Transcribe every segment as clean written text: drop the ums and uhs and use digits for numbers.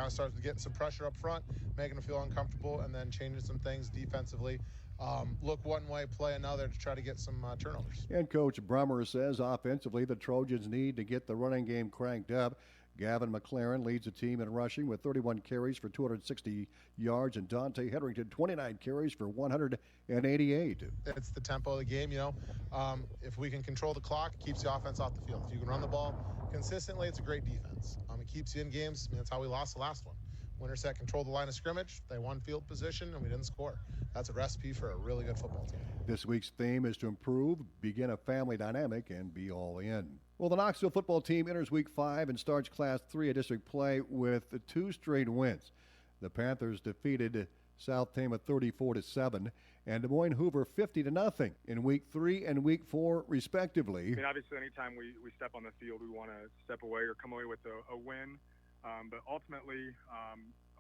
of starts with getting some pressure up front, making them feel uncomfortable, and then changing some things defensively. Look one way, play another to try to get some turnovers. And Coach Brummer says offensively the Trojans need to get the running game cranked up. Gavin McLaren leads the team in rushing with 31 carries for 260 yards, and Dante Hetherington 29 carries for 188. It's the tempo of the game, if we can control the clock, it keeps the offense off the field. If you can run the ball consistently, it's a great defense. It keeps you in games. That's how we lost the last one. Winterset controlled the line of scrimmage. They won field position, and we didn't score. That's a recipe for a really good football team. This week's theme is to improve, begin a family dynamic, and be all in. Well, the Knoxville football team enters Week 5 and starts Class 3 of district play with 2 straight wins. The Panthers defeated South Tama 34-7 and Des Moines Hoover 50-0 in Week 3 and Week 4, respectively. Obviously, anytime we step on the field, we want to step away or come away with a win. But ultimately,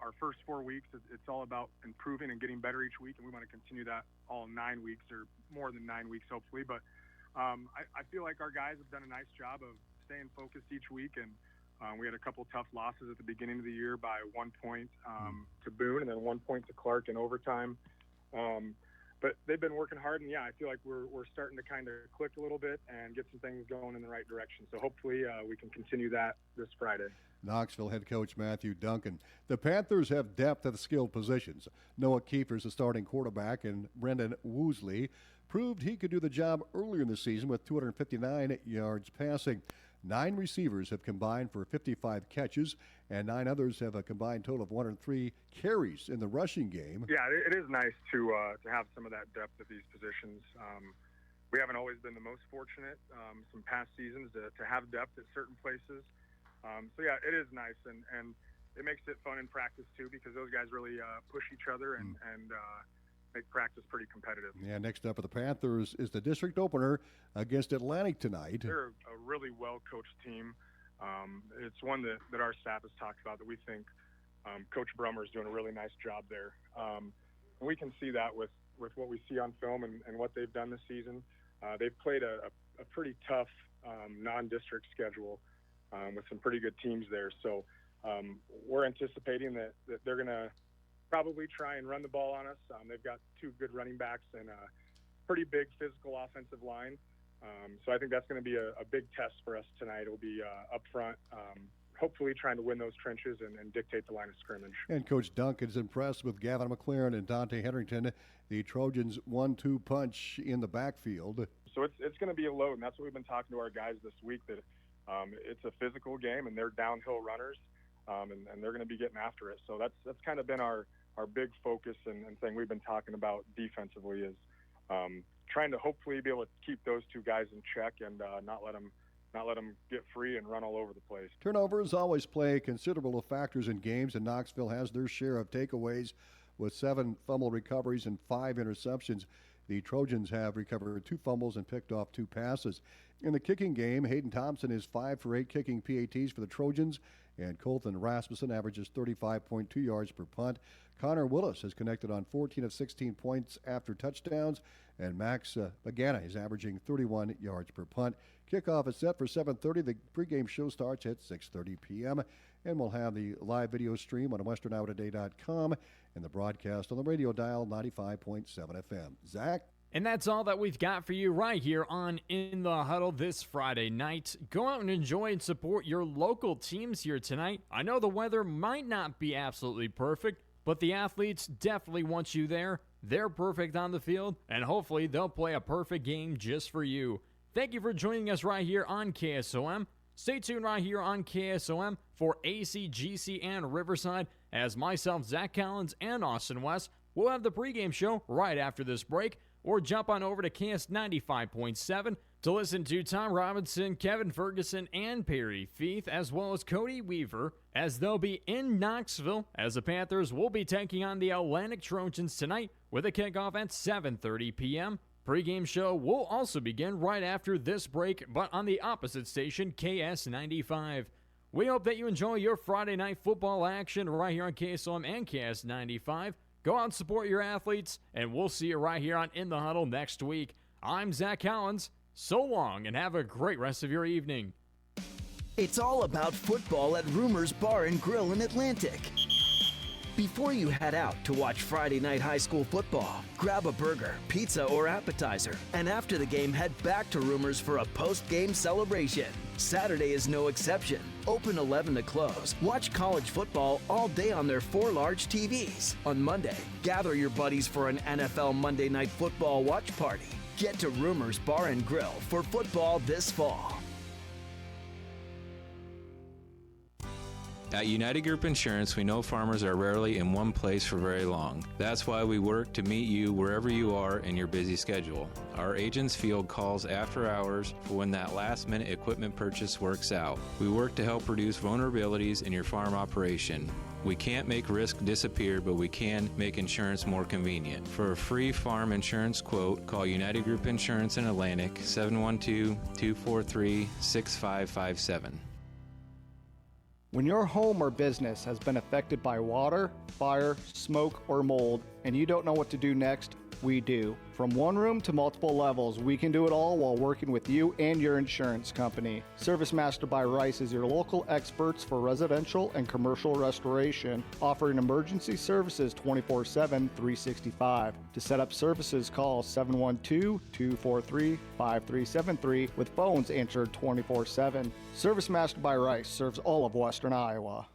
our first 4 weeks, it's all about improving and getting better each week, and we want to continue that all 9 weeks or more than 9 weeks, hopefully. But I feel like our guys have done a nice job of staying focused each week, and we had a couple tough losses at the beginning of the year by 1 point to Boone and then 1 point to Clark in overtime. But they've been working hard, and, I feel like we're starting to kind of click a little bit and get some things going in the right direction. So hopefully we can continue that this Friday. Knoxville head coach Matthew Duncan. The Panthers have depth at the skilled positions. Noah Kiefer's the starting quarterback, and Brendan Woosley proved he could do the job earlier in the season with 259 yards passing. 9 receivers have combined for 55 catches, and 9 others have a combined total of 103 carries in the rushing game. Yeah, it is nice to have some of that depth at these positions. We haven't always been the most fortunate some past seasons to have depth at certain places. It is nice, and it makes it fun in practice too, because those guys really push each other and make practice pretty competitive. Yeah, next up for the Panthers is the district opener against Atlantic tonight. They're a really well-coached team. It's one that our staff has talked about that we think Coach Brummer is doing a really nice job there. And we can see that with what we see on film and what they've done this season. They've played a pretty tough non-district schedule with some pretty good teams there. So we're anticipating that they're going to probably try and run the ball on us. They've got 2 good running backs and a pretty big physical offensive line. So I think that's going to be a big test for us tonight. It'll be up front, hopefully trying to win those trenches and dictate the line of scrimmage. And Coach Duncan's impressed with Gavin McLaren and Dante Hetherington, the Trojans' 1-2 punch in the backfield. So it's going to be a load, and that's what we've been talking to our guys this week, that it's a physical game, and they're downhill runners, and they're going to be getting after it. So that's kind of been our big focus and thing we've been talking about defensively is trying to hopefully be able to keep those 2 guys in check and not let them get free and run all over the place. Turnovers always play considerable factors in games, and Knoxville has their share of takeaways with 7 fumble recoveries and 5 interceptions. The Trojans have recovered 2 fumbles and picked off 2 passes. In the kicking game, Hayden Thompson is 5 for 8 kicking PATs for the Trojans, and Colton Rasmussen averages 35.2 yards per punt. Connor Willis has connected on 14 of 16 points after touchdowns, and Max Bagana is averaging 31 yards per punt. Kickoff is set for 7:30. The pregame show starts at 6:30 p.m., and we'll have the live video stream on westerniowatoday.com and the broadcast on the radio dial 95.7 FM. Zach? And that's all that we've got for you right here on In the Huddle this Friday night. Go out and enjoy and support your local teams here tonight. I know the weather might not be absolutely perfect, but the athletes definitely want you there. They're perfect on the field, and hopefully they'll play a perfect game just for you. Thank you for joining us right here on KSOM. Stay tuned right here on KSOM for ACGC and Riverside, as myself, Zach Collins, and Austin West will have the pregame show right after this break. Or jump on over to KS 95.7 to listen to Tom Robinson, Kevin Ferguson, and Perry Feith, as well as Cody Weaver, as they'll be in Knoxville, as the Panthers will be taking on the Atlantic Trojans tonight with a kickoff at 7:30 p.m. Pre-game show will also begin right after this break, but on the opposite station, KS 95. We hope that you enjoy your Friday night football action right here on KSOM and KS 95. Go out and support your athletes, and we'll see you right here on In the Huddle next week. I'm Zach Collins. So long, and have a great rest of your evening. It's all about football at Rumors Bar and Grill in Atlantic. Before you head out to watch Friday night high school football, grab a burger, pizza, or appetizer, and after the game, head back to Rumors for a post-game celebration. Saturday is no exception. Open 11 to close. Watch college football all day on their 4 large TVs. On Monday, gather your buddies for an NFL Monday Night Football watch party. Get to Rumors Bar and Grill for football this fall. At United Group Insurance, we know farmers are rarely in one place for very long. That's why we work to meet you wherever you are in your busy schedule. Our agents field calls after hours for when that last-minute equipment purchase works out. We work to help reduce vulnerabilities in your farm operation. We can't make risk disappear, but we can make insurance more convenient. For a free farm insurance quote, call United Group Insurance in Atlantic, 712-243-6557. When your home or business has been affected by water, fire, smoke, or mold, and you don't know what to do next, we do. From one room to multiple levels, we can do it all while working with you and your insurance company. Service Master by Rice is your local experts for residential and commercial restoration, offering emergency services 24/7, 365. To set up services, call 712-243-5373 with phones answered 24/7. Service Master by Rice serves all of Western Iowa.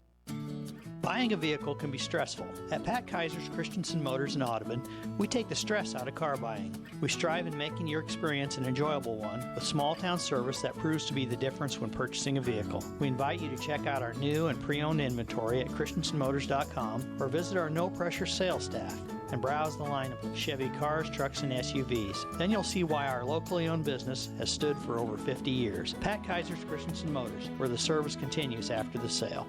Buying a vehicle can be stressful. At Pat Kaiser's Christensen Motors in Audubon, we take the stress out of car buying. We strive in making your experience an enjoyable one with small town service that proves to be the difference when purchasing a vehicle. We invite you to check out our new and pre-owned inventory at christensenmotors.com or visit our no-pressure sales staff and browse the lineup of Chevy cars, trucks, and SUVs. Then you'll see why our locally owned business has stood for over 50 years. Pat Kaiser's Christensen Motors, where the service continues after the sale.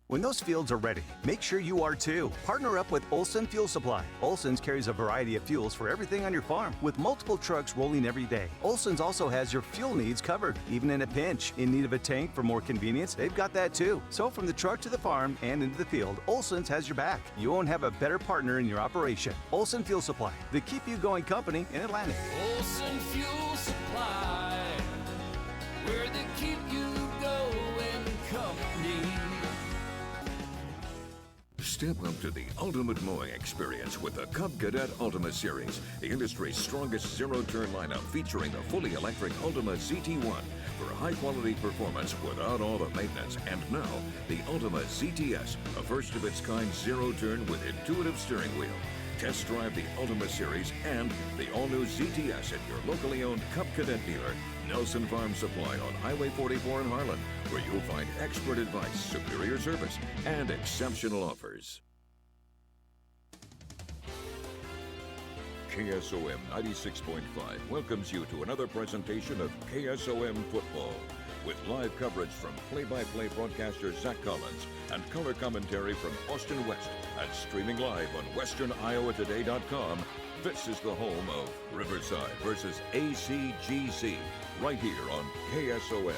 When those fields are ready, make sure you are too. Partner up with Olson Fuel Supply. Olson's carries a variety of fuels for everything on your farm, with multiple trucks rolling every day. Olson's also has your fuel needs covered, even in a pinch. In need of a tank for more convenience? They've got that too. So from the truck to the farm and into the field, Olson's has your back. You won't have a better partner in your operation. Olson Fuel Supply, the keep you going company in Atlantic. Olson Fuel Supply, we're the keep you going company. Step up to the ultimate mowing experience with the Cub Cadet Ultima Series, the industry's strongest zero-turn lineup featuring the fully electric Ultima ZT1 for high-quality performance without all the maintenance. And now, the Ultima ZTS, a first-of-its-kind zero-turn with intuitive steering wheel. Test drive the Ultima Series and the all-new ZTS at your locally owned Cub Cadet dealer, Nelson Farm Supply on Highway 44 in Harlan, where you'll find expert advice, superior service, and exceptional offers. KSOM 96.5 welcomes you to another presentation of KSOM Football, with live coverage from play-by-play broadcaster Zach Collins and color commentary from Austin West, and streaming live on westerniowatoday.com. This is the home of Riverside versus ACGC, right here on KSOM.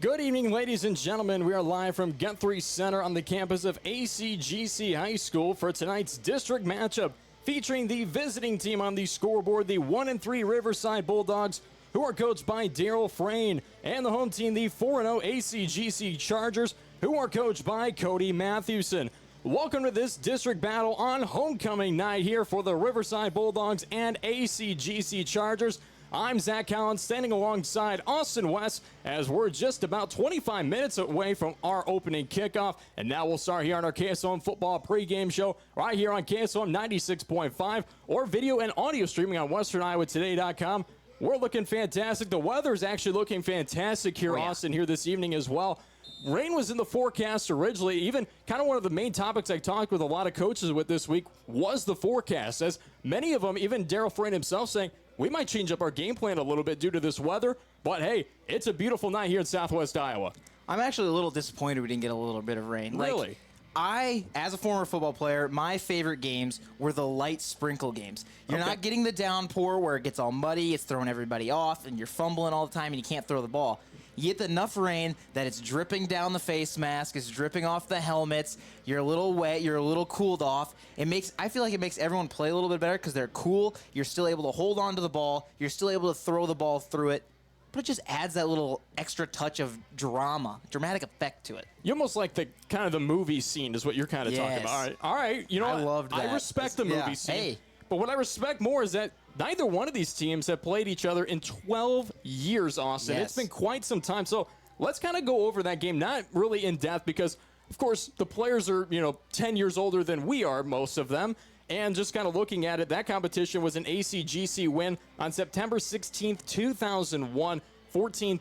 Good evening, ladies and gentlemen. We are live from Guthrie Center on the campus of ACGC High School for tonight's district matchup, featuring the visiting team on the scoreboard, the 1-3 Riverside Bulldogs, who are coached by Daryl Frayne, and the home team, the 4-0 ACGC Chargers, who are coached by Cody Mathewson. Welcome to this district battle on homecoming night here for the Riverside Bulldogs and ACGC Chargers. I'm Zach Collins, standing alongside Austin West, as we're just about 25 minutes away from our opening kickoff. And now we'll start here on our KSOM football pregame show right here on KSOM 96.5, or video and audio streaming on westerniowatoday.com. We're looking fantastic. The weather is actually looking fantastic here, Austin, here this evening as well. Rain was in the forecast originally. Even kind of one of the main topics I talked with a lot of coaches with this week was the forecast, as many of them, even Daryl Frayne himself, saying, we might change up our game plan a little bit due to this weather, but hey, it's a beautiful night here in Southwest Iowa. I'm actually a little disappointed we didn't get a little bit of rain. Really? As a former football player, my favorite games were the light sprinkle games. You're not getting the downpour where it gets all muddy, it's throwing everybody off, and you're fumbling all the time and you can't throw the ball. You get enough rain that it's dripping down the face mask, it's dripping off the helmets. You're a little wet, you're a little cooled off. I feel like it makes everyone play a little bit better because they're cool. You're still able to hold on to the ball. You're still able to throw the ball through it. But it just adds that little extra touch of dramatic effect to it. You almost like the kind of the movie scene is what you're kind of talking about. All right. You know I what? loved that. I respect the movie scene. Hey. But what I respect more is that neither one of these teams have played each other in 12 years, Austin. Yes. It's been quite some time. So let's kind of go over that game, not really in depth because, of course, the players are, 10 years older than we are, most of them. And just kind of looking at it, that competition was an ACGC win on September 16th, 2001, 14-13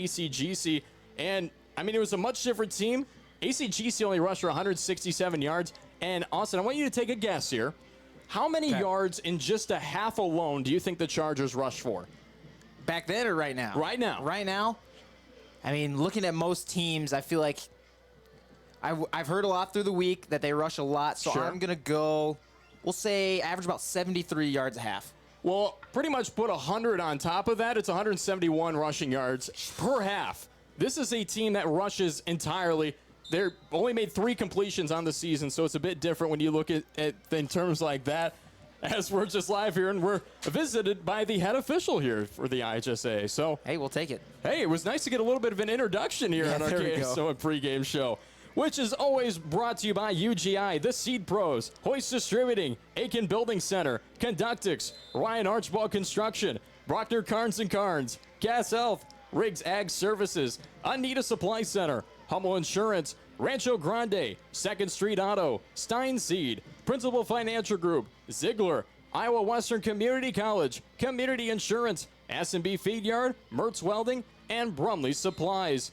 ACGC. And, it was a much different team. ACGC only rushed for 167 yards. And, Austin, I want you to take a guess here. How many yards in just a half alone do you think the Chargers rushed for? Back then or right now? Right now. Right now? Looking at most teams, I feel like I've heard a lot through the week that they rush a lot. So I'm going to go, we'll say average about 73 yards a half. Well, pretty much put 100 on top of that. It's 171 rushing yards per half. This is a team that rushes entirely. They're only made 3 completions on the season, so it's a bit different when you look at in terms like that. As we're just live here, and we're visited by the head official here for the IHSA. So hey, we'll take it. Hey, it was nice to get a little bit of an introduction here on our KSOM pregame show, which is always brought to you by UGI, The Seed Pros, Hoist Distributing, Aiken Building Center, Conductix, Ryan Archibald Construction, Brockner Carnes & Carnes, Gas Health, Riggs Ag Services, Anita Supply Center, Hummel Insurance, Rancho Grande, 2nd Street Auto, Stein Seed, Principal Financial Group, Ziegler, Iowa Western Community College, Community Insurance, S&B Feed Yard, Mertz Welding, and Brumley Supplies.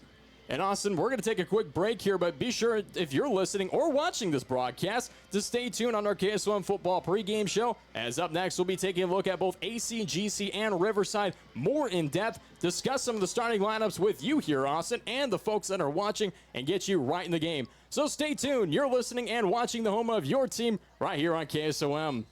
And Austin, we're going to take a quick break here, but be sure if you're listening or watching this broadcast to stay tuned on our KSOM football pregame show, as up next we'll be taking a look at both ACGC and Riverside more in depth, discuss some of the starting lineups with you here, Austin, and the folks that are watching, and get you right in the game. So stay tuned. You're listening and watching the home of your team right here on KSOM.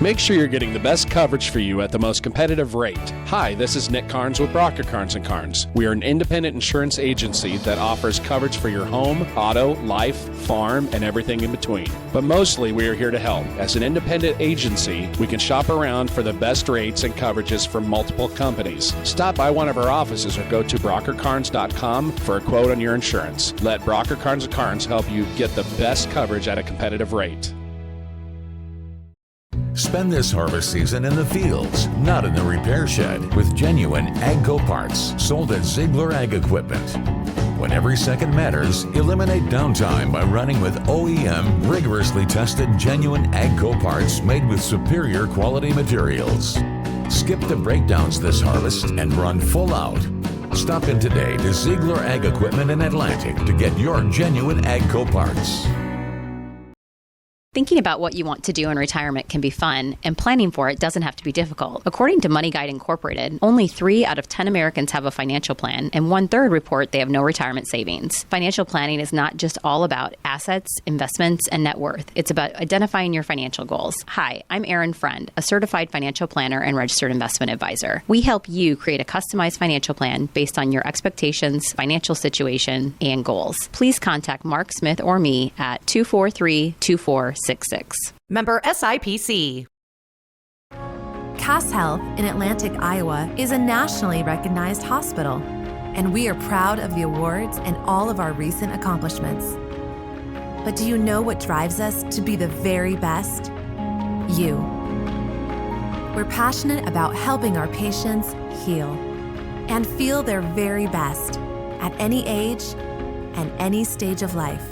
Make sure you're getting the best coverage for you at the most competitive rate. Hi, this is Nick Carnes with Brocker Carnes & Carnes. We are an independent insurance agency that offers coverage for your home, auto, life, farm, and everything in between. But mostly we are here to help. As an independent agency, we can shop around for the best rates and coverages from multiple companies. Stop by one of our offices or go to brockercarnes.com for a quote on your insurance. Let Brocker Carnes & Carnes help you get the best coverage at a competitive rate. Spend this harvest season in the fields, not in the repair shed, with genuine AGCO parts sold at Ziegler Ag Equipment. When every second matters, eliminate downtime by running with OEM, rigorously tested, genuine AGCO parts made with superior quality materials. Skip the breakdowns this harvest and run full out. Stop in today to Ziegler Ag Equipment in Atlantic to get your genuine AGCO parts. Thinking about what you want to do in retirement can be fun, and planning for it doesn't have to be difficult. According to Money Guide Incorporated, only 3 out of 10 Americans have a financial plan, and 1/3 report they have no retirement savings. Financial planning is not just all about assets, investments, and net worth. It's about identifying your financial goals. Hi, I'm Erin Friend, a certified financial planner and registered investment advisor. We help you create a customized financial plan based on your expectations, financial situation, and goals. Please contact Mark Smith or me at 243-2466. Member SIPC. Cass Health in Atlantic, Iowa is a nationally recognized hospital, and we are proud of the awards and all of our recent accomplishments. But do you know what drives us to be the very best? You. We're passionate about helping our patients heal and feel their very best at any age and any stage of life.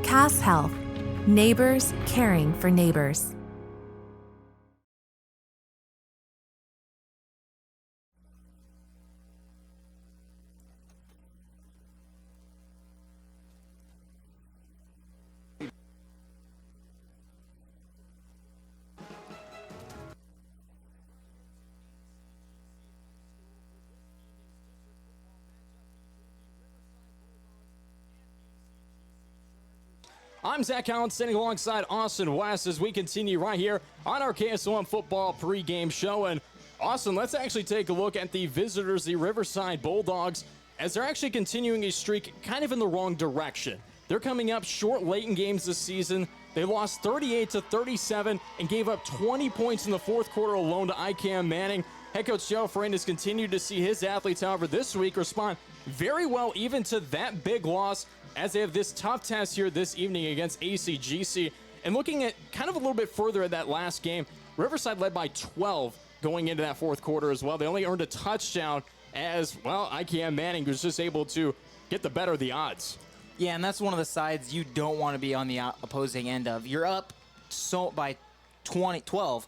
Cass Health. Neighbors caring for neighbors. I'm Zach Allen, standing alongside Austin West as we continue right here on our KSOM football pregame show. And Awesome. Let's actually take a look at the visitors, the Riverside Bulldogs, as they're actually continuing a streak kind of in the wrong direction. They're coming up short late in games this season. They lost 38-37 and gave up 20 points in the fourth quarter alone to ICAM Manning. Head coach Joe Ferrain has continued to see his athletes, however, this week respond very well even to that big loss as they have this tough test here this evening against ACGC. And looking at kind of a little bit further at that last game, Riverside led by 12 going into that fourth quarter as well. They only earned a touchdown as, well, ICAM Manning was just able to get the better of the odds. Yeah, and that's one of the sides you don't want to be on the opposing end of. You're up by 12,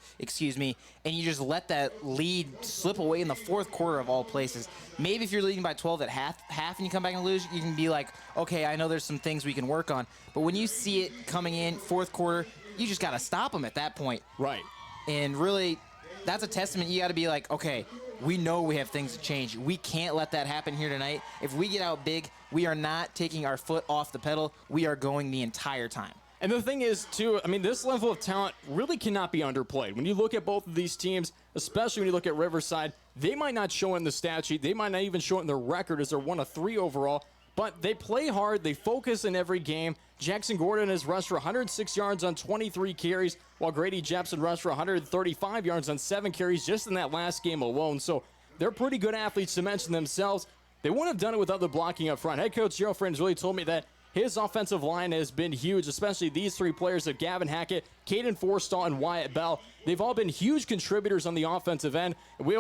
and you just let that lead slip away in the fourth quarter of all places. Maybe if you're leading by 12 at half and you come back and lose, you can be like, okay, I know there's some things we can work on. But when you see it coming in fourth quarter, you just got to stop them at that point. Right. And really, that's a testament. You got to be like, okay, we know we have things to change. We can't let that happen here tonight. If we get out big, we are not taking our foot off the pedal. We are going the entire time. And the thing is, too, I mean, this level of talent really cannot be underplayed. When you look at both of these teams, especially when you look at Riverside, they might not show it in the stat sheet. They might not even show it in their record as they're 1 of 3 overall. But they play hard. They focus in every game. Jackson Gordon has rushed for 106 yards on 23 carries, while Grady Jepson rushed for 135 yards on 7 carries just in that last game alone. So they're pretty good athletes to mention themselves. They wouldn't have done it without the blocking up front. Head coach Joe Ferrain really told me that his offensive line has been huge, especially these 3 players of Gavin Hackett, Caden Forstall, and Wyatt Bell. They've all been huge contributors on the offensive end. We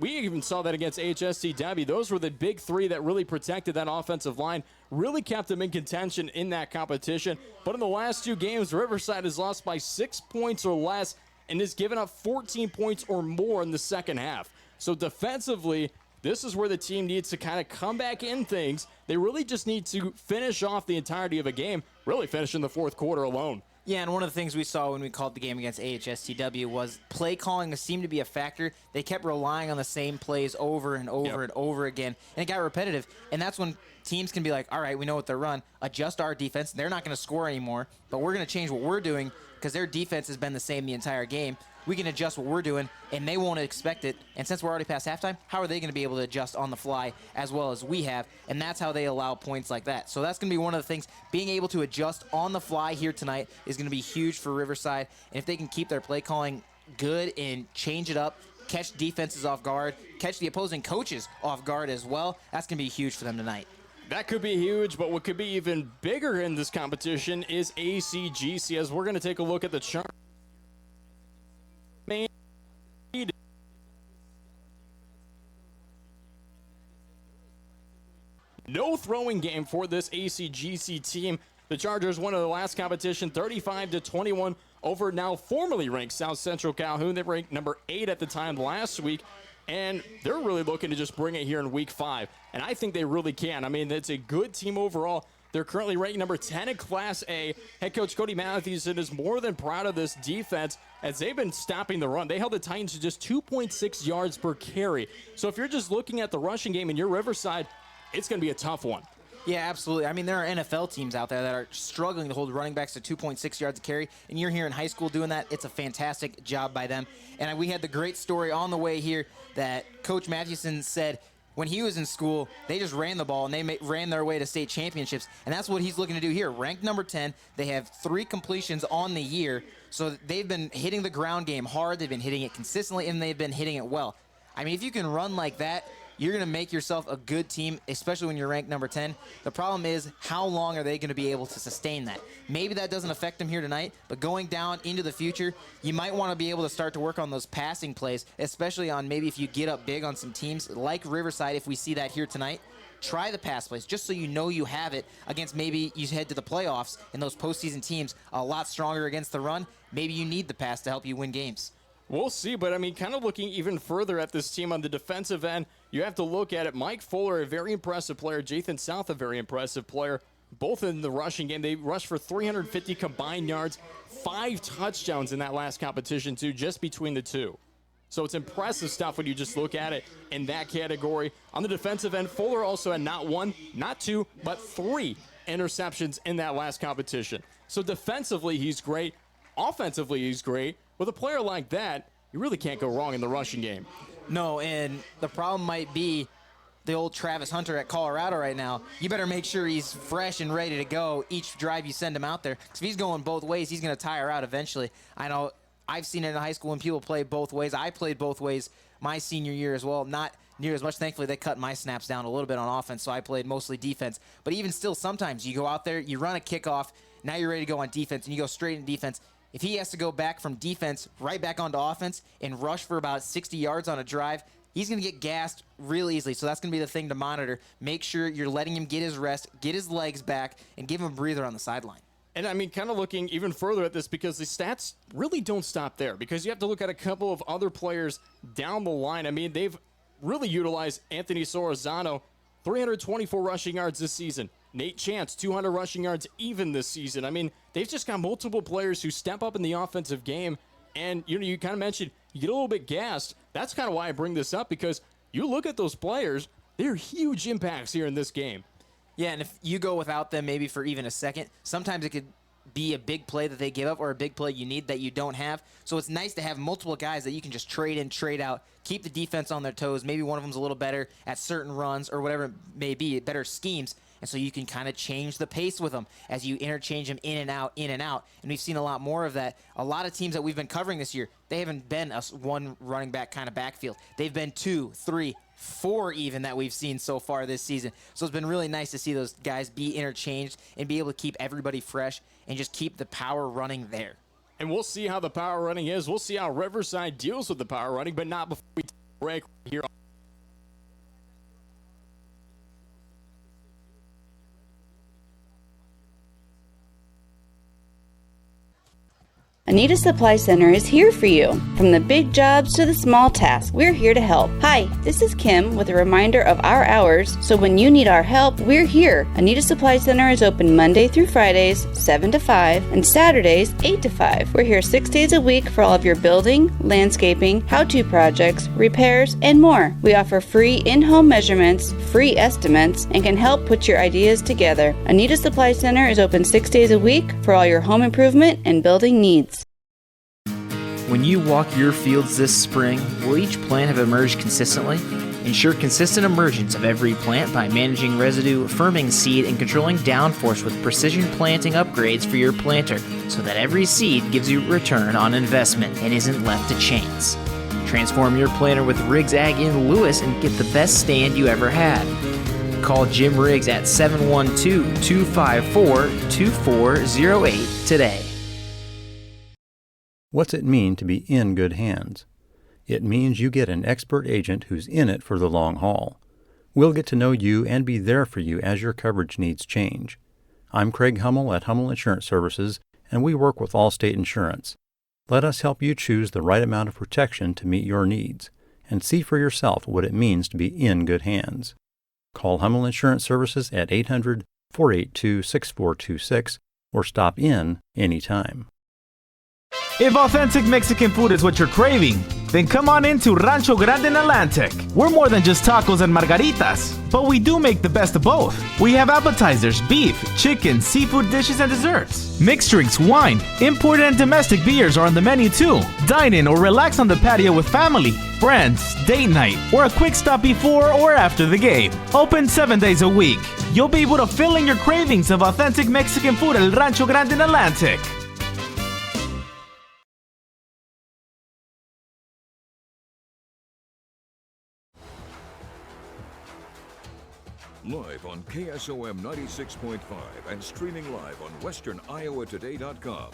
even saw that against HSCW. Those were the big 3 that really protected that offensive line, really kept them in contention in that competition. But in the last 2 games, Riverside has lost by 6 points or less and has given up 14 points or more in the second half. So defensively, this is where the team needs to kind of come back in things. They really just need to finish off the entirety of a game, really finish in the fourth quarter alone. Yeah, and one of the things we saw when we called the game against AHSTW was play calling seemed to be a factor. They kept relying on the same plays over and over and over again, and it got repetitive. And that's when teams can be like, all right, we know what they're run, adjust our defense. They're not going to score anymore, but we're going to change what we're doing because their defense has been the same the entire game. We can adjust what we're doing, and they won't expect it. And since we're already past halftime, how are they going to be able to adjust on the fly as well as we have? And that's how they allow points like that. So that's going to be one of the things. Being able to adjust on the fly here tonight is going to be huge for Riverside. And if they can keep their play calling good and change it up, catch defenses off guard, catch the opposing coaches off guard as well, that's going to be huge for them tonight. That could be huge, but what could be even bigger in this competition is ACGC, as we're going to take a look at the chart. No throwing game for this ACGC team. The Chargers won in the last competition 35-21 over now formerly ranked South Central Calhoun. They ranked number 8 at the time last week, and they're really looking to just bring it here in week 5. And I think they really can. I mean, it's a good team overall. They're currently ranked number 10 in Class A. Head coach Cody Mathewson is more than proud of this defense as they've been stopping the run. They held the Titans to just 2.6 yards per carry. So if you're just looking at the rushing game in your Riverside, it's going to be a tough one. Yeah, absolutely. I mean, there are NFL teams out there that are struggling to hold running backs to 2.6 yards a carry, and you're here in high school doing that. It's a fantastic job by them. And we had the great story on the way here that Coach Mathewson said when he was in school, they just ran the ball, and they ran their way to state championships. And that's what he's looking to do here. Ranked number 10, they have 3 completions on the year. So they've been hitting the ground game hard. They've been hitting it consistently, and they've been hitting it well. I mean, if you can run like that, you're going to make yourself a good team, especially when you're ranked number 10. The problem is, how long are they going to be able to sustain that? Maybe that doesn't affect them here tonight, but going down into the future, you might want to be able to start to work on those passing plays, especially on maybe if you get up big on some teams like Riverside, if we see that here tonight. Try the pass plays just so you know you have it against maybe you head to the playoffs and those postseason teams a lot stronger against the run. Maybe you need the pass to help you win games. We'll see, but I mean, kind of looking even further at this team on the defensive end, you have to look at it. Mike Fuller, a very impressive player. Jathan South, a very impressive player. Both in the rushing game. They rushed for 350 combined yards, 5 touchdowns in that last competition, too, just between the two. So it's impressive stuff when you just look at it in that category. On the defensive end, Fuller also had not 1, not 2, but 3 interceptions in that last competition. So defensively, he's great. Offensively, he's great. With a player like that, you really can't go wrong in the rushing game. No, and the problem might be the old Travis Hunter at Colorado right now. You better make sure he's fresh and ready to go each drive you send him out there. Because if he's going both ways, he's going to tire out eventually. I know I've seen it in high school when people play both ways. I played both ways my senior year as well. Not near as much. Thankfully, they cut my snaps down a little bit on offense, so I played mostly defense. But even still, sometimes you go out there, you run a kickoff, now you're ready to go on defense, and you go straight into defense. If he has to go back from defense right back onto offense and rush for about 60 yards on a drive, he's going to get gassed real easily. So that's going to be the thing to monitor. Make sure you're letting him get his rest, get his legs back, and give him a breather on the sideline. And I mean, kind of looking even further at this, because the stats really don't stop there, because you have to look at a couple of other players down the line. I mean, they've really utilized Anthony Sorozano, 324 rushing yards this season. Nate Chance, 200 rushing yards even this season. I mean, they've just got multiple players who step up in the offensive game. And, you kind of mentioned you get a little bit gassed. That's kind of why I bring this up, because you look at those players, they're huge impacts here in this game. Yeah, and if you go without them maybe for even a second, sometimes it could be a big play that they give up or a big play you need that you don't have. So it's nice to have multiple guys that you can just trade in, trade out, keep the defense on their toes. Maybe one of them's a little better at certain runs or whatever it may be, better schemes. And so you can kind of change the pace with them as you interchange them in and out, in and out. And we've seen a lot more of that. A lot of teams that we've been covering this year, they haven't been a one running back kind of backfield. They've been 2, 3, 4 even that we've seen so far this season. So it's been really nice to see those guys be interchanged and be able to keep everybody fresh and just keep the power running there. And we'll see how the power running is. We'll see how Riverside deals with the power running, but not before we take a break here. Anita Supply Center is here for you. From the big jobs to the small tasks, we're here to help. Hi, this is Kim with a reminder of our hours, so when you need our help, we're here. Anita Supply Center is open Monday through Fridays, 7 to 5, and Saturdays, 8 to 5. We're here 6 days a week for all of your building, landscaping, how-to projects, repairs, and more. We offer free in-home measurements, free estimates, and can help put your ideas together. Anita Supply Center is open 6 days a week for all your home improvement and building needs. When you walk your fields this spring, will each plant have emerged consistently? Ensure consistent emergence of every plant by managing residue, firming seed, and controlling downforce with precision planting upgrades for your planter so that every seed gives you return on investment and isn't left to chance. Transform your planter with Riggs Ag in Lewis and get the best stand you ever had. Call Jim Riggs at 712-254-2408 today. What's it mean to be in good hands? It means you get an expert agent who's in it for the long haul. We'll get to know you and be there for you as your coverage needs change. I'm Craig Hummel at Hummel Insurance Services, and we work with Allstate Insurance. Let us help you choose the right amount of protection to meet your needs, and see for yourself what it means to be in good hands. Call Hummel Insurance Services at 800-482-6426 or stop in anytime. If authentic Mexican food is what you're craving, then come on into Rancho Grande in Atlantic. We're more than just tacos and margaritas, but we do make the best of both. We have appetizers, beef, chicken, seafood dishes, and desserts. Mixed drinks, wine, imported and domestic beers are on the menu too. Dine in or relax on the patio with family, friends, date night, or a quick stop before or after the game. Open 7 days a week. You'll be able to fill in your cravings of authentic Mexican food at Rancho Grande in Atlantic. Live on KSOM 96.5 and streaming live on westerniowatoday.com.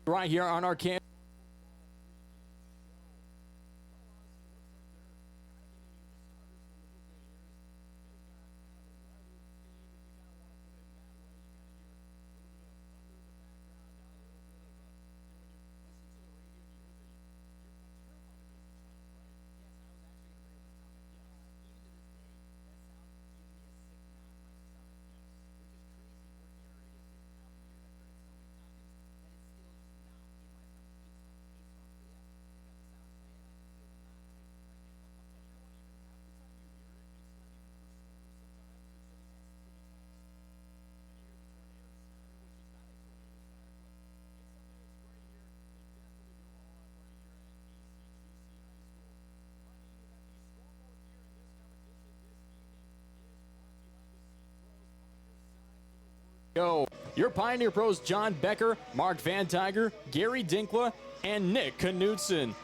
Right here on our campus. Go. Your Pioneer Pros John Becker, Mark Van Tiger, Gary Dinkla, and Nick Knutson.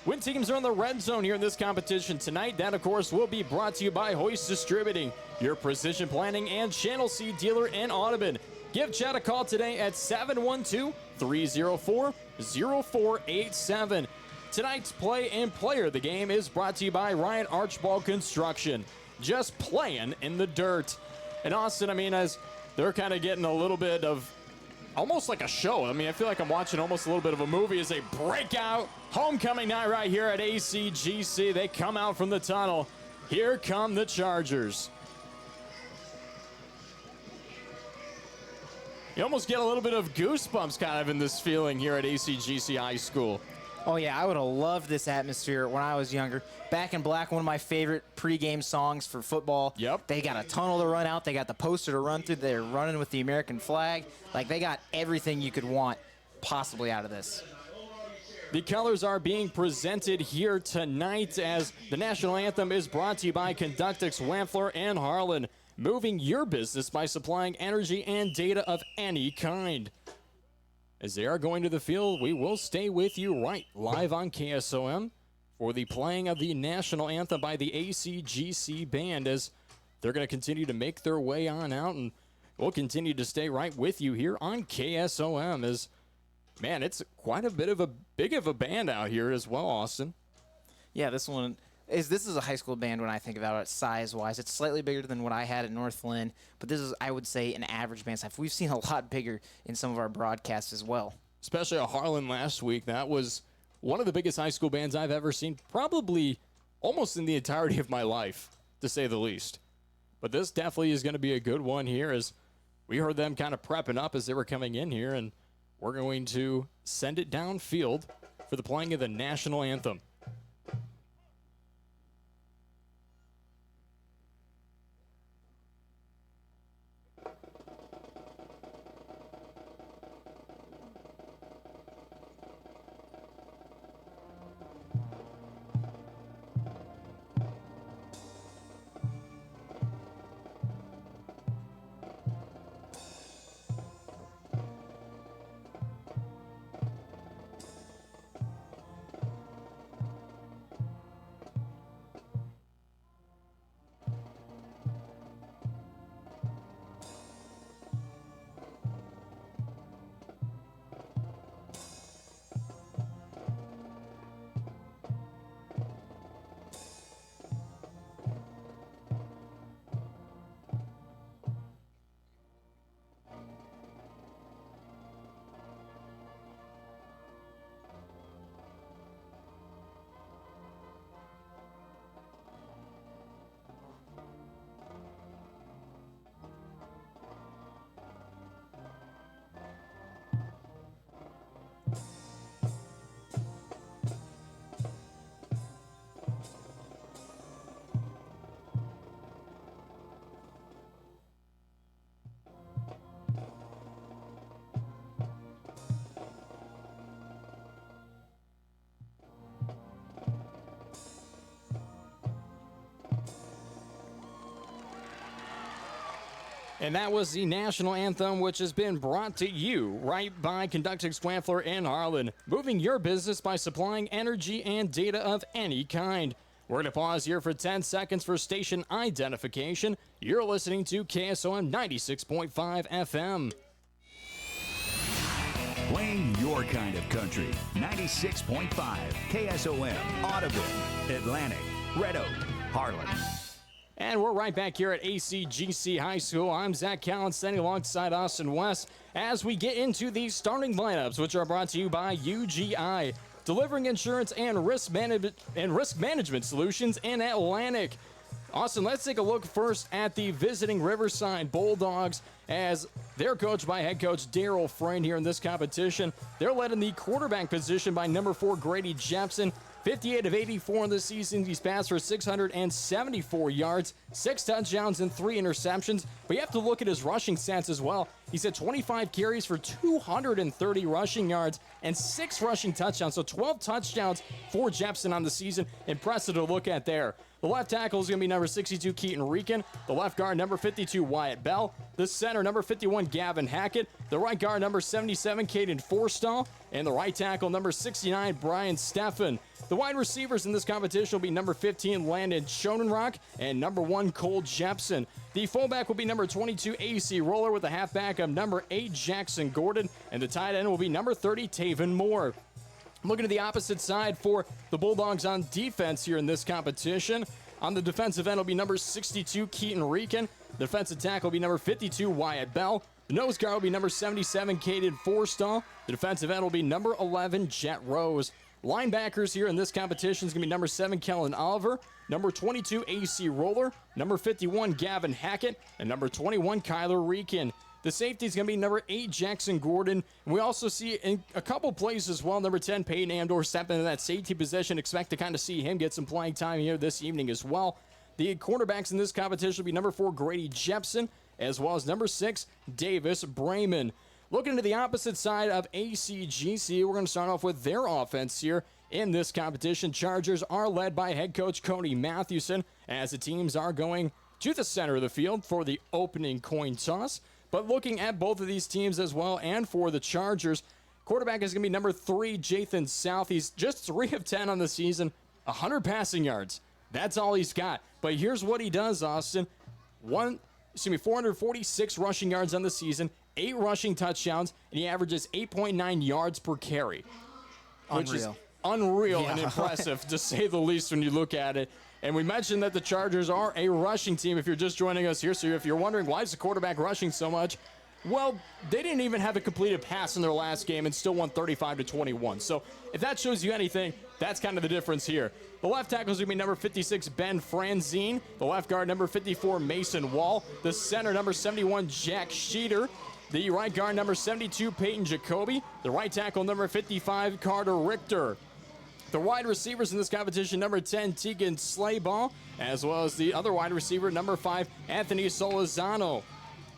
When teams are in the red zone here in this competition tonight, that of course will be brought to you by Hoist Distributing, your precision planning and channel seed dealer in Audubon. Give Chad a call today at 712-304-0487. Tonight's play and player of the game is brought to you by Ryan Archibald Construction. Just playing in the dirt. And Austin, I mean, as they're kind of getting a little bit of almost like a show. I mean, I feel like I'm watching almost a little bit of a movie as they break out. Homecoming night right here at ACGC. They come out from the tunnel. Here come the Chargers. You almost get a little bit of goosebumps kind of in this feeling here at ACGC High School. Oh, yeah, I would have loved this atmosphere when I was younger. Back in Black, one of my favorite pregame songs for football. Yep. They got a tunnel to run out. They got the poster to run through. They're running with the American flag. Like, they got everything you could want possibly out of this. The colors are being presented here tonight as the national anthem is brought to you by Conductix, Wamfler, and Harlan. Moving your business by supplying energy and data of any kind. As they are going to the field, we will stay with you right live on KSOM for the playing of the national anthem by the ACGC band as they're going to continue to make their way on out, and we'll continue to stay right with you here on KSOM as, man, it's quite a bit of a big of a band out here as well, Austin. Yeah, this is a high school band when I think about it size-wise. It's slightly bigger than what I had at Northland, but this is, I would say, an average band size. We've seen a lot bigger in some of our broadcasts as well. Especially at Harlan last week. That was one of the biggest high school bands I've ever seen, probably almost in the entirety of my life, to say the least. But this definitely is going to be a good one here as we heard them kind of prepping up as they were coming in here, and we're going to send it downfield for the playing of the national anthem. And that was the national anthem, which has been brought to you right by Conductix, Wamfler, and Harlan. Moving your business by supplying energy and data of any kind. We're going to pause here for 10 seconds for station identification. You're listening to KSOM 96.5 FM. Playing your kind of country. 96.5 KSOM, Audubon, Atlantic, Red Oak, Harlan. And we're right back here at ACGC High School. I'm Zach Callen, standing alongside Austin West as we get into these starting lineups, which are brought to you by UGI, delivering insurance and risk management solutions in Atlantic. Austin, let's take a look first at the visiting Riverside Bulldogs as they're coached by head coach Daryl Frayne here in this competition. They're led in the quarterback position by number 4 Grady Jepson. 58 of 84 in the season. He's passed for 674 yards, 6 touchdowns, and 3 interceptions. But you have to look at his rushing stats as well. He's had 25 carries for 230 rushing yards and 6 rushing touchdowns. So 12 touchdowns for Jepson on the season. Impressive to look at there. The left tackle is going to be number 62, Keaton Rican. The left guard, number 52, Wyatt Bell. The center, number 51, Gavin Hackett. The right guard, number 77, Caden Forstall. And the right tackle, number 69, Brian Steffen. The wide receivers in this competition will be number 15, Landon Schonenrock, and number 1, Cole Jepson. The fullback will be number 22, AC Roller, with a halfback of number 8, Jackson Gordon. And the tight end will be number 30, Taven Moore. Looking at the opposite side for the Bulldogs on defense here in this competition. On the defensive end will be number 62, Keaton Rican. The defensive tackle will be number 52, Wyatt Bell. The nose guard will be number 77, Caden Forstall. The defensive end will be number 11, Jet Rose. Linebackers here in this competition is going to be number 7, Kellen Oliver. Number 22, AC Roller. Number 51, Gavin Hackett. And number 21, Kyler Rican. The safety is going to be number 8, Jackson Gordon. And we also see in a couple plays as well, number 10, Peyton Amdor step into that safety position. Expect to kind of see him get some playing time here this evening as well. The cornerbacks in this competition will be number 4, Grady Jepson, as well as number 6, Davis Brayman. Looking to the opposite side of ACGC, we're going to start off with their offense here in this competition. Chargers are led by head coach Cody Mathewson, as the teams are going to the center of the field for the opening coin toss. But looking at both of these teams as well, and for the Chargers, quarterback is going to be number 3, Jathan South. He's just 3 of 10 on the season, 100 passing yards. That's all he's got. But here's what he does, Austin. 446 rushing yards on the season, 8 rushing touchdowns, and he averages 8.9 yards per carry. Which is unreal and impressive, to say the least, when you look at it. And we mentioned that the Chargers are a rushing team if you're just joining us here. So if you're wondering why is the quarterback rushing so much, well, they didn't even have a completed pass in their last game and still won 35-21. So if that shows you anything, that's kind of the difference here. The left tackle is going to be number 56, Ben Franzine. The left guard, number 54, Mason Wall. The center, number 71, Jack Sheeter. The right guard, number 72, Peyton Jacoby. The right tackle, number 55, Carter Richter. The wide receivers in this competition, number 10, Tegan Slayball, as well as the other wide receiver, number 5, Anthony Solizano.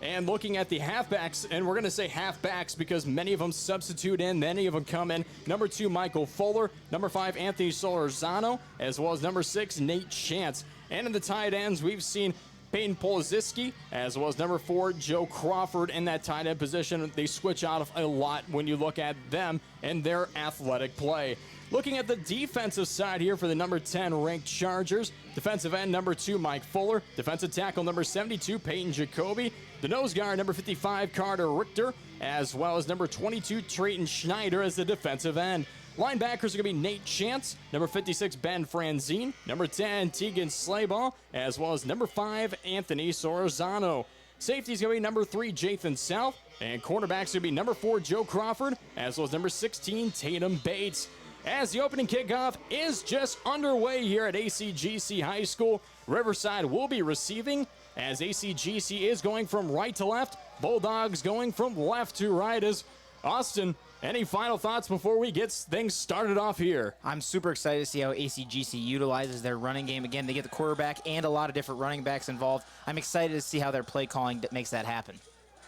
And looking at the halfbacks, and we're going to say halfbacks because many of them substitute in, many of them come in. Number 2, Michael Fuller. Number 5, Anthony Solizano, as well as number 6, Nate Chance. And in the tight ends, we've seen Peyton Poliziski, as well as number 4, Joe Crawford in that tight end position. They switch out of a lot when you look at them and their athletic play. Looking at the defensive side here for the number 10 ranked Chargers, defensive end number 2, Mike Fuller. Defensive tackle number 72, Peyton Jacoby. The nose guard number 55, Carter Richter, as well as number 22, Trayton Schneider as the defensive end. Linebackers are going to be Nate Chance, number 56, Ben Franzine, number 10, Tegan Slayball, as well as number 5, Anthony Sorzano. Safety is going to be number 3, Jathan South, and cornerbacks are going to be number 4, Joe Crawford, as well as number 16, Tatum Bates. As the opening kickoff is just underway here at ACGC High School, Riverside will be receiving as ACGC is going from right to left, Bulldogs going from left to right. As Austin, any final thoughts before we get things started off here? I'm super excited to see how ACGC utilizes their running game. Again, they get the quarterback and a lot of different running backs involved. I'm excited to see how their play calling makes that happen.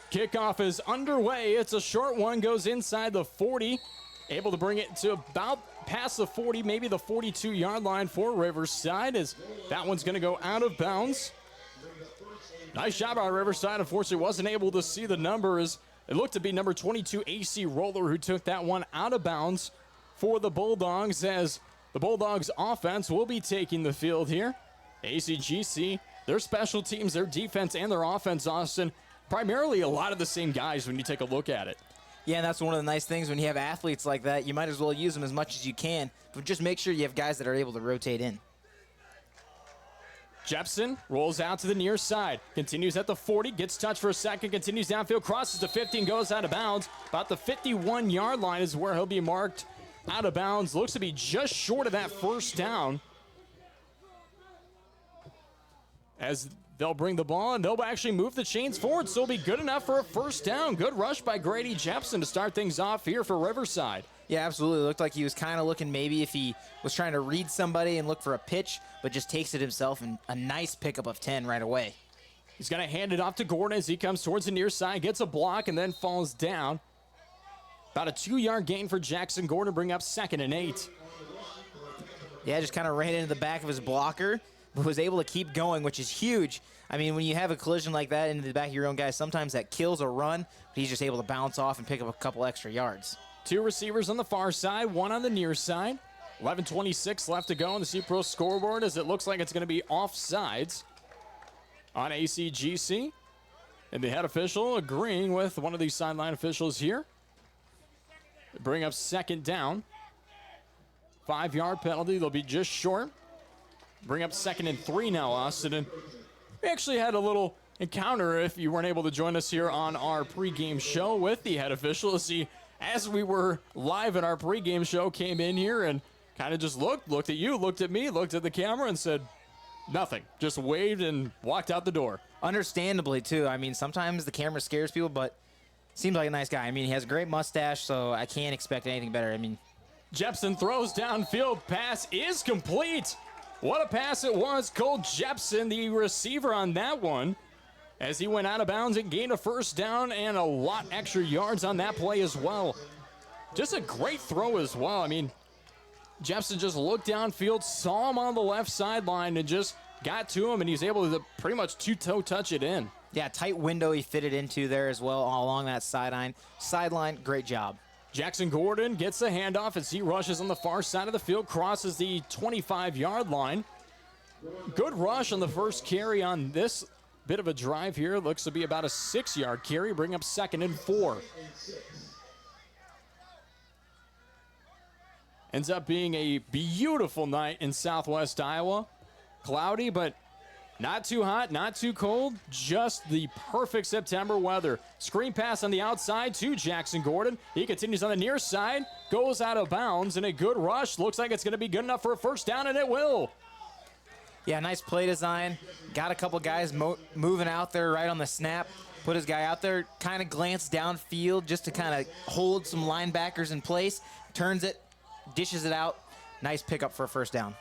Kickoff is underway. It's a short one, goes inside the 40. Able to bring it to about past the 40, maybe the 42-yard line for Riverside, as that one's going to go out of bounds. Nice job by Riverside. Unfortunately, wasn't able to see the numbers. It looked to be number 22, AC Roller, who took that one out of bounds for the Bulldogs, as the Bulldogs offense will be taking the field here. ACGC, their special teams, their defense, and their offense, Austin, primarily a lot of the same guys when you take a look at it. Yeah, and that's one of the nice things when you have athletes like that. You might as well use them as much as you can, but just make sure you have guys that are able to rotate in. Jepson rolls out to the near side, continues at the 40, gets touched for a second, continues downfield, crosses the 15, goes out of bounds. About the 51-yard line is where he'll be marked out of bounds. Looks to be just short of that first down. As they'll bring the ball, and they'll actually move the chains forward, so it'll be good enough for a first down. Good rush by Grady Jepson to start things off here for Riverside. Yeah, absolutely. It looked like he was kind of looking maybe if he was trying to read somebody and look for a pitch, but just takes it himself, and a nice pickup of 10 right away. He's going to hand it off to Gordon as he comes towards the near side, gets a block, and then falls down. About a 2-yard gain for Jackson Gordon, bring up 2nd and 8. Yeah, just kind of ran into the back of his blocker. was able to keep going, which is huge. I mean, when you have a collision like that into the back of your own guy, sometimes that kills a run, but he's just able to bounce off and pick up a couple extra yards. 2 receivers on the far side, 1 on the near side. 11:26 left to go on the C-Pro scoreboard as it looks like it's going to be offsides on ACGC. And the head official agreeing with one of these sideline officials here. Bring up second down. 5-yard penalty. They'll be just short. Bring up 2nd and 3 now, Austin. And we actually had a little encounter, if you weren't able to join us here on our pregame show, with the head official. As we were live in our pregame show, came in here and kind of just looked at you, looked at me, looked at the camera, and said nothing. Just waved and walked out the door. Understandably, too. I mean, sometimes the camera scares people, but seems like a nice guy. I mean, he has a great mustache, so I can't expect anything better. I mean, Jepson throws downfield. Pass is complete. What a pass it was. Cole Jepson, the receiver on that one, as he went out of bounds and gained a first down and a lot extra yards on that play as well. Just a great throw as well. I mean, Jepson just looked downfield, saw him on the left sideline, and just got to him, and he's able to pretty much two-toe touch it in. Yeah, tight window he fitted into there as well along that sideline. Great job. Jackson Gordon gets the handoff as he rushes on the far side of the field, crosses the 25-yard line. Good rush on the first carry on this bit of a drive here. Looks to be about a 6-yard carry, bring up 2nd and 4. Ends up being a beautiful night in southwest Iowa. Cloudy, but not too hot, not too cold. Just the perfect September weather. Screen pass on the outside to Jackson Gordon. He continues on the near side, goes out of bounds, and a good rush. Looks like it's going to be good enough for a first down, and it will. Yeah, nice play design. Got a couple guys moving out there right on the snap. Put his guy out there, kind of glanced downfield just to kind of hold some linebackers in place. Turns it, dishes it out. Nice pickup for a first down.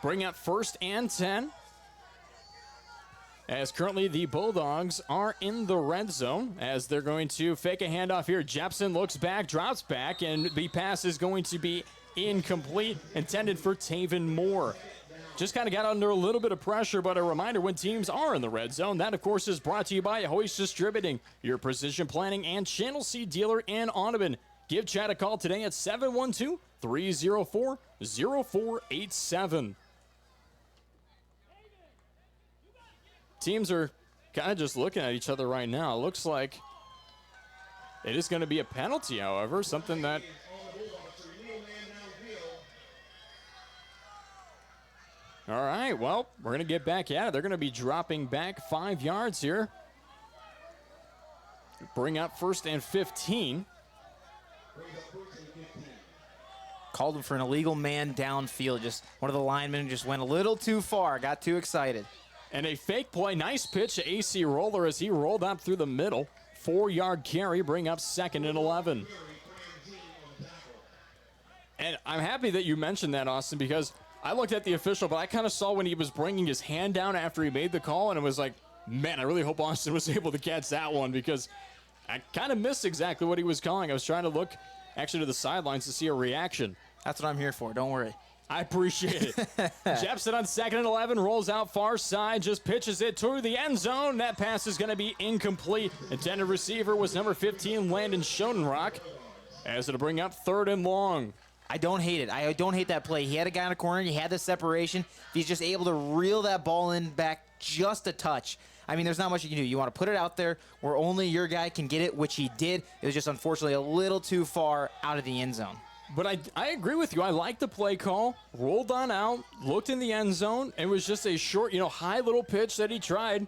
Bring up 1st and 10. As currently the Bulldogs are in the red zone as they're going to fake a handoff here. Jepson looks back, drops back, and the pass is going to be incomplete, intended for Taven Moore. Just kind of got under a little bit of pressure, but a reminder when teams are in the red zone, that of course is brought to you by Hoist Distributing, your precision planning and Channel C dealer in Audubon. Give Chad a call today at 712-304-0487. Teams are kind of just looking at each other right now. It looks like it is going to be a penalty, however, something that all right, well, we're going to get back at it. They're going to be dropping back 5 yards here. Bring up 1st and 15. Called him for an illegal man downfield. Just one of the linemen just went a little too far, got too excited. And a fake play, nice pitch to AC Roller as he rolled up through the middle. 4-yard carry, bring up 2nd and 11. And I'm happy that you mentioned that, Austin, because I looked at the official, but I kind of saw when he was bringing his hand down after he made the call, and it was like, man, I really hope Austin was able to catch that one because I kind of missed exactly what he was calling. I was trying to look actually to the sidelines to see a reaction. That's what I'm here for. Don't worry. I appreciate it. Jepson on 2nd and 11, rolls out far side, just pitches it to the end zone. That pass is going to be incomplete. Intended receiver was number 15, Landon Schoenrock, as it'll bring up 3rd and long. I don't hate it. I don't hate that play. He had a guy in the corner. He had the separation. He's just able to reel that ball in back just a touch. I mean, there's not much you can do. You want to put it out there where only your guy can get it, which he did. It was just unfortunately a little too far out of the end zone. But I agree with you. I like the play call. Rolled on out, looked in the end zone. It was just a short, high little pitch that he tried.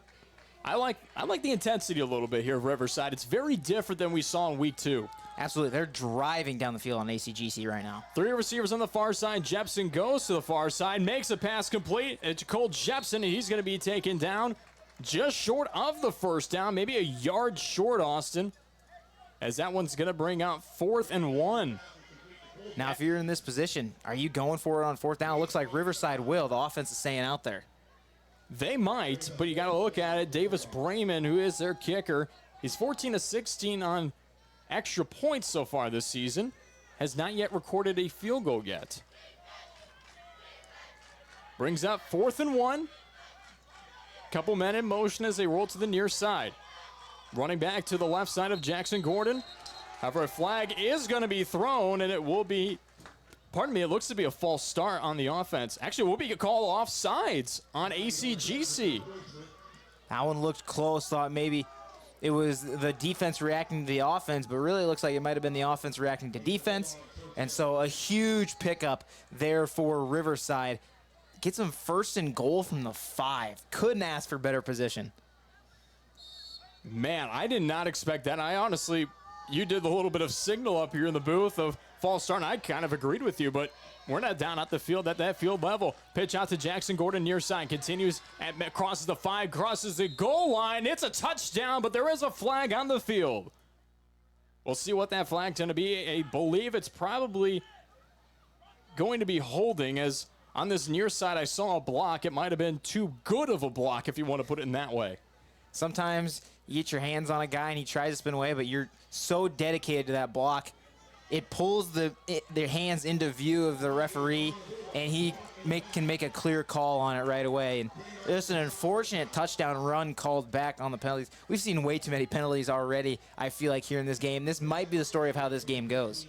I like the intensity a little bit here of Riverside. It's very different than we saw in week 2. Absolutely. They're driving down the field on ACGC right now. 3 receivers on the far side. Jepson goes to the far side, makes a pass complete. It's Cole Jepson, and he's going to be taken down just short of the first down, maybe a yard short, Austin, as that one's going to bring out 4th and 1. Now, if you're in this position, are you going for it on 4th down? It looks like Riverside will. The offense is staying out there. They might, but you got to look at it. Davis Brayman, who is their kicker, he's 14 of 16 on extra points so far this season, has not yet recorded a field goal yet. Brings up 4th and 1. Couple men in motion as they roll to the near side. Running back to the left side of Jackson Gordon. However, a flag is going to be thrown, and it will be, it looks to be a false start on the offense. Actually, it will be a call offsides on ACGC. That one looked close. Thought maybe it was the defense reacting to the offense, but really it looks like it might have been the offense reacting to defense. And so a huge pickup there for Riverside. Gets them 1st and goal from the 5. Couldn't ask for better position. Man, I did not expect that. I honestly, you did a little bit of signal up here in the booth of false start, and I kind of agreed with you, but we're not down at the field at that field level. Pitch out to Jackson Gordon near side. Continues, crosses the 5, crosses the goal line. It's a touchdown, but there is a flag on the field. We'll see what that flag's going to be. I believe it's probably going to be holding, as on this near side I saw a block. It might have been too good of a block, if you want to put it in that way. Sometimes you get your hands on a guy and he tries to spin away, but you're so dedicated to that block, it pulls their hands into view of the referee, and he can make a clear call on it right away. And just an unfortunate touchdown run called back on the penalties. We've seen way too many penalties already, I feel like, here in this game. This might be the story of how this game goes.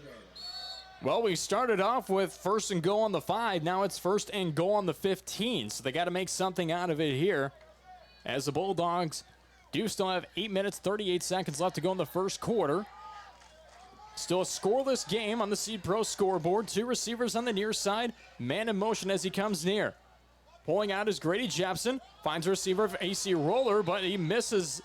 Well, we started off with 1st and goal on the 5. Now it's 1st and goal on the 15. So they got to make something out of it here, as the Bulldogs do still have 8 minutes, 38 seconds left to go in the first quarter. Still a scoreless game on the Seed Pro scoreboard. 2 receivers on the near side. Man in motion as he comes near. Pulling out is Grady Jepson. Finds a receiver of AC Roller, but he misses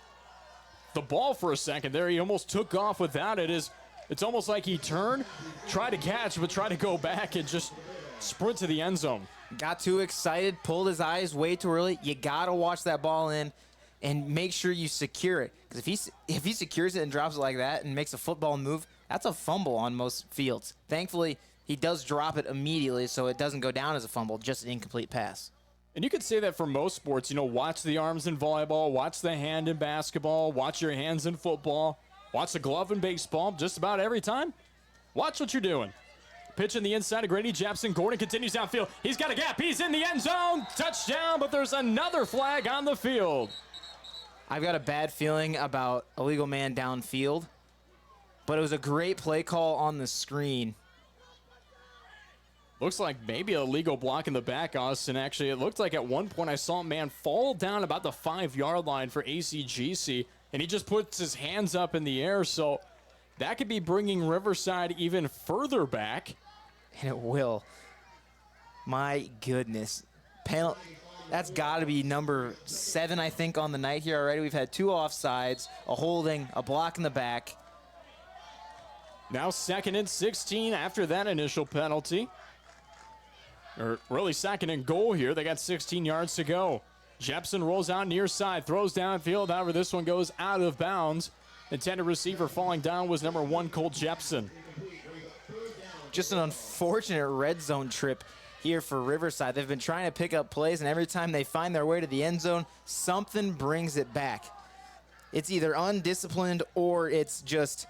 the ball for a second there. He almost took off without it. It's almost like he turned, tried to catch, but tried to go back and just sprint to the end zone. Got too excited, pulled his eyes way too early. You got to watch that ball in and make sure you secure it. Because if he secures it and drops it like that and makes a football move, that's a fumble on most fields. Thankfully, he does drop it immediately, so it doesn't go down as a fumble, just an incomplete pass. And you could say that for most sports. Watch the arms in volleyball, watch the hand in basketball, watch your hands in football, watch the glove in baseball, just about every time. Watch what you're doing. Pitch in the inside of Grady Jepson. Gordon continues downfield. He's got a gap. He's in the end zone. Touchdown, but there's another flag on the field. I've got a bad feeling about illegal man downfield, but it was a great play call on the screen. Looks like maybe a legal block in the back, Austin. Actually, it looked like at one point I saw a man fall down about the 5-yard line for ACGC, and he just puts his hands up in the air, so that could be bringing Riverside even further back. And it will. My goodness. That's got to be number 7, I think, on the night here already. We've had 2 offsides, a holding, a block in the back. Now 2nd and 16 after that initial penalty. Or really 2nd and goal here. They got 16 yards to go. Jepson rolls out near side, throws downfield. However, this one goes out of bounds. Intended receiver falling down was number 1, Cole Jepson. Just an unfortunate red zone trip here for Riverside. They've been trying to pick up plays, and every time they find their way to the end zone, something brings it back. It's either undisciplined or it's just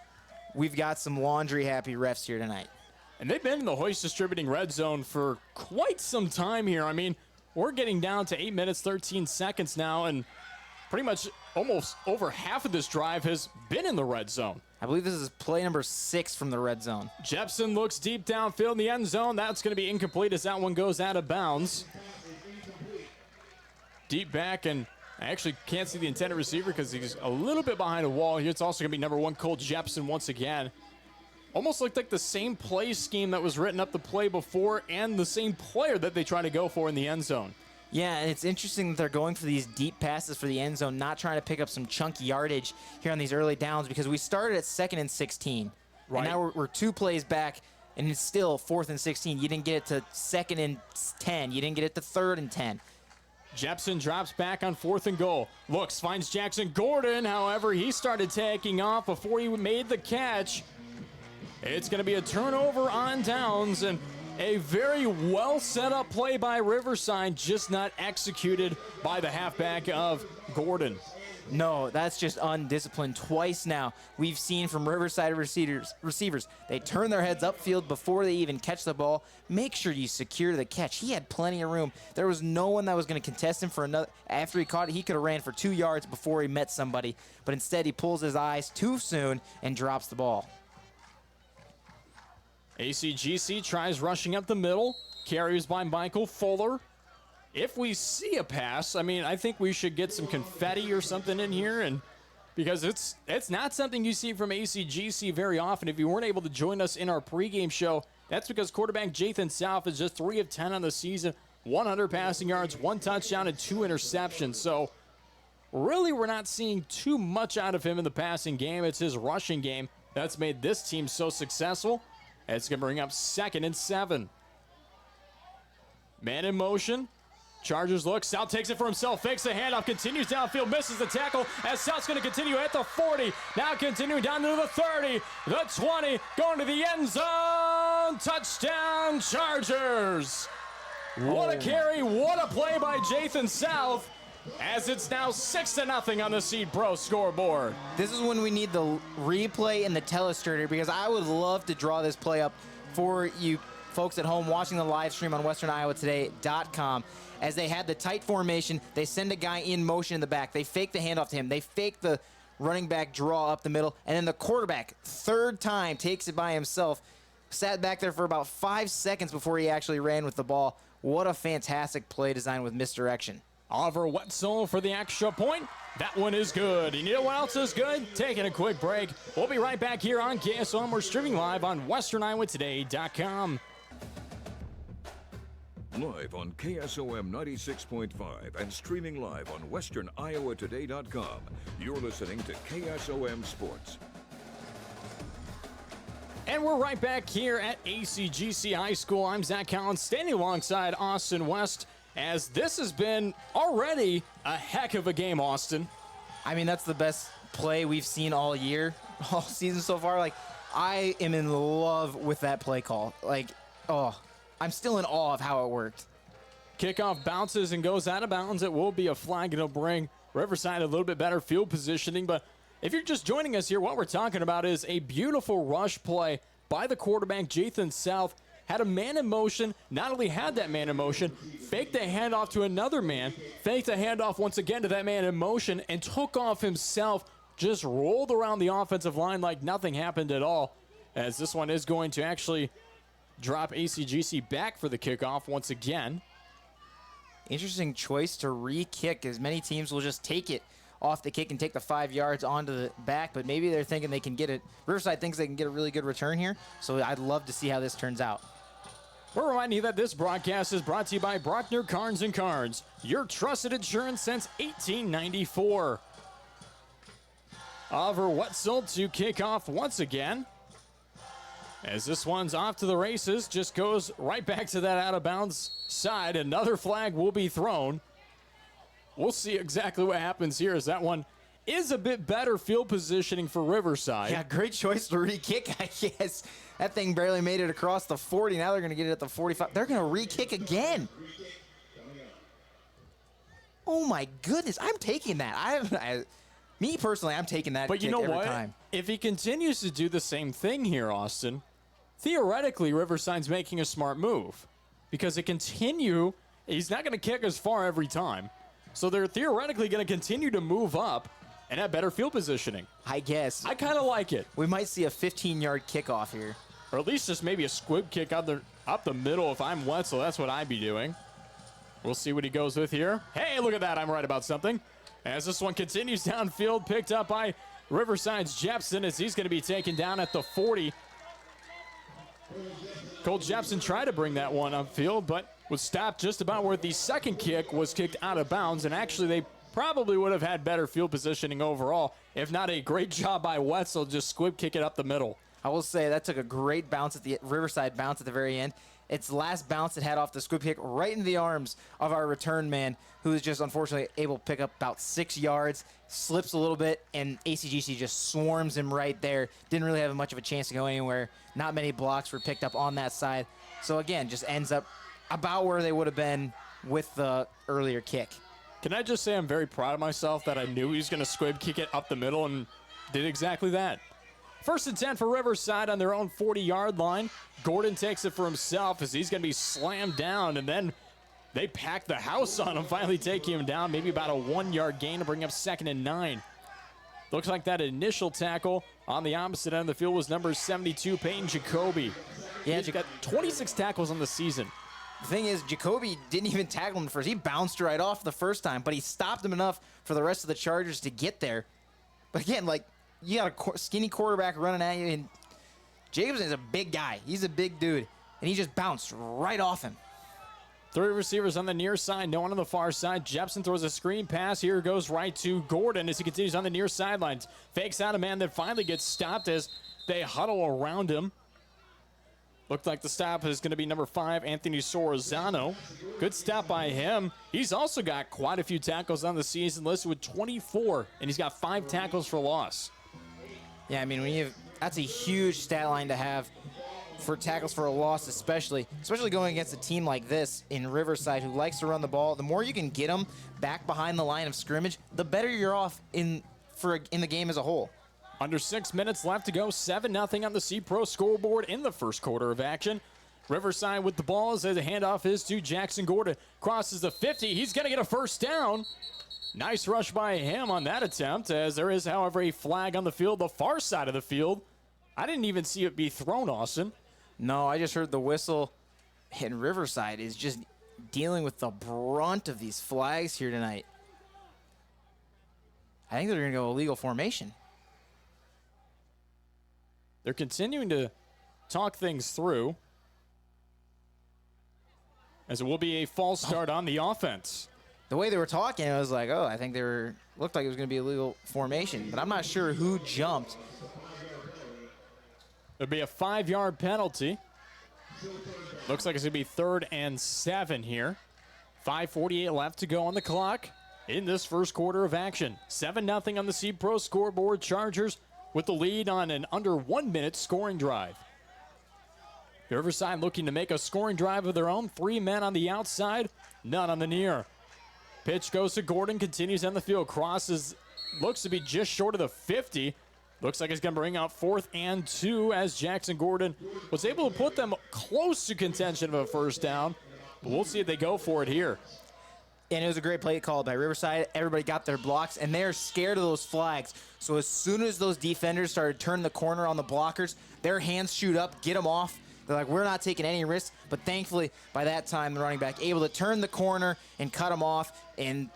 we've got some laundry-happy refs here tonight. And they've been in the Hoist Distributing red zone for quite some time here. I mean, we're getting down to 8 minutes, 13 seconds now, and pretty much almost over half of this drive has been in the red zone. I believe this is play number 6 from the red zone. Jepson looks deep downfield in the end zone. That's going to be incomplete as that one goes out of bounds. Deep back, and I actually can't see the intended receiver because he's a little bit behind a wall here. It's also going to be number 1, Cole Jepson once again. Almost looked like the same play scheme that was written up the play before and the same player that they try to go for in the end zone. Yeah, and it's interesting that they're going for these deep passes for the end zone, not trying to pick up some chunky yardage here on these early downs, because we started at 2nd and 16. Right. And now we're 2 plays back, and it's still 4th and 16. You didn't get it to 2nd and 10. You didn't get it to 3rd and 10. Jepson drops back on 4th and goal. Looks, finds Jackson Gordon. However, he started taking off before he made the catch. It's going to be a turnover on downs, and a very well set up play by Riverside, just not executed by the halfback of Gordon. No, that's just undisciplined. Twice now we've seen from Riverside receivers. They turn their heads upfield before they even catch the ball. Make sure you secure the catch. He had plenty of room. There was no one that was going to contest him for another. After he caught it, he could have ran for 2 yards before he met somebody. But instead, he pulls his eyes too soon and drops the ball. ACGC tries rushing up the middle. Carries by Michael Fuller. If we see a pass, I mean, I think we should get some confetti or something in here, and because it's not something you see from ACGC very often. If you weren't able to join us in our pregame show, that's because quarterback Jathan South is just 3 of 10 on the season, 100 passing yards, 1 touchdown, and 2 interceptions. So really, we're not seeing too much out of him in the passing game. It's his rushing game that's made this team so successful. It's going to bring up 2nd and 7. Man in motion. Chargers look. South takes it for himself. Fakes the handoff. Continues downfield. Misses the tackle. As South's going to continue at the 40. Now continuing down to the 30. The 20. Going to the end zone. Touchdown Chargers. What a carry. What a play by Jathan South. As it's now 6-0 on the Seed Pro scoreboard. This is when we need the replay and the telestrator, because I would love to draw this play up for you folks at home watching the live stream on westerniowatoday.com. As they had the tight formation, they send a guy in motion in the back. They fake the handoff to him. They fake the running back draw up the middle. And then the quarterback, 3rd time, takes it by himself. Sat back there for about 5 seconds before he actually ran with the ball. What a fantastic play design with misdirection. Oliver Wetzel for the extra point. That one is good. You know what else is good? Taking a quick break. We'll be right back here on KSOM. We're streaming live on westerniowatoday.com. Live on KSOM 96.5 and streaming live on westerniowatoday.com. You're listening to KSOM Sports. And we're right back here at ACGC High School. I'm Zach Collins, standing alongside Austin West, as this has been already a heck of a game, Austin. I mean, that's the best play we've seen all year, all season so far. Like, I am in love with that play call. Like, oh, I'm still in awe of how it worked. Kickoff bounces and goes out of bounds. It will be a flag. It'll bring Riverside a little bit better field positioning. But if you're just joining us here, what we're talking about is a beautiful rush play by the quarterback, Jathan South. Had a man in motion, not only had that man in motion, faked a handoff to another man, faked a handoff once again to that man in motion, and took off himself, just rolled around the offensive line like nothing happened at all, as this one is going to actually drop ACGC back for the kickoff once again. Interesting choice to re-kick, as many teams will just take it off the kick and take the 5 yards onto the back, but maybe they're thinking they can get it. Riverside thinks they can get a really good return here, so I'd love to see how this turns out. We're reminding you that this broadcast is brought to you by Brockner Carnes & Carnes, your trusted insurance since 1894. Oliver Wetzel to kick off once again. As this one's off to the races, just goes right back to that out-of-bounds side. Another flag will be thrown. We'll see exactly what happens here, as that one is a bit better field positioning for Riverside. Yeah, great choice to re-kick, I guess. That thing barely made it across the 40. Now they're going to get it at the 45. They're going to re-kick again. Oh, my goodness. I'm taking that. Me, personally, I'm taking that but kick you know every what? time. If he continues to do the same thing here, Austin, theoretically, Riverside's making a smart move. Because he's not going to kick as far every time. So they're theoretically going to continue to move up and have better field positioning. I guess. I kind of like it. We might see a 15-yard kickoff here. Or at least just maybe a squib kick up the middle. If I'm Wetzel, that's what I'd be doing. We'll see what he goes with here. Hey, look at that. I'm right about something. As this one continues downfield, picked up by Riverside's Jepson, as he's going to be taken down at the 40. Cole Jepson tried to bring that one upfield, but was stopped just about where the second kick was kicked out of bounds. And actually, they probably would have had better field positioning overall, if not a great job by Wetzel, just squib kick it up the middle. I will say that took a great bounce at the Riverside bounce at the very end. Its last bounce it had off the squib kick right into the arms of our return man, who is just unfortunately able to pick up about 6 yards, slips a little bit, and ACGC just swarms him right there. Didn't really have much of a chance to go anywhere. Not many blocks were picked up on that side. So again, just ends up about where they would have been with the earlier kick. Can I just say I'm very proud of myself that I knew he was going to squib kick it up the middle and did exactly that. 1st and 10 for Riverside on their own 40-yard line. Gordon takes it for himself as he's going to be slammed down, and then they pack the house on him, finally taking him down, maybe about a 1-yard gain to bring up 2nd and 9. Looks like that initial tackle on the opposite end of the field was number 72, Peyton Jacoby. Yeah, He's got 26 tackles on the season. The thing is, Jacoby didn't even tackle him first. He bounced right off the first time, but he stopped him enough for the rest of the Chargers to get there. But again, like, you got a skinny quarterback running at you, and Jacobson is a big guy. He's a big dude, and he just bounced right off him. 3 receivers on the near side, no one on the far side. Jepson throws a screen pass. Here goes right to Gordon as he continues on the near sidelines. Fakes out a man that finally gets stopped as they huddle around him. Looked like the stop is going to be number 5, Anthony Sorozano. Good stop by him. He's also got quite a few tackles on the season, listed with 24, and he's got 5 tackles for loss. Yeah, I mean, when you have, that's a huge stat line to have for tackles for a loss, especially going against a team like this in Riverside who likes to run the ball. The more you can get them back behind the line of scrimmage, the better you're off in the game as a whole. Under 6 minutes left to go, 7-0 on the C-Pro scoreboard in the first quarter of action. Riverside with the ball as the handoff is to Jackson Gordon. Crosses the 50. He's going to get a first down. Nice rush by him on that attempt, as there is, however, a flag on the field, the far side of the field. I didn't even see it be thrown, Austin. No, I just heard the whistle, and Riverside is just dealing with the brunt of these flags here tonight. I think they're going to go illegal formation. They're continuing to talk things through, as it will be a false start on the offense. The way they were talking, I was like, oh, I think looked like it was going to be a illegal formation, but I'm not sure who jumped. It'll be a 5-yard penalty. Looks like it's going to be 3rd and 7 here. 5:48 left to go on the clock in this first quarter of action. 7-0 on the C-Pro scoreboard. Chargers with the lead on an under 1 minute scoring drive. Riverside looking to make a scoring drive of their own. 3 men on the outside, none on the near. Pitch goes to Gordon, continues on the field. Crosses, looks to be just short of the 50. Looks like it's going to bring out 4th and 2 as Jackson Gordon was able to put them close to contention of a first down. But we'll see if they go for it here. And it was a great play called by Riverside. Everybody got their blocks, and they're scared of those flags. So as soon as those defenders started turning the corner on the blockers, their hands shoot up, get them off. They're like, we're not taking any risks. But thankfully, by that time, the running back able to turn the corner and cut them off, and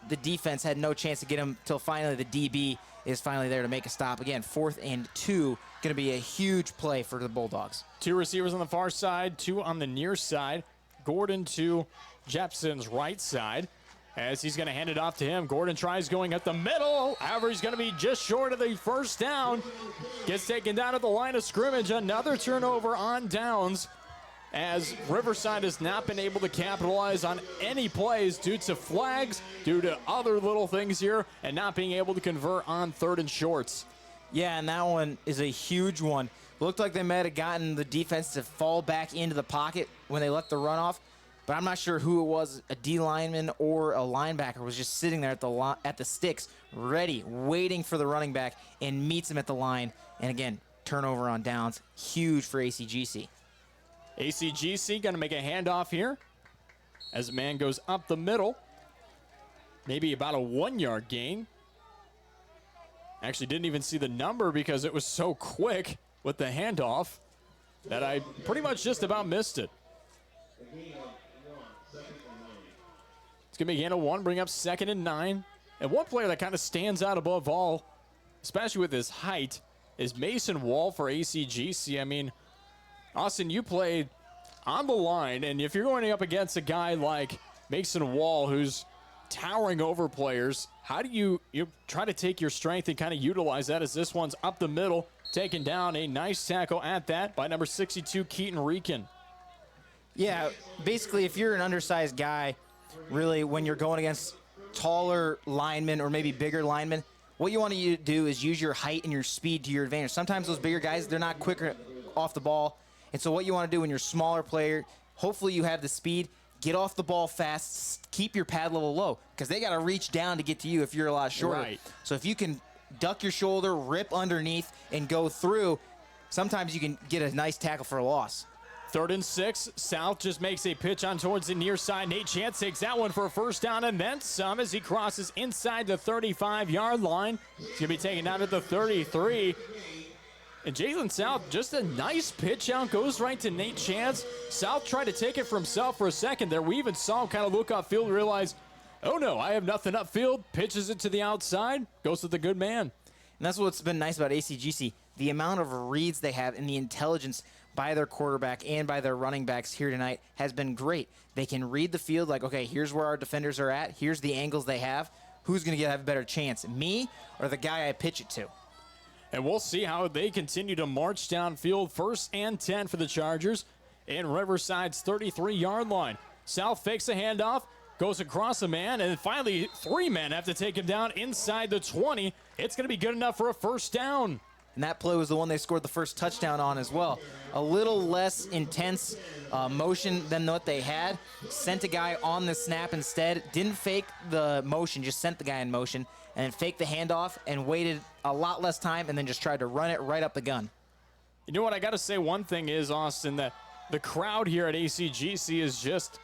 the defense had no chance to get him until finally the DB is finally there to make a stop. Again, 4th and 2, going to be a huge play for the Bulldogs. 2 receivers on the far side, 2 on the near side. Gordon to Jepson's right side as he's going to hand it off to him. Gordon tries going up the middle. However, he's going to be just short of the first down. Gets taken down at the line of scrimmage. Another turnover on downs as Riverside has not been able to capitalize on any plays due to flags, due to other little things here, and not being able to convert on 3rd and shorts. Yeah, and that one is a huge one. Looked like they might have gotten the defense to fall back into the pocket when they let the run off, but I'm not sure who it was, a D lineman or a linebacker was just sitting there at the sticks, ready, waiting for the running back, and meets him at the line. And again, turnover on downs, huge for ACGC. ACGC going to make a handoff here as a man goes up the middle. Maybe about a 1-yard gain. Actually didn't even see the number because it was so quick with the handoff that I pretty much just about missed it. It's going to be a gain of 1, bring up 2nd and 9. And one player that kind of stands out above all, especially with his height, is Mason Wall for ACGC. I mean, Austin, you played on the line, and if you're going up against a guy like Mason Wall, who's towering over players, how do you try to take your strength and kind of utilize that as this one's up the middle, taken down, a nice tackle at that by number 62, Keaton Reekin. Yeah, basically, if you're an undersized guy, really, when you're going against taller linemen or maybe bigger linemen, what you want to do is use your height and your speed to your advantage. Sometimes those bigger guys, they're not quicker off the ball. And so what you want to do when you're a smaller player, hopefully you have the speed, get off the ball fast, keep your pad level low, because they got to reach down to get to you if you're a lot shorter. Right. So if you can duck your shoulder, rip underneath, and go through, sometimes you can get a nice tackle for a loss. 3rd and 6. South just makes a pitch on towards the near side. Nate Chance takes that one for a first down and then some as he crosses inside the 35-yard line. He's going to be taken down at the 33. And Jalen South, just a nice pitch out, goes right to Nate Chance. South tried to take it for himself for a second there. We even saw him kind of look upfield and realize, oh no, I have nothing upfield. Pitches it to the outside, goes to the good man. And that's what's been nice about ACGC. The amount of reads they have and the intelligence by their quarterback and by their running backs here tonight has been great. They can read the field like, okay, here's where our defenders are at. Here's the angles they have. Who's going to have a better chance, me or the guy I pitch it to? And we'll see how they continue to march downfield. 1st and 10 for the Chargers in Riverside's 33-yard line. South fakes a handoff, goes across a man, and finally 3 men have to take him down inside the 20. It's going to be good enough for a first down. And that play was the one they scored the first touchdown on as well. A little less intense motion than what they had. Sent a guy on the snap instead. Didn't fake the motion, just sent the guy in motion. And then faked the handoff and waited a lot less time and then just tried to run it right up the gun. You know what? I got to say one thing is, Austin, that the crowd here at ACGC is just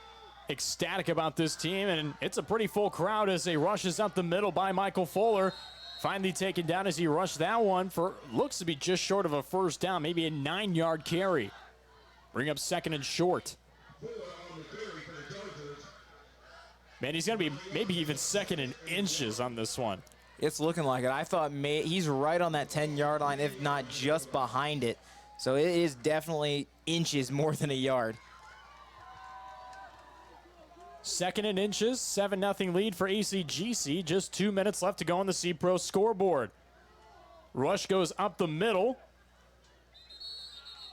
ecstatic about this team. And it's a pretty full crowd as they rushes up the middle by Michael Fuller. Finally taken down as he rushed that one for, looks to be just short of a first down, maybe a 9-yard carry. Bring up 2nd and short. Man, he's going to be maybe even 2nd in inches on this one. It's looking like it. I thought he's right on that 10-yard line, if not just behind it. So it is definitely inches more than a yard. 2nd and inches, 7-0 lead for ACGC. Just 2 minutes left to go on the C-Pro scoreboard. Rush goes up the middle.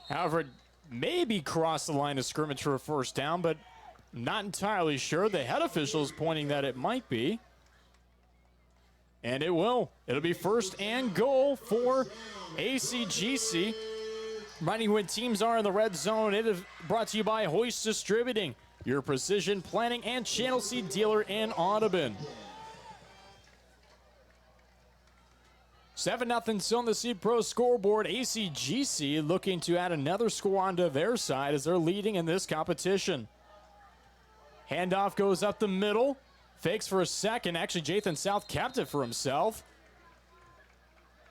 However, maybe cross the line of scrimmage for a first down, but not entirely sure. The head official is pointing that it might be. And it will. It'll be 1st and goal for ACGC. Reminding when teams are in the red zone, it is brought to you by Hoist Distributing, your precision planning and channel seed dealer in Audubon. 7-0 still on the Seed Pro scoreboard. ACGC looking to add another score onto their side as they're leading in this competition. Handoff goes up the middle. Fakes for a second. Actually, Jathan South kept it for himself.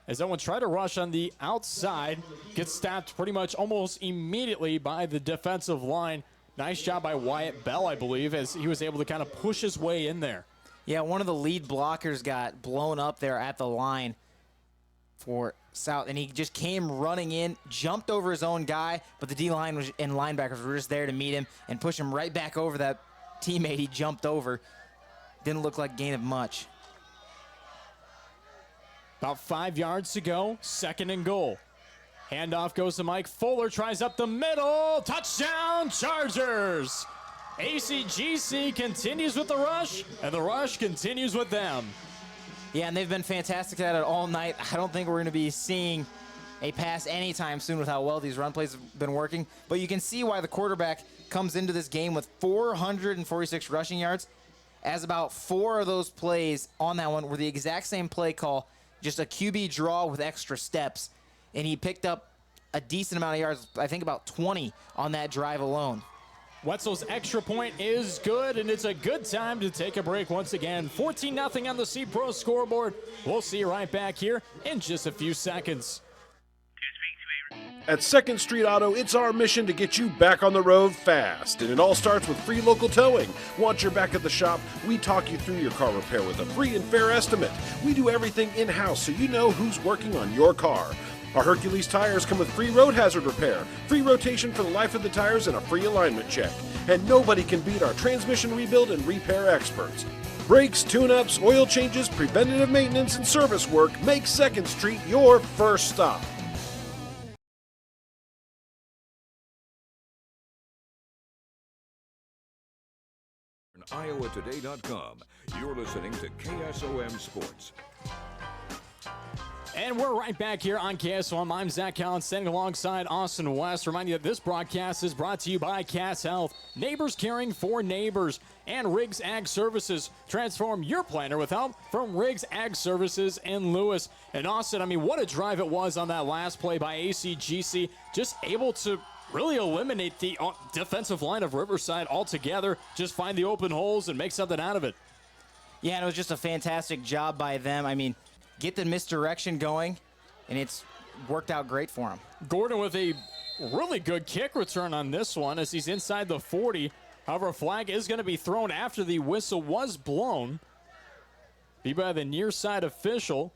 As that one tried to rush on the outside, gets stopped pretty much almost immediately by the defensive line. Nice job by Wyatt Bell, I believe, as he was able to kind of push his way in there. Yeah, one of the lead blockers got blown up there at the line for South, and he just came running in, jumped over his own guy, but the D-line and linebackers were just there to meet him and push him right back over that teammate he jumped over. Didn't look like gain of much. About 5 yards to go, 2nd and goal. Handoff goes to Mike Fuller, tries up the middle. Touchdown, Chargers! ACGC continues with the rush, and the rush continues with them. Yeah, and they've been fantastic at it all night. I don't think we're going to be seeing a pass anytime soon with how well these run plays have been working. But you can see why the quarterback comes into this game with 446 rushing yards, as about 4 of those plays on that one were the exact same play call, just a QB draw with extra steps. And he picked up a decent amount of yards, I think about 20 on that drive alone. Wetzel's extra point is good, and it's a good time to take a break once again. 14-0 on the C-Pro scoreboard. We'll see you right back here in just a few seconds. At 2nd Street Auto, it's our mission to get you back on the road fast. And it all starts with free local towing. Want your back at the shop? We talk you through your car repair with a free and fair estimate. We do everything in-house so you know who's working on your car. Our Hercules tires come with free road hazard repair, free rotation for the life of the tires, and a free alignment check. And nobody can beat our transmission rebuild and repair experts. Brakes, tune-ups, oil changes, preventative maintenance, and service work make 2nd Street your first stop. IowaToday.com. You're listening to KSOM Sports. And we're right back here on KSOM. I'm Zach Collins, standing alongside Austin West. Remind you that this broadcast is brought to you by Cass Health, neighbors caring for neighbors, and Riggs Ag Services. Transform your planter with help from Riggs Ag Services in Lewis. And Austin, I mean, what a drive it was on that last play by ACGC. Just able to really eliminate the defensive line of Riverside altogether. Just find the open holes and make something out of it. Yeah, and it was just a fantastic job by them. I mean, get the misdirection going, and it's worked out great for him. Gordon with a really good kick return on this one as he's inside the 40. However, a flag is going to be thrown after the whistle was blown. Be by the near side official.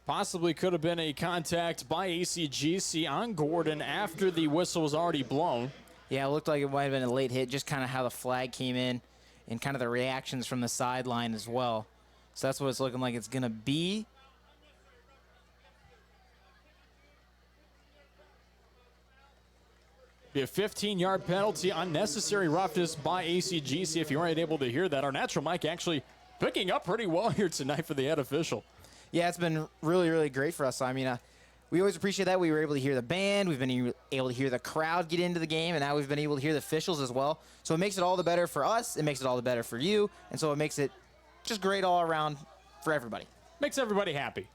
Possibly could have been a contact by ACGC on Gordon after the whistle was already blown. Yeah, it looked like it might have been a late hit, just kind of how the flag came in and kind of the reactions from the sideline as well. So that's what it's looking like it's going to be. Be a 15-yard penalty, unnecessary roughness by ACGC. If you weren't able to hear that, our natural mic actually picking up pretty well here tonight for the head official. Yeah, it's been really, really great for us. I mean, we always appreciate that. We were able to hear the band. We've been able to hear the crowd get into the game, and now we've been able to hear the officials as well. So it makes it all the better for us. It makes it all the better for you, and so it makes it just great all around for everybody. Makes everybody happy.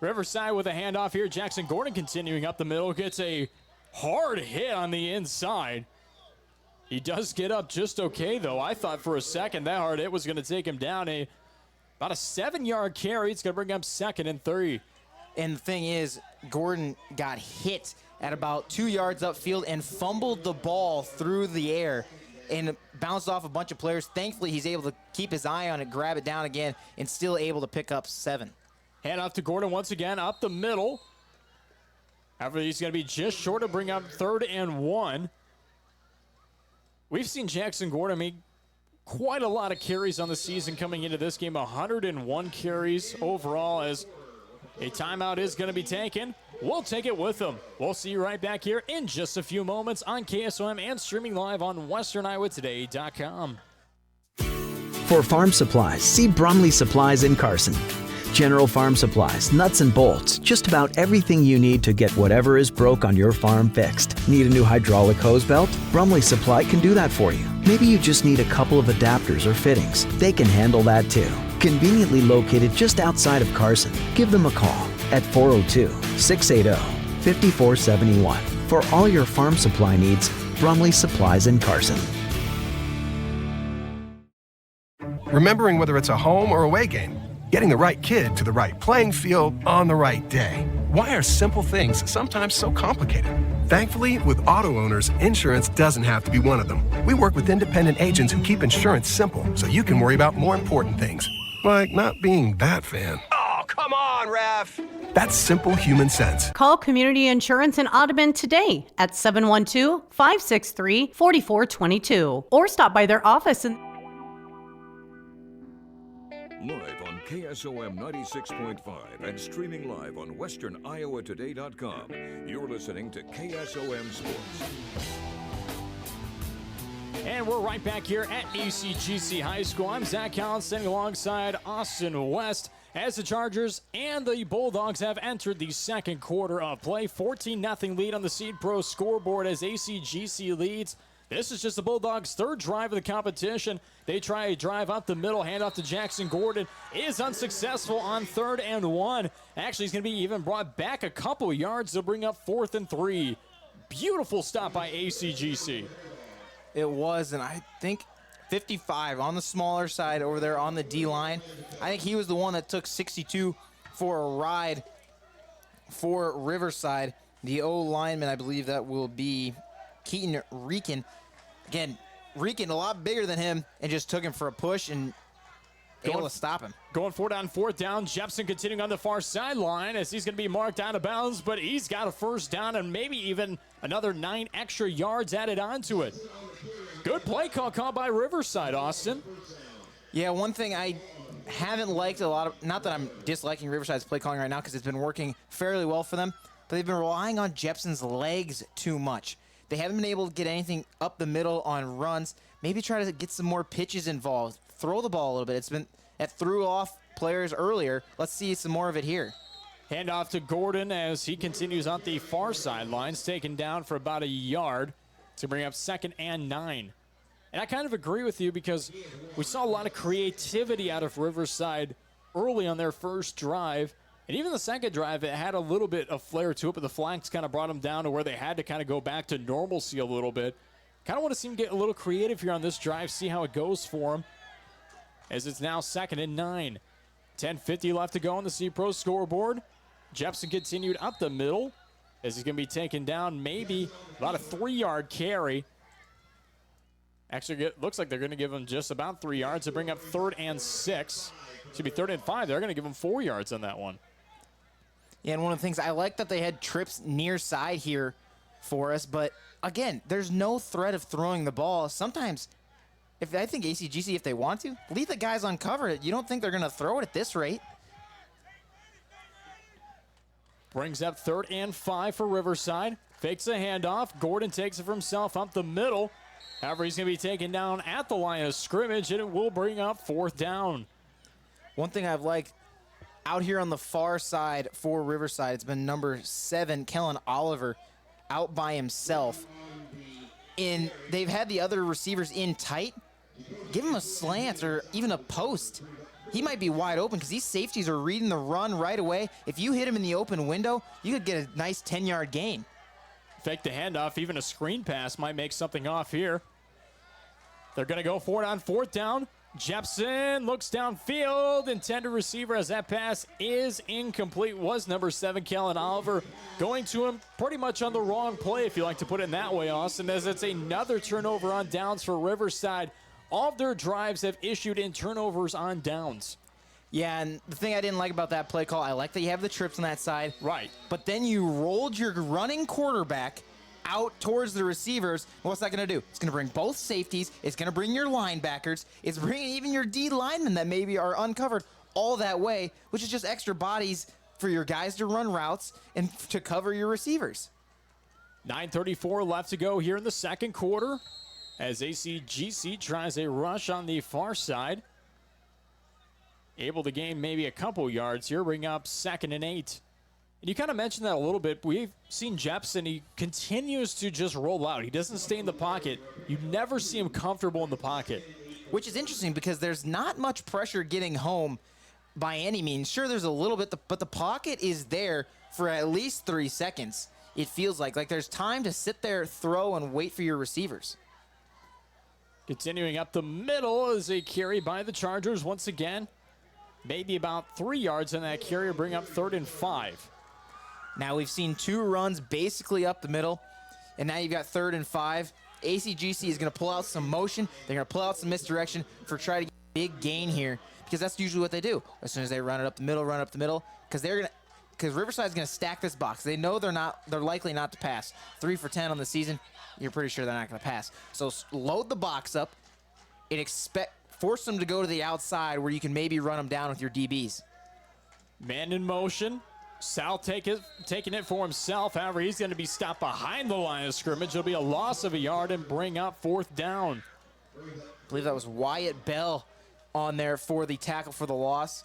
Riverside with a handoff here. Jackson Gordon continuing up the middle. Gets a hard hit on the inside. He does get up just okay, though. I thought for a second that hard hit was going to take him down. About a 7-yard carry. It's going to bring up 2nd and 3. And the thing is, Gordon got hit at about 2 yards upfield and fumbled the ball through the air and bounced off a bunch of players. Thankfully, he's able to keep his eye on it, grab it down again, and still able to pick up 7. Hand off to Gordon once again, up the middle. However, he's going to be just short to bring up 3rd and 1. We've seen Jackson Gordon make quite a lot of carries on the season coming into this game. 101 carries overall as a timeout is going to be taken. We'll take it with them. We'll see you right back here in just a few moments on KSOM and streaming live on westerniowatoday.com. For farm supplies, see Brumley Supplies in Carson. General farm supplies, nuts and bolts, just about everything you need to get whatever is broke on your farm fixed. Need a new hydraulic hose belt? Brumley Supply can do that for you. Maybe you just need a couple of adapters or fittings. They can handle that too. Conveniently located just outside of Carson. Give them a call at 402-680-5471. For all your farm supply needs, Brumley Supplies in Carson. Remembering whether it's a home or away game, getting the right kid to the right playing field on the right day. Why are simple things sometimes so complicated? Thankfully, with auto owners, insurance doesn't have to be one of them. We work with independent agents who keep insurance simple so you can worry about more important things, like not being that fan. Oh, come on, ref. That's simple human sense. Call Community Insurance in Audubon today at 712-563-4422 or stop by their office in Live on KSOM 96.5 and streaming live on westerniowatoday.com. You're listening to KSOM Sports. And we're right back here at ACGC High School. I'm Zach Collins standing alongside Austin West as the Chargers and the Bulldogs have entered the second quarter of play. 14-0 lead on the Seed Pro scoreboard as ACGC leads. This is just the Bulldogs' third drive of the competition. They try a drive up the middle, handoff to Jackson Gordon. Is unsuccessful on 3rd and 1. Actually, he's going to be even brought back a couple yards to bring up 4th and 3. Beautiful stop by ACGC. It was, and I think 55 on the smaller side over there on the D-line. I think he was the one that took 62 for a ride for Riverside. The O-lineman, I believe that will be Keaton Reekin. Again, Reekin a lot bigger than him and just took him for a push and able to stop him. Going for it on 4th down. Jepson continuing on the far sideline as he's going to be marked out of bounds, but he's got a 1st down and maybe even another 9 extra yards added onto it. Good play called by Riverside, Austin. Yeah, one thing I haven't liked a lot of, not that I'm disliking Riverside's play calling right now because it's been working fairly well for them, but they've been relying on Jepson's legs too much. They haven't been able to get anything up the middle on runs. Maybe try to get some more pitches involved. Throw the ball a little bit. It threw off players earlier. Let's see some more of it here. Hand off to Gordon as he continues on the far sidelines, taken down for about a yard to bring up 2nd and 9. And I kind of agree with you because we saw a lot of creativity out of Riverside early on their first drive. And even the second drive, it had a little bit of flair to it, but the flags kind of brought them down to where they had to kind of go back to normalcy a little bit. Kind of want to see them get a little creative here on this drive, see how it goes for them. As it's now 2nd and 9. 10:50 left to go on the C-Pro scoreboard. Jepson continued up the middle as he's going to be taken down maybe about a 3-yard carry. Actually, it looks like they're going to give him just about 3 yards to bring up 3rd and 6. Should be 3rd and 5. They're going to give him 4 yards on that one. Yeah, and one of the things I like that they had trips near side here for us, but again, there's no threat of throwing the ball. Sometimes, I think ACGC, if they want to, leave the guys uncovered. You don't think they're going to throw it at this rate? Brings up 3rd and 5 for Riverside. Fakes a handoff. Gordon takes it for himself up the middle. However, he's going to be taken down at the line of scrimmage, and it will bring up 4th down. One thing I've liked out here on the far side for Riverside, it's been number 7, Kellen Oliver, out by himself. And they've had the other receivers in tight. Give him a slant or even a post. He might be wide open because these safeties are reading the run right away. If you hit him in the open window, you could get a nice 10-yard gain. Fake the handoff. Even a screen pass might make something off here. They're going to go for it on 4th down. Jepson looks downfield. Intended receiver as that pass is incomplete. Was number 7, Kellen Oliver, going to him pretty much on the wrong play, if you like to put it in that way, Austin, as it's another turnover on downs for Riverside. All of their drives have issued in turnovers on downs. Yeah, and the thing I didn't like about that play call, I like that you have the trips on that side. Right. But then you rolled your running quarterback out towards the receivers. What's that going to do? It's going to bring both safeties. It's going to bring your linebackers. It's bringing even your D linemen that maybe are uncovered all that way, which is just extra bodies for your guys to run routes and to cover your receivers. 9:34 left to go here in the second quarter as ACGC tries a rush on the far side. Able to gain maybe a couple yards here, bring up 2nd and 8. And you kind of mentioned that a little bit. We've seen Jepson, he continues to just roll out. He doesn't stay in the pocket. You never see him comfortable in the pocket. Which is interesting because there's not much pressure getting home by any means. Sure, there's a little bit, but the pocket is there for at least 3 seconds. It feels like there's time to sit there, throw, and wait for your receivers. Continuing up the middle is a carry by the Chargers once again. Maybe about 3 yards on that carry, bring up 3rd and 5. Now we've seen 2 runs basically up the middle, and now you've got 3rd and 5. ACGC is going to pull out some motion. They're going to pull out some misdirection for trying to get a big gain here, because that's usually what they do. As soon as they run up the middle, because Riverside's going to stack this box. They know they're likely not to pass. 3 for 10 on the season. You're pretty sure they're not going to pass. So load the box up and force them to go to the outside where you can maybe run them down with your DBs. Man in motion. South taking it for himself. However, he's going to be stopped behind the line of scrimmage. It'll be a loss of a yard and bring up 4th down. I believe that was Wyatt Bell on there for the tackle for the loss.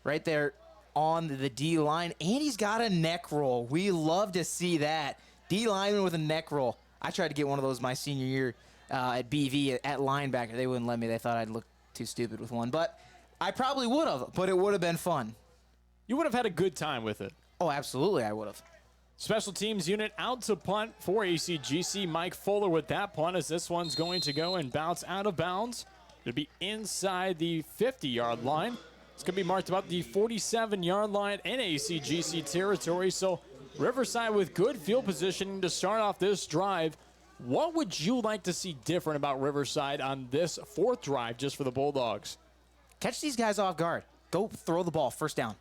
Right there on the D line. And he's got a neck roll. We love to see that. D lineman with a neck roll. I tried to get one of those my senior year at BV at linebacker. They wouldn't let me. They thought I'd look too stupid with one. But I probably would have, but it would have been fun. You would have had a good time with it. Oh, absolutely, I would have. Special teams unit out to punt for ACGC. Mike Fuller with that punt as this one's going to go and bounce out of bounds. It'll be inside the 50-yard line. It's going to be marked about the 47-yard line in ACGC territory. So Riverside with good field positioning to start off this drive. What would you like to see different about Riverside on this 4th drive just for the Bulldogs? Catch these guys off guard. Go throw the ball, 1st down.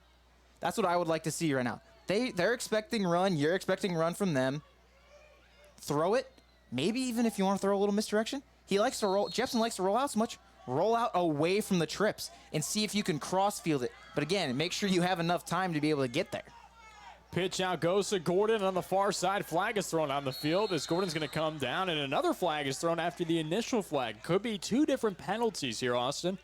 That's what I would like to see right now. They're expecting run. You're expecting run from them. Throw it. Maybe even if you want to throw a little misdirection. He likes to roll. Jepson likes to roll out so much. Roll out away from the trips and see if you can cross-field it. But again, make sure you have enough time to be able to get there. Pitch out goes to Gordon on the far side. Flag is thrown on the field as Gordon's going to come down, and another flag is thrown after the initial flag. Could be 2 different penalties here, Austin.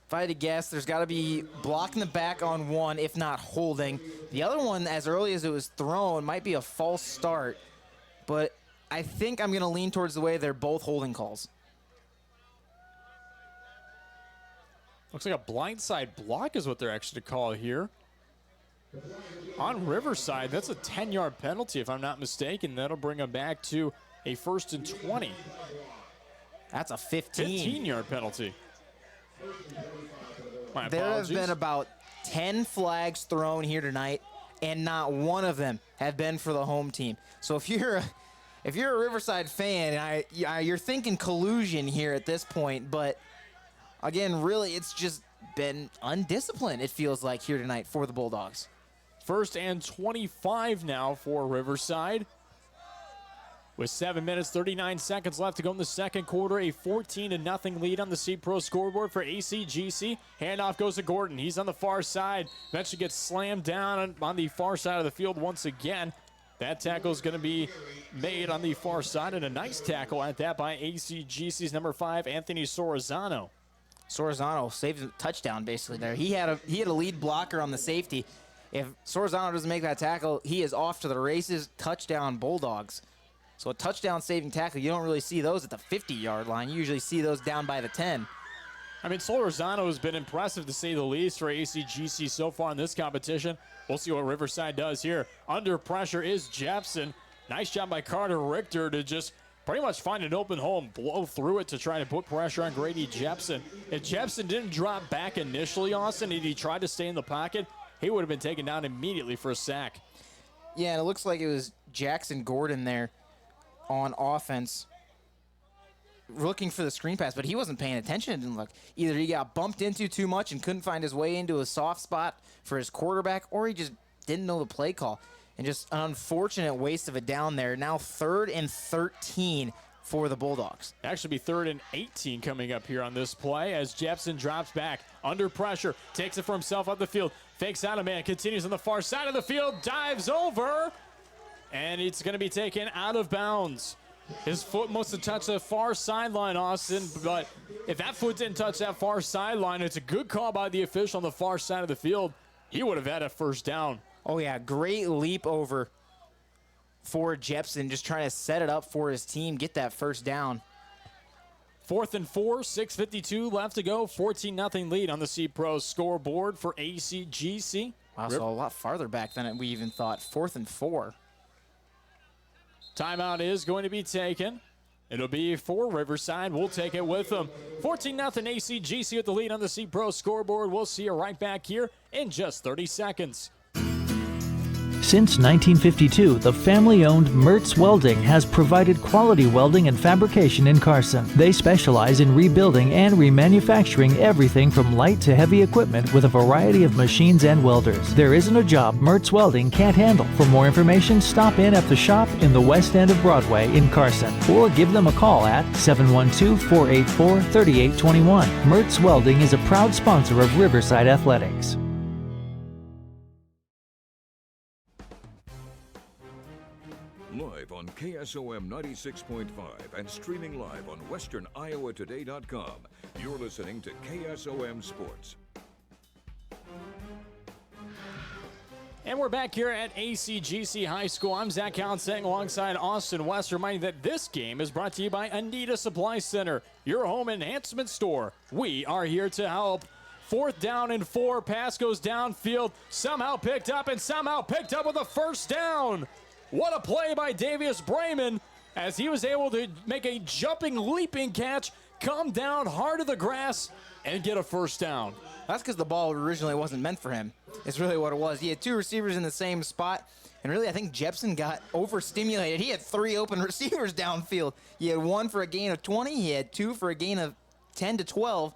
If I had to guess, there's got to be blocking the back on one, if not holding. The other one, as early as it was thrown, might be a false start. But I think I'm going to lean towards the way they're both holding calls. Looks like a blindside block is what they're actually called here. On Riverside, that's a 10-yard penalty, if I'm not mistaken. That'll bring them back to a 1st and 20. That's a 15-yard penalty. My There have apologies. been about 10 flags thrown here tonight, and not one of them have been for the home team. So if you're a Riverside fan, you're thinking collusion here at this point. But again, really, it's just been undisciplined, it feels like, here tonight for the Bulldogs. 1st and 25 now for Riverside. With 7 minutes, 39 seconds left to go in the second quarter, a 14-0 lead on the C-Pro scoreboard for ACGC. Handoff goes to Gordon. He's on the far side. Eventually gets slammed down on the far side of the field once again. That tackle is going to be made on the far side, and a nice tackle at that by ACGC's number 5, Anthony Sorizano. Sorizano saved a touchdown basically there. He had a lead blocker on the safety. If Sorizano doesn't make that tackle, he is off to the races. Touchdown Bulldogs. So a touchdown saving tackle, you don't really see those at the 50-yard line. You usually see those down by the 10. I mean, Sorizano has been impressive to say the least for ACGC so far in this competition. We'll see what Riverside does here. Under pressure is Jepson. Nice job by Carter Richter to just pretty much find an open hole and blow through it to try to put pressure on Grady Jepson. If Jepson didn't drop back initially, Austin, and he tried to stay in the pocket, he would have been taken down immediately for a sack. Yeah, and it looks like it was Jackson Gordon there on offense looking for the screen pass, but he wasn't paying attention. It didn't look. Either he got bumped into too much and couldn't find his way into a soft spot for his quarterback, or he just didn't know the play call. And just an unfortunate waste of a down there. Now 3rd and 13 for the Bulldogs. Actually be 3rd and 18 coming up here on this play as Jepson drops back under pressure, takes it for himself up the field, fakes out a man, continues on the far side of the field, dives over, and it's going to be taken out of bounds. His foot must have touched the far sideline, Austin, but if that foot didn't touch that far sideline, it's a good call by the official on the far side of the field. He would have had a 1st down. Oh, yeah, great leap over for Jepson, just trying to set it up for his team, get that 1st down. 4th and 4, 6:52 left to go. 14-0 lead on the C-Pro scoreboard for ACGC. Wow, so a lot farther back than we even thought. 4th and 4. Timeout is going to be taken. It'll be for Riverside. We'll take it with them. 14-0 ACGC with the lead on the C-Pro scoreboard. We'll see you right back here in just 30 seconds. Since 1952, the family-owned Mertz Welding has provided quality welding and fabrication in Carson. They specialize in rebuilding and remanufacturing everything from light to heavy equipment with a variety of machines and welders. There isn't a job Mertz Welding can't handle. For more information, stop in at the shop in the west end of Broadway in Carson or give them a call at 712-484-3821. Mertz Welding is a proud sponsor of Riverside Athletics. Live on KSOM 96.5 and streaming live on westerniowatoday.com. You're listening to KSOM Sports. And we're back here at ACGC High School. I'm Zach Allen saying alongside Austin West, reminding that this game is brought to you by Anita Supply Center, your home enhancement store. We are here to help. 4th down and 4. Pass goes downfield. Somehow picked up with a 1st down. What a play by Davius Brayman as he was able to make a jumping, leaping catch, come down hard to the grass, and get a 1st down. That's because the ball originally wasn't meant for him. It's really what it was. He had 2 receivers in the same spot, and really I think Jepson got overstimulated. He had 3 open receivers downfield. He had 1 for a gain of 20. He had 2 for a gain of 10 to 12.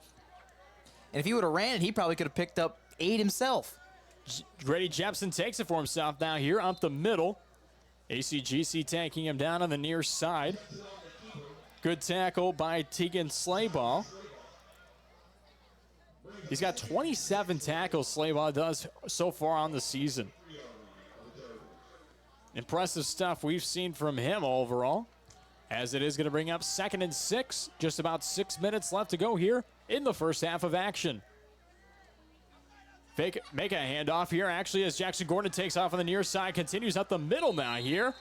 And if he would have ran it, he probably could have picked up 8 himself. Grady Jepson takes it for himself now here up the middle. ACGC taking him down on the near side. Good tackle by Tegan Slayball. He's got 27 tackles, Slayball does so far on the season. Impressive stuff we've seen from him overall. As it is going to bring up 2nd and 6. Just about 6 minutes left to go here in the first half of action. Make a handoff here, actually, as Jackson Gordon takes off on the near side, continues up the middle now here,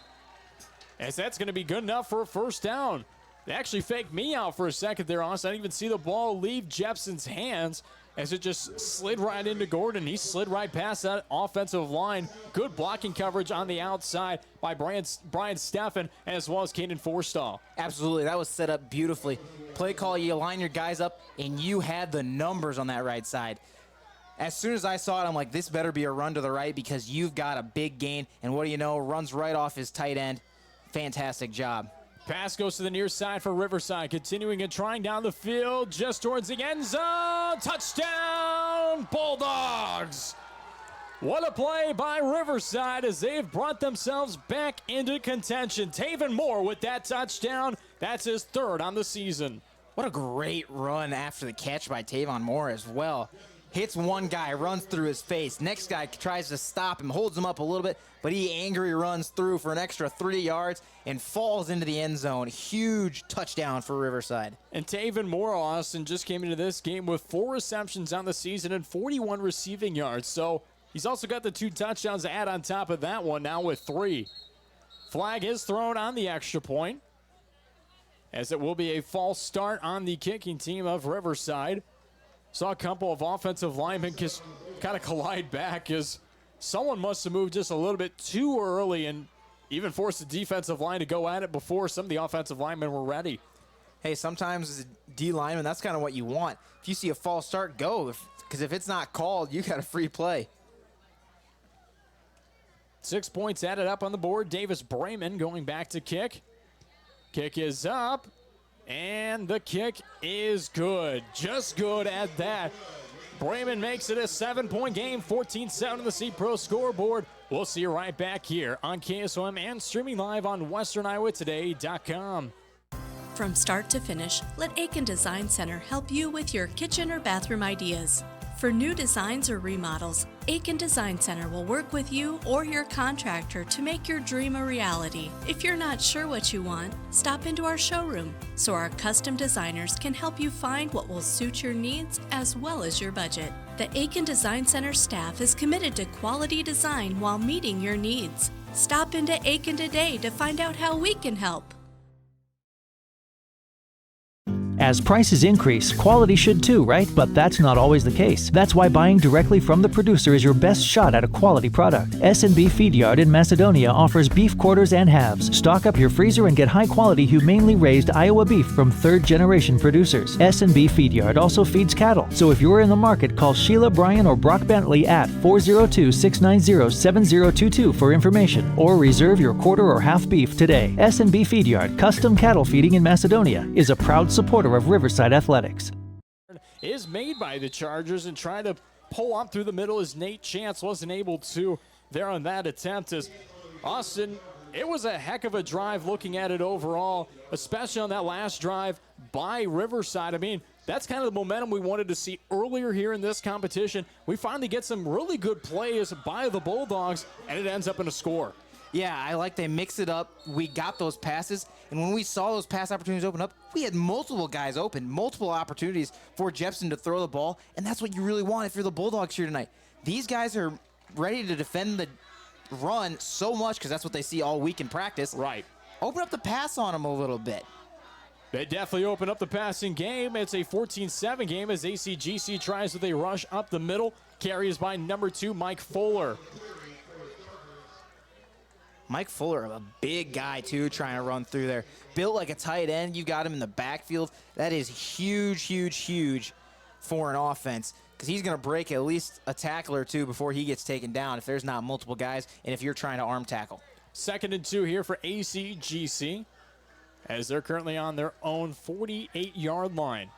as that's going to be good enough for a first down. They actually faked me out for a second there, Austin. I didn't even see the ball leave Jepson's hands as it just slid right into Gordon. He slid right past that offensive line. Good blocking coverage on the outside by Brian Steffen, as well as Caden Forstall. Absolutely, that was set up beautifully. Play call, you line your guys up, and you had the numbers on that right side. As soon as I saw it, I'm like, this better be a run to the right because you've got a big gain. And what do you know, runs right off his tight end. Fantastic job. Pass goes to the near side for Riverside, continuing and trying down the field just towards the end zone. Touchdown, Bulldogs! What a play by Riverside as they've brought themselves back into contention. Taven Moore with that touchdown. That's his third on the season. What a great run after the catch by Tavon Moore as well. Hits one guy, runs through his face. Next guy tries to stop him, holds him up a little bit, but he angry runs through for an extra 3 yards and falls into the end zone. Huge touchdown for Riverside. And Taven Moore, Austin, just came into this game with 4 receptions on the season and 41 receiving yards. So he's also got the 2 touchdowns to add on top of that one, now with 3. Flag is thrown on the extra point, as it will be a false start on the kicking team of Riverside. Saw a couple of offensive linemen just kind of collide back as someone must have moved just a little bit too early and even forced the defensive line to go at it before some of the offensive linemen were ready. Hey, sometimes as a D lineman, that's kind of what you want. If you see a false start, go. Because if it's not called, you got a free play. 6 points added up on the board. Davis Brayman going back to kick. Kick is up. And the kick is good. Just good at that. Brayman makes it a 7-point game, 14-7 on the C-Pro scoreboard. We'll see you right back here on KSOM and streaming live on WesternIowaToday.com. From start to finish, let Aiken Design Center help you with your kitchen or bathroom ideas. For new designs or remodels, Aiken Design Center will work with you or your contractor to make your dream a reality. If you're not sure what you want, stop into our showroom so our custom designers can help you find what will suit your needs as well as your budget. The Aiken Design Center staff is committed to quality design while meeting your needs. Stop into Aiken today to find out how we can help. As prices increase, quality should too, right? But that's not always the case. That's why buying directly from the producer is your best shot at a quality product. S&B Feed Yard in Macedonia offers beef quarters and halves. Stock up your freezer and get high-quality, humanely raised Iowa beef from third-generation producers. S&B Feed Yard also feeds cattle. So if you're in the market, call Sheila, Bryan, or Brock Bentley at 402-690-7022 for information, or reserve your quarter or half beef today. S&B Feed Yard, custom cattle feeding in Macedonia, is a proud supporter of Riverside Athletics. Is made by the Chargers and trying to pull up through the middle as Nate Chance wasn't able to there on that attempt. As Austin, it was a heck of a drive looking at it overall, especially on that last drive by Riverside. I mean, that's kind of the momentum we wanted to see earlier here in this competition. We finally get some really good plays by the Bulldogs, and it ends up in a score. Yeah, I like they mix it up. We got those passes, and when we saw those pass opportunities open up, we had multiple guys open, multiple opportunities for Jepson to throw the ball, and that's what you really want if you're the Bulldogs here tonight. These guys are ready to defend the run so much because that's what they see all week in practice. Right. Open up the pass on them a little bit. They definitely open up the passing game. It's a 14-7 game as ACGC tries with a rush up the middle. Carries by number 2, Mike Fuller. Mike Fuller, a big guy, too, trying to run through there. Built like a tight end. You got him in the backfield. That is huge, huge, huge for an offense because he's going to break at least a tackle or two before he gets taken down if there's not multiple guys and if you're trying to arm tackle. 2nd and 2 here for ACGC as they're currently on their own 48-yard line.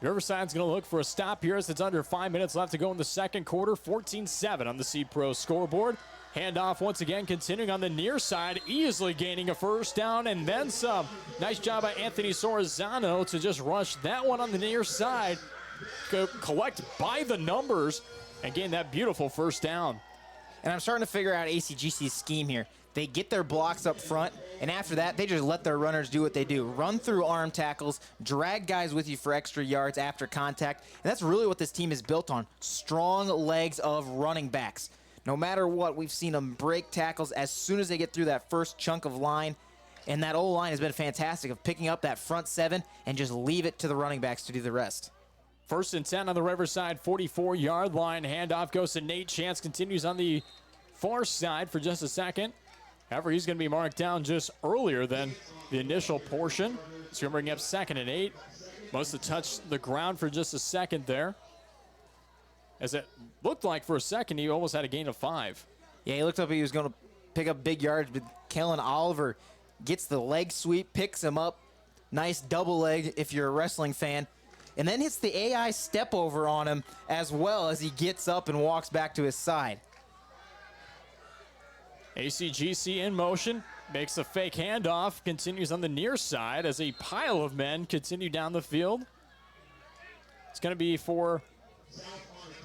Riverside's going to look for a stop here as it's under 5 minutes left to go in the second quarter. 14-7 on the C-Pro scoreboard. Handoff once again, continuing on the near side, easily gaining a first down and then some. Nice job by Anthony Sorzano to just rush that one on the near side, collect by the numbers, and gain that beautiful first down. And I'm starting to figure out ACGC's scheme here. They get their blocks up front, and after that, they just let their runners do what they do. Run through arm tackles, drag guys with you for extra yards after contact, and that's really what this team is built on, strong legs of running backs. No matter what, we've seen them break tackles as soon as they get through that first chunk of line, and that O-line has been fantastic of picking up that front seven and just leave it to the running backs to do the rest. 1st and 10 on the Riverside 44-yard line. Handoff goes to Nate Chance, continues on the far side for just a second. However, he's going to be marked down just earlier than the initial portion. It's going to bring up 2nd and 8. Must have touched the ground for just a second there. As it looked like for a second, he almost had a gain of 5. Yeah, he looked up, he was going to pick up big yards, but Kellen Oliver gets the leg sweep, picks him up. Nice double leg if you're a wrestling fan. And then hits the AI step over on him as well as he gets up and walks back to his side. ACGC in motion, makes a fake handoff, continues on the near side as a pile of men continue down the field. It's going to be for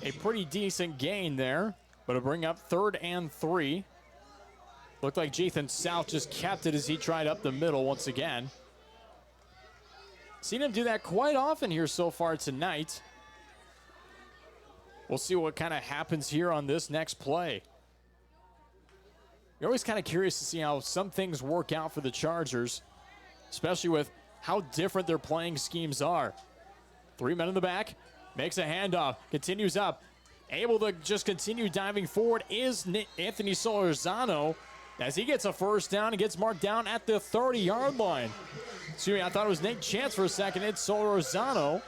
a pretty decent gain there, but it'll bring up 3rd and 3. Looked like Jathan South just kept it as he tried up the middle once again. Seen him do that quite often here so far tonight. We'll see what kind of happens here on this next play. You're always kind of curious to see how some things work out for the Chargers, especially with how different their playing schemes are. 3 men in the back, makes a handoff, continues up. Able to just continue diving forward is Anthony Solorzano as he gets a first down and gets marked down at the 30-yard line. Excuse me, I thought it was Nate Chance for a second. It's Solorzano.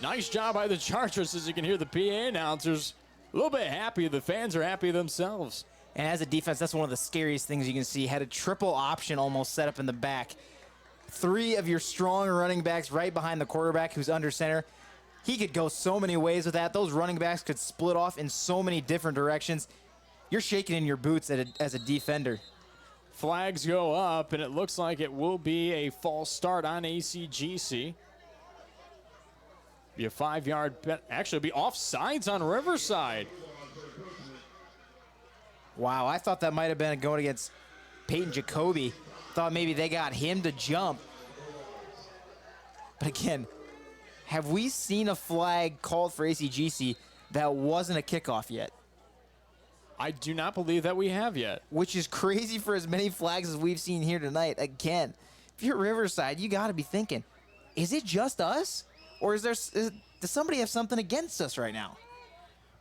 Nice job by the Chargers, as you can hear the PA announcers a little bit happy. The fans are happy themselves. And as a defense, that's one of the scariest things you can see. Had a triple option almost set up in the back. 3 of your strong running backs right behind the quarterback who's under center. He could go so many ways with that. Those running backs could split off in so many different directions. You're shaking in your boots as a defender. Flags go up, and it looks like it will be a false start on ACGC. Be a 5-yard bet. Actually, it'll be offsides on Riverside. Wow, I thought that might have been going against Peyton Jacoby. Thought maybe they got him to jump. But again, have we seen a flag called for ACGC that wasn't a kickoff yet? I do not believe that we have yet. Which is crazy for as many flags as we've seen here tonight. Again, if you're Riverside, you got to be thinking, is it just us? Or does somebody have something against us right now?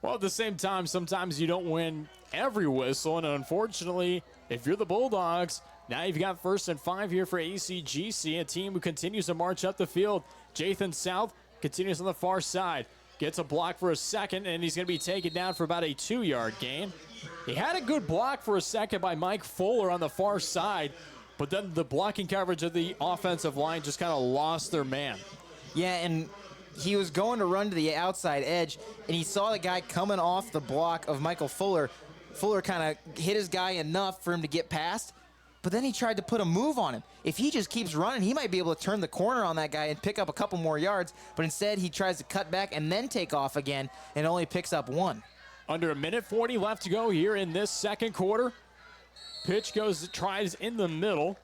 Well, at the same time, sometimes you don't win every whistle, and unfortunately, if you're the Bulldogs, now you've got 1st and 5 here for ACGC, a team who continues to march up the field. Jathan South continues on the far side, gets a block for a second, and he's going to be taken down for about a 2-yard gain. He had a good block for a second by Mike Fuller on the far side, but then the blocking coverage of the offensive line just kind of lost their man. Yeah, and he was going to run to the outside edge, and he saw the guy coming off the block of Michael Fuller. Fuller kind of hit his guy enough for him to get past, but then he tried to put a move on him. If he just keeps running, he might be able to turn the corner on that guy and pick up a couple more yards, but instead he tries to cut back and then take off again and only picks up 1. Under a minute 40 left to go here in this second quarter. Pitch tries in the middle.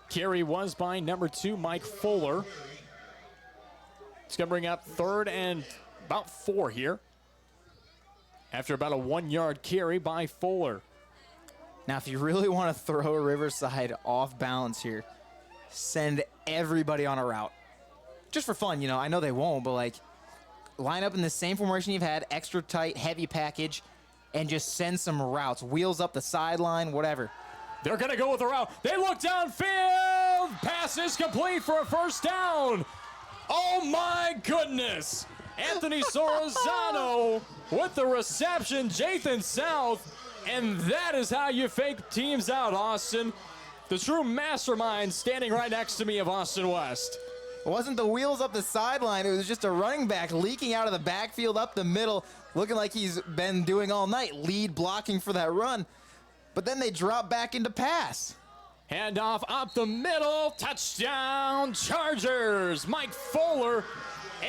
Carry was by number 2, Mike Fuller. It's going to bring up 3rd and about 4 here. After about a 1-yard carry by Fuller. Now, if you really want to throw Riverside off balance here, send everybody on a route. Just for fun, you know. I know they won't, but, line up in the same formation you've had, extra tight, heavy package, and just send some routes. Wheels up the sideline, whatever. They're going to go with the route. They look downfield. Pass is complete for a first down. Oh, my goodness. Anthony Solorzano with the reception. Jathan South. And that is how you fake teams out, Austin. The true mastermind standing right next to me of Austin West. It wasn't the wheels up the sideline. It was just a running back leaking out of the backfield up the middle, looking like he's been doing all night, lead blocking for that run. But then they drop back into pass. Handoff up the middle. Touchdown, Chargers. Mike Fuller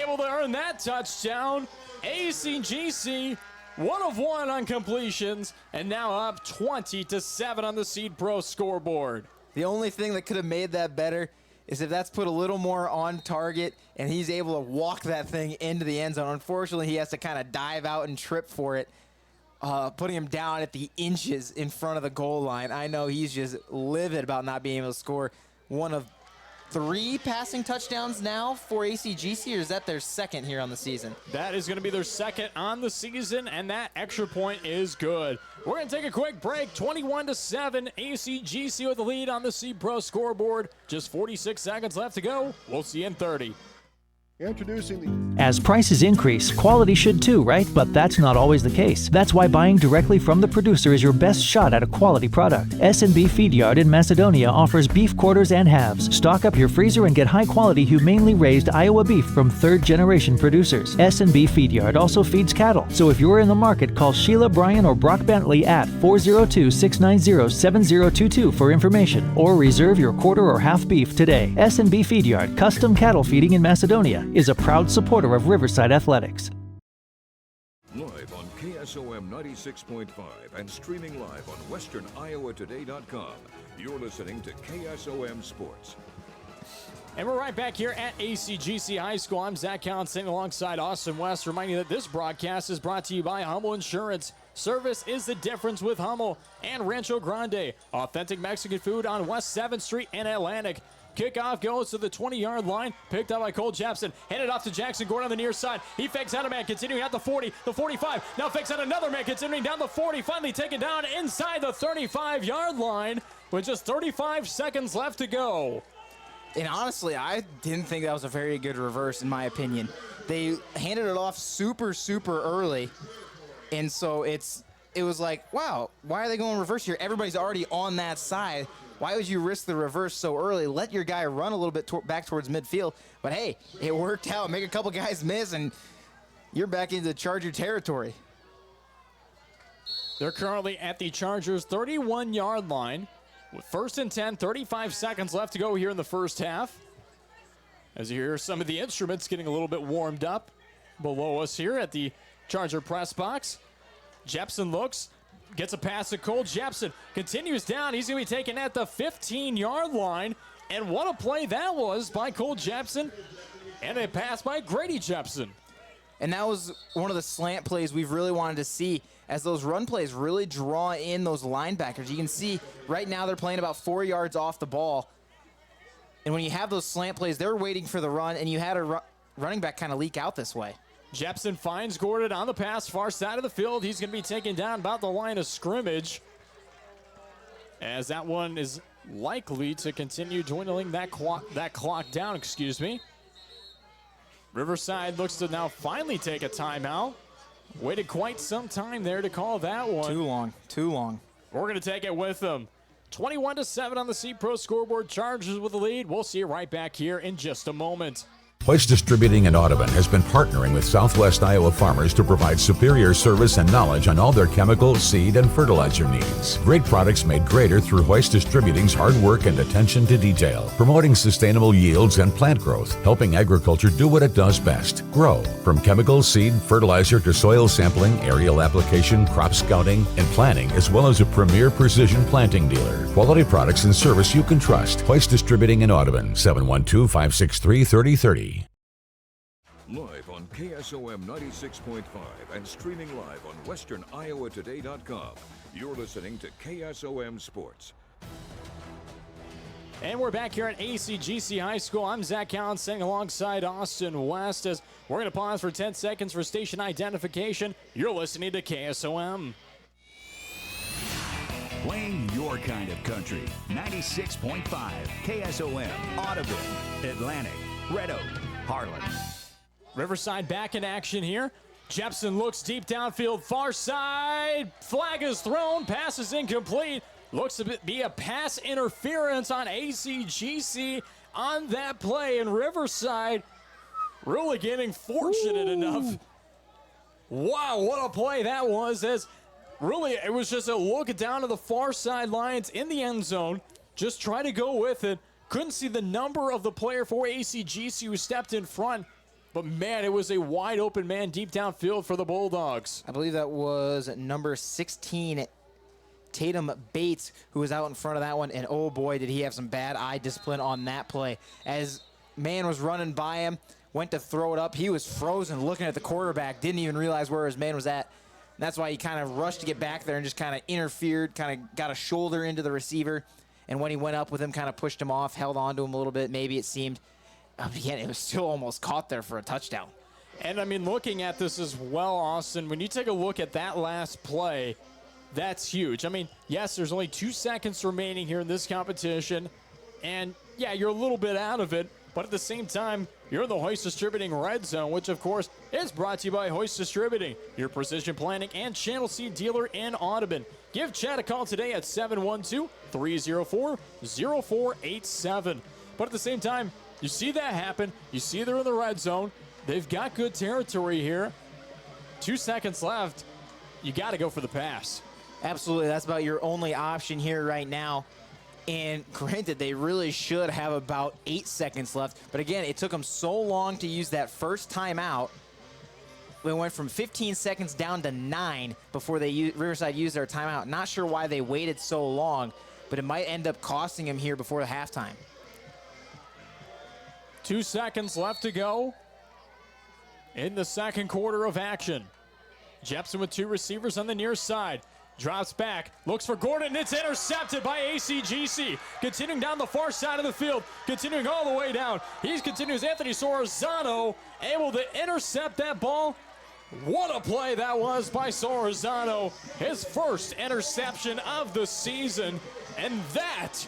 able to earn that touchdown. ACGC 1 of 1 on completions, and now up 20-7 on the Seed Pro scoreboard. The only thing that could have made that better is if that's put a little more on target and he's able to walk that thing into the end zone. Unfortunately, he has to kind of dive out and trip for it, putting him down at the inches in front of the goal line. I know he's just livid about not being able to score one of 3 passing touchdowns now for ACGC, or is that their second here on the season? That is going to be their second on the season, and that extra point is good. We're going to take a quick break. 21-7, ACGC with the lead on the Seed Pro scoreboard. Just 46 seconds left to go. We'll see you in 30. Introducing the... As prices increase, quality should too, right? But that's not always the case. That's why buying directly from the producer is your best shot at a quality product. S&B Feed Yard in Macedonia offers beef quarters and halves. Stock up your freezer and get high-quality, humanely raised Iowa beef from third-generation producers. S&B Feed Yard also feeds cattle. So if you're in the market, call Sheila, Bryan, or Brock Bentley at 402-690-7022 for information, or reserve your quarter or half beef today. S&B Feed Yard, custom cattle feeding in Macedonia, is a proud supporter of Riverside Athletics. Live on KSOM 96.5 and streaming live on westerniowatoday.com. You're listening to KSOM Sports. And we're right back here at ACGC High School. I'm Zach Cowan sitting alongside Austin West, reminding you that this broadcast is brought to you by Hummel Insurance. Service is the difference with Hummel and Rancho Grande. Authentic Mexican food on West 7th Street and Atlantic. Kickoff goes to the 20-yard line, picked up by Cole Jepson. Handed off to Jackson Gordon on the near side. He fakes out a man, continuing at the 40, the 45. Now fakes out another man, continuing down the 40. Finally taken down inside the 35-yard line with just 35 seconds left to go. And honestly, I didn't think that was a very good reverse, in my opinion. They handed it off super, super early. And so it was like, wow, why are they going reverse here? Everybody's already on that side. Why would you risk the reverse so early? Let your guy run a little bit back towards midfield. But hey, it worked out. Make a couple guys miss, and you're back into Charger territory. They're currently at the Chargers' 31-yard line with 1st and 10, 35 seconds left to go here in the first half. As you hear some of the instruments getting a little bit warmed up below us here at the Charger press box. Jepson looks. Gets a pass to Cole Jepson. Continues down. He's going to be taken at the 15-yard line. And what a play that was by Cole Jepson. And a pass by Grady Jepson. And that was one of the slant plays we've really wanted to see, as those run plays really draw in those linebackers. You can see right now they're playing about 4 yards off the ball. And when you have those slant plays, they're waiting for the run, and you had a running back kind of leak out this way. Jepson finds Gordon on the pass, far side of the field. He's going to be taken down about the line of scrimmage, as that one is likely to continue dwindling that clock down, excuse me. Riverside looks to now finally take a timeout. Waited quite some time there to call that one. Too long. We're going to take it with them. 21-7 on the Seed Pro scoreboard. Chargers with the lead. We'll see you right back here in just a moment. Hoist Distributing in Audubon has been partnering with Southwest Iowa farmers to provide superior service and knowledge on all their chemical, seed, and fertilizer needs. Great products made greater through Hoist Distributing's hard work and attention to detail, promoting sustainable yields and plant growth, helping agriculture do what it does best, grow. From chemical, seed, fertilizer to soil sampling, aerial application, crop scouting, and planting, as well as a premier precision planting dealer. Quality products and service you can trust. Hoist Distributing in Audubon, 712-563-3030. Live on KSOM 96.5 and streaming live on westerniowatoday.com. You're listening to KSOM Sports. And we're back here at ACGC High School. I'm Zach Cowan sitting alongside Austin West, as we're going to pause for 10 seconds for station identification. You're listening to KSOM. Playing your kind of country. 96.5 KSOM, Audubon, Atlantic, Red Oak, Harlan. Riverside back in action here. Jepson looks deep downfield, far side. Flag is thrown. Pass is incomplete. Looks to be a pass interference on ACGC on that play. And Riverside really getting fortunate enough. Wow, what a play that was. As really, it was just a look down to the far sidelines in the end zone. Just try to go with it. Couldn't see the number of the player for ACGC who stepped in front. But, man, it was a wide-open man deep downfield for the Bulldogs. I believe that was number 16, Tatum Bates, who was out in front of that one. And, oh, boy, did he have some bad eye discipline on that play. As man was running by him, went to throw it up. He was frozen looking at the quarterback, didn't even realize where his man was at. And that's why he kind of rushed to get back there and just kind of interfered, kind of got a shoulder into the receiver. And when he went up with him, kind of pushed him off, held on to him a little bit, maybe it seemed. Again, it was still almost caught there for a touchdown. And, I mean, looking at this as well, Austin, when you take a look at that last play, that's huge. I mean, yes, there's only 2 seconds remaining here in this competition. And, yeah, you're a little bit out of it. But at the same time, you're in the Hoist Distributing Red Zone, which, of course, is brought to you by Hoist Distributing, your precision planning and channel seed dealer in Audubon. Give Chad a call today at 712-304-0487. But at the same time, you see that happen. You see they're in the red zone. They've got good territory here. 2 seconds left. You got to go for the pass. Absolutely. That's about your only option here right now. And granted, they really should have about 8 seconds left. But again, it took them so long to use that first timeout. We went from 15 seconds down to 9 before Riverside used their timeout. Not sure why they waited so long, but it might end up costing them here before the halftime. 2 seconds left to go in the second quarter of action. Jepson with 2 receivers on the near side. Drops back, looks for Gordon, it's intercepted by ACGC. Continuing down the far side of the field, continuing all the way down. He continues, Anthony Sororzano able to intercept that ball. What a play that was by Sororzano. His first interception of the season. And that,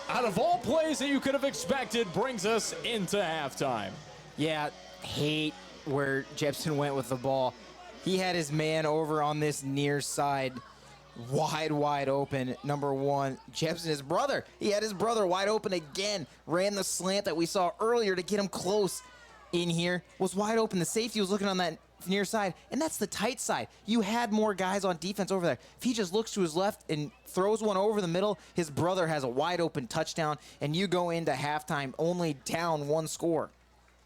out of all plays that you could have expected, brings us into halftime. Yeah, hate where Jepson went with the ball. He had his man over on this near side. Wide open. Number 1, Jepson, his brother. He had his brother wide open again. Ran the slant that we saw earlier to get him close in here. Was wide open. The safety was looking on that near side, and that's the tight side. You had more guys on defense over there. If he just looks to his left and throws one over the middle, his brother has a wide open touchdown, and you go into halftime only down 1 score.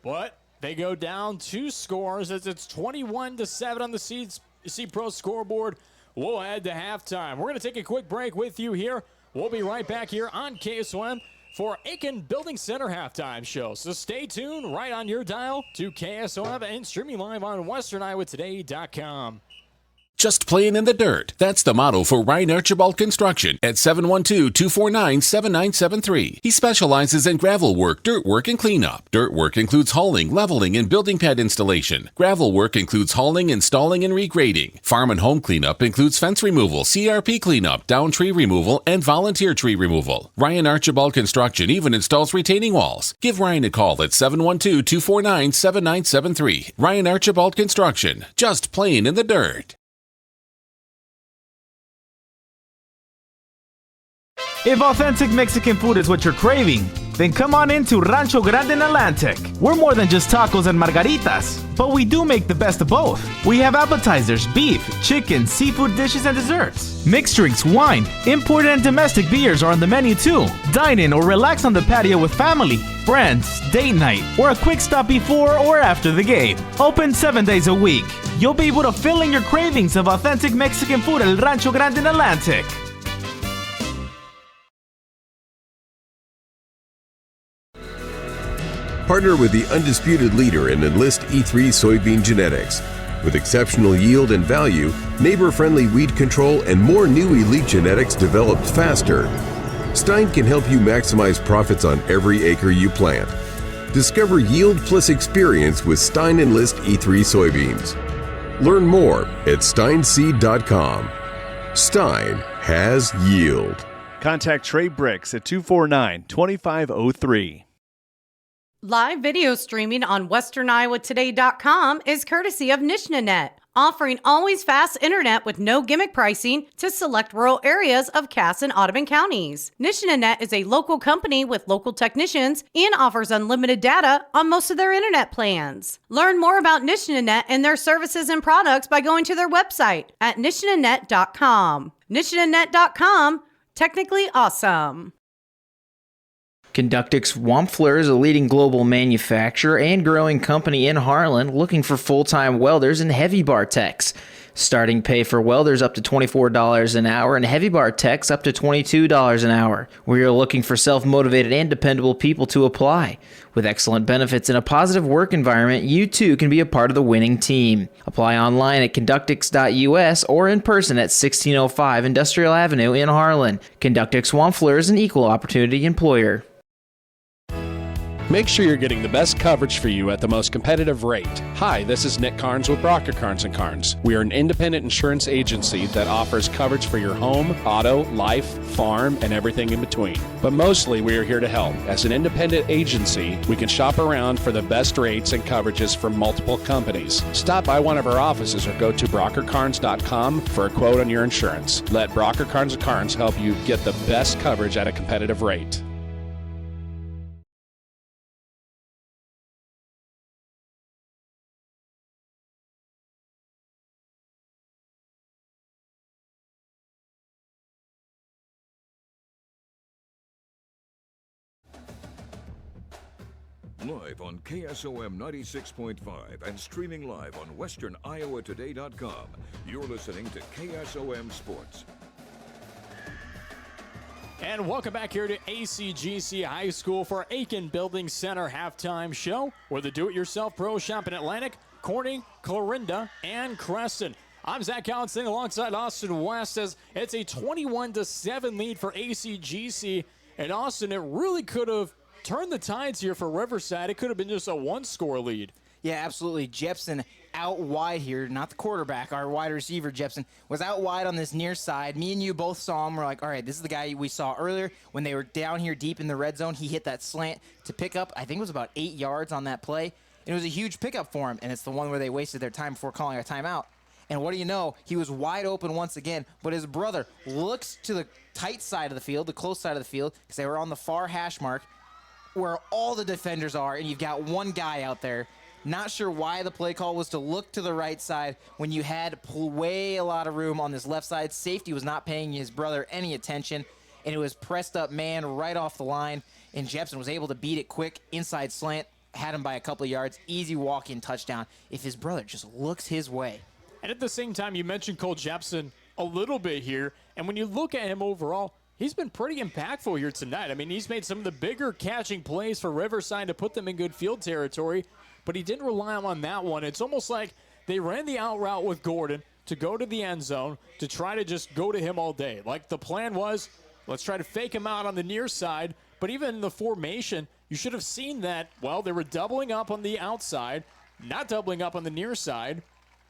But they go down 2 scores as it's 21-7 on the C Pro scoreboard. We'll head to halftime. We're going to take a quick break with you here. We'll be right back here on KSOM for Aiken Building Center halftime show. So stay tuned right on your dial to KSOM and streaming live on westerniowatoday.com. Just playing in the dirt. That's the motto for Ryan Archibald Construction at 712-249-7973. He specializes in gravel work, dirt work, and cleanup. Dirt work includes hauling, leveling, and building pad installation. Gravel work includes hauling, installing, and regrading. Farm and home cleanup includes fence removal, CRP cleanup, down tree removal, and volunteer tree removal. Ryan Archibald Construction even installs retaining walls. Give Ryan a call at 712-249-7973. Ryan Archibald Construction. Just playing in the dirt. If authentic Mexican food is what you're craving, then come on into Rancho Grande in Atlantic. We're more than just tacos and margaritas, but we do make the best of both. We have appetizers, beef, chicken, seafood dishes, and desserts. Mixed drinks, wine, imported and domestic beers are on the menu too. Dine in or relax on the patio with family, friends, date night, or a quick stop before or after the game. Open 7 days a week. You'll be able to fill in your cravings of authentic Mexican food at Rancho Grande in Atlantic. Partner with the undisputed leader in Enlist E3 soybean genetics. With exceptional yield and value, neighbor-friendly weed control, and more new elite genetics developed faster, Stein can help you maximize profits on every acre you plant. Discover yield plus experience with Stein Enlist E3 soybeans. Learn more at steinseed.com. Stein has yield. Contact Trey Bricks at 249-2503. Live video streaming on westerniowatoday.com is courtesy of Nishnanet, offering always fast internet with no gimmick pricing to select rural areas of Cass and Audubon counties. Nishnanet is a local company with local technicians and offers unlimited data on most of their internet plans. Learn more about Nishnanet and their services and products by going to their website at nishnanet.com. Nishnanet.com, technically awesome. Conductix Wampfler is a leading global manufacturer and growing company in Harlan looking for full-time welders and heavy bar techs. Starting pay for welders up to $24 an hour and heavy bar techs up to $22 an hour. We are looking for self-motivated and dependable people to apply. With excellent benefits and a positive work environment, you too can be a part of the winning team. Apply online at conductix.us or in person at 1605 Industrial Avenue in Harlan. Conductix Wampfler is an equal opportunity employer. Make sure you're getting the best coverage for you at the most competitive rate. Hi, this is Nick Carnes with Brocker Carnes & Carnes. We are an independent insurance agency that offers coverage for your home, auto, life, farm, and everything in between. But mostly we are here to help. As an independent agency, we can shop around for the best rates and coverages from multiple companies. Stop by one of our offices or go to brockercarnes.com for a quote on your insurance. Let Brocker Carnes & Carnes help you get the best coverage at a competitive rate. Live on KSOM 96.5 and streaming live on westerniowatoday.com. You're listening to KSOM Sports. And welcome back here to ACGC High School for Aiken Building Center halftime show, where the do-it-yourself pro shop in Atlantic, Corning, Clarinda, and Creston. I'm Zach Collins sitting alongside Austin West as it's a 21-7 lead for ACGC. And Austin, it really could have turned the tides here for Riverside. It could have been just a one-score lead. Yeah, absolutely. Jepson out wide here, not the quarterback. Our wide receiver, Jepson, was out wide on this near side. Me and you both saw him. We're like, all right, this is the guy we saw earlier when they were down here deep in the red zone. He hit that slant to pick up, I think it was about 8 yards on that play. And it was a huge pickup for him, and it's the one where they wasted their time before calling a timeout. And what do you know? He was wide open once again, but his brother looks to the tight side of the field, the close side of the field, because they were on the far hash mark, where all the defenders are, and you've got one guy out there. Not sure why the play call was to look to the right side when you had way a lot of room on this left side. Safety was not paying his brother any attention, and it was pressed up man right off the line, and Jepson was able to beat it quick, inside slant, had him by a couple of yards, easy walk-in touchdown if his brother just looks his way. And at the same time, you mentioned Cole Jepson a little bit here, and when you look at him overall, he's been pretty impactful here tonight. I mean, he's made some of the bigger catching plays for Riverside to put them in good field territory, but he didn't rely on that one. It's almost like they ran the out route with Gordon to go to the end zone to try to just go to him all day. Like the plan was, let's try to fake him out on the near side, but even in the formation, you should have seen that, well, they were doubling up on the outside, not doubling up on the near side.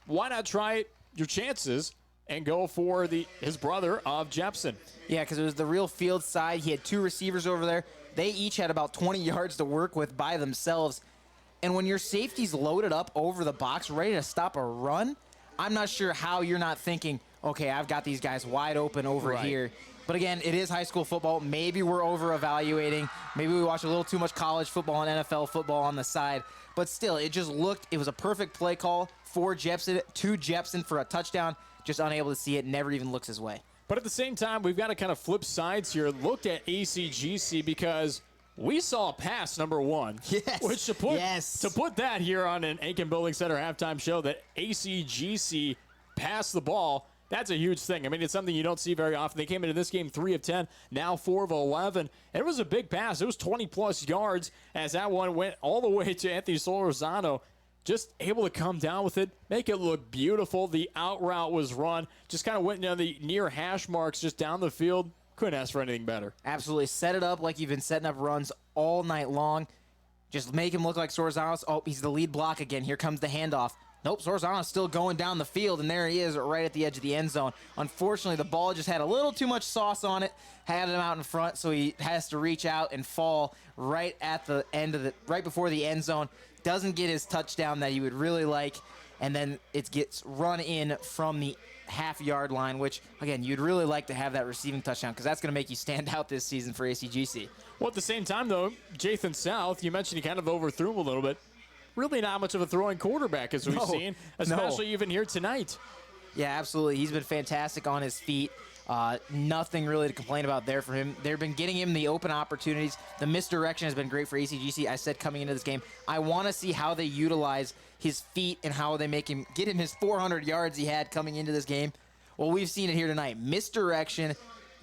Why not try your chances and go for his brother of Jepson? Yeah, because it was the real field side. He had two receivers over there. They each had about 20 yards to work with by themselves. And when your safety's loaded up over the box, ready to stop a run, I'm not sure how you're not thinking, okay, I've got these guys wide open over here. But again, it is high school football. Maybe we're over-evaluating. Maybe we watch a little too much college football and NFL football on the side. But still, it was a perfect play call for Jepson, to Jepson for a touchdown. Just unable to see it, never even looks his way. But at the same time, we've got to kind of flip sides here. Looked at ACGC because we saw pass number one. Yes. Which to put that here on an Aiken Building Center halftime show that ACGC passed the ball, that's a huge thing. I mean, it's something you don't see very often. They came into this game 3 of 10, now 4 of 11. And it was a big pass. It was 20-plus yards as that one went all the way to Anthony Solorzano. Just able to come down with it, make it look beautiful. The out route was run. Just kind of went down the near hash marks just down the field. Couldn't ask for anything better. Absolutely. Set it up like you've been setting up runs all night long. Just make him look like Solorzano. Oh, he's the lead block again. Here comes the handoff. Nope, Solorzano's still going down the field, and there he is right at the edge of the end zone. Unfortunately, the ball just had a little too much sauce on it, had him out in front, so he has to reach out and fall right at the end of right before the end zone. Doesn't get his touchdown that he would really like, and then it gets run in from the half-yard line, which, again, you'd really like to have that receiving touchdown because that's going to make you stand out this season for ACGC. Well, at the same time, though, Jathan South, you mentioned he kind of overthrew him a little bit. Really not much of a throwing quarterback as we've seen, especially even here tonight. Yeah, absolutely. He's been fantastic on his feet. Nothing really to complain about there for him. They've been getting him the open opportunities. The misdirection has been great for ACGC. I said coming into this game, I want to see how they utilize his feet and how they make him get him his 400 yards he had coming into this game. Well, we've seen it here tonight. Misdirection,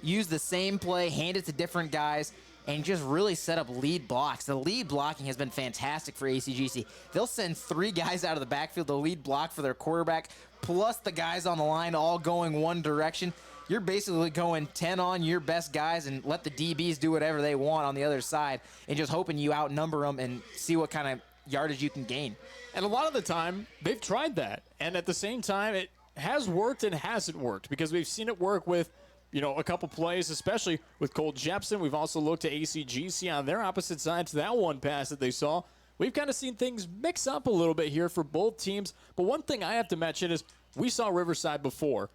use the same play, hand it to different guys, and just really set up lead blocks. The lead blocking has been fantastic for ACGC. They'll send 3 guys out of the backfield to lead block for their quarterback, plus the guys on the line all going one direction. You're basically going 10 on your best guys and let the DBs do whatever they want on the other side and just hoping you outnumber them and see what kind of yardage you can gain. And a lot of the time, they've tried that. And at the same time, it has worked and hasn't worked because we've seen it work with, a couple plays, especially with Cole Jepson. We've also looked at ACGC on their opposite side to that one pass that they saw. We've kind of seen things mix up a little bit here for both teams. But one thing I have to mention is we saw Riverside before.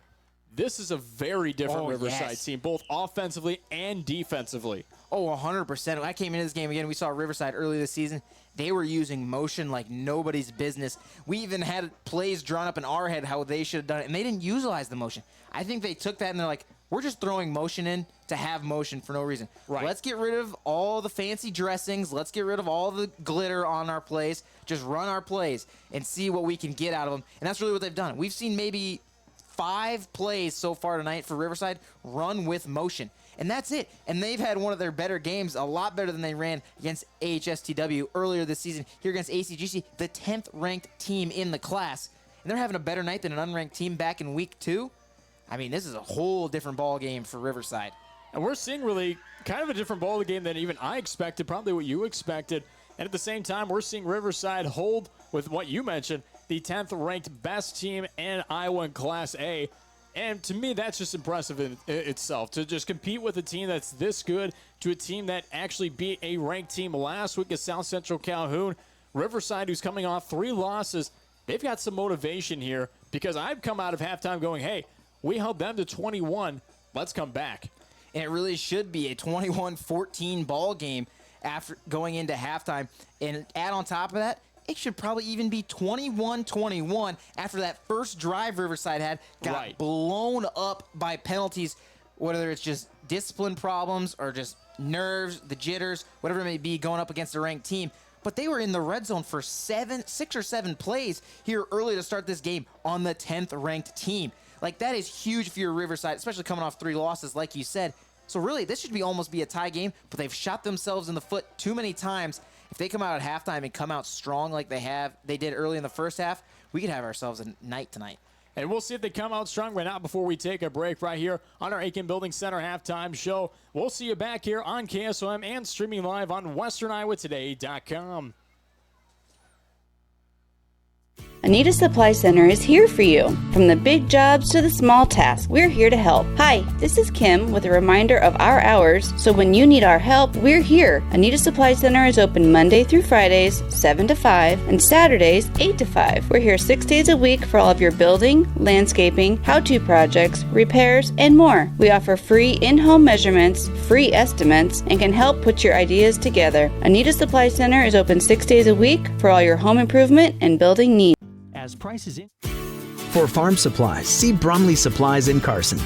This is a very different Riverside team, both offensively and defensively. Oh, 100%. When I came into this game again, we saw Riverside early this season. They were using motion like nobody's business. We even had plays drawn up in our head how they should have done it, and they didn't utilize the motion. I think they took that and they're like, we're just throwing motion in to have motion for no reason. Right. Let's get rid of all the fancy dressings. Let's get rid of all the glitter on our plays. Just run our plays and see what we can get out of them. And that's really what they've done. We've seen maybe 5 plays so far tonight for Riverside run with motion. And that's it. And they've had one of their better games, a lot better than they ran against AHSTW earlier this season here against ACGC, the 10th ranked team in the class. And they're having a better night than an unranked team back in week 2. I mean, this is a whole different ball game for Riverside. And we're seeing really kind of a different ball game than even I expected, probably what you expected. And at the same time, we're seeing Riverside hold with what you mentioned, the 10th ranked best team in Iowa in Class A. And to me, that's just impressive in itself. To just compete with a team that's this good to a team that actually beat a ranked team last week at South Central Calhoun. Riverside, who's coming off 3 losses, they've got some motivation here because I've come out of halftime going, hey, we held them to 21. Let's come back. And it really should be a 21-14 ball game after going into halftime. And add on top of that, it should probably even be 21-21 after that first drive Riverside had got blown up by penalties, whether it's just discipline problems or just nerves, the jitters, whatever it may be, going up against a ranked team. But they were in the red zone for 6 or 7 plays here early to start this game on the 10th ranked team. Like, that is huge for your Riverside, especially coming off 3 losses, like you said. So really, this should almost be a tie game, but they've shot themselves in the foot too many times. If they come out at halftime and come out strong like they did early in the first half, we could have ourselves a night tonight. And we'll see if they come out strong, but not before we take a break right here on our Aiken Building Center halftime show. We'll see you back here on KSOM and streaming live on WesternIowaToday.com. Anita Supply Center is here for you. From the big jobs to the small tasks, we're here to help. Hi, this is Kim with a reminder of our hours, so when you need our help, we're here. Anita Supply Center is open Monday through Fridays, 7 to 5, and Saturdays, 8 to 5. We're here 6 days a week for all of your building, landscaping, how-to projects, repairs, and more. We offer free in-home measurements, free estimates, and can help put your ideas together. Anita Supply Center is open 6 days a week for all your home improvement and building needs. As prices in. For farm supplies, see Brumley Supplies in Carson.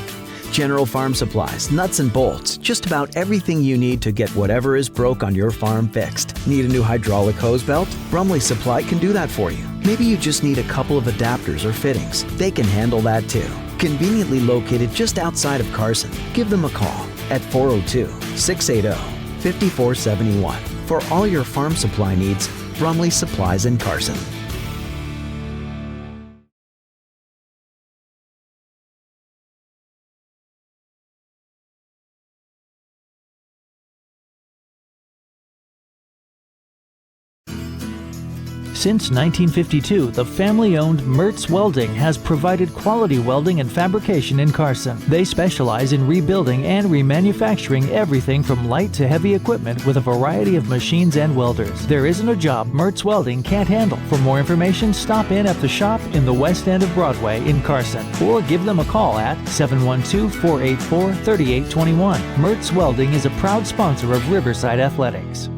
General farm supplies, nuts and bolts, just about everything you need to get whatever is broke on your farm fixed. Need a new hydraulic hose belt? Brumley Supply can do that for you. Maybe you just need a couple of adapters or fittings. They can handle that too. Conveniently located just outside of Carson. Give them a call at 402-680-5471. For all your farm supply needs, Brumley Supplies in Carson. Since 1952, the family-owned Mertz Welding has provided quality welding and fabrication in Carson. They specialize in rebuilding and remanufacturing everything from light to heavy equipment with a variety of machines and welders. There isn't a job Mertz Welding can't handle. For more information, stop in at the shop in the west end of Broadway in Carson or give them a call at 712-484-3821. Mertz Welding is a proud sponsor of Riverside Athletics.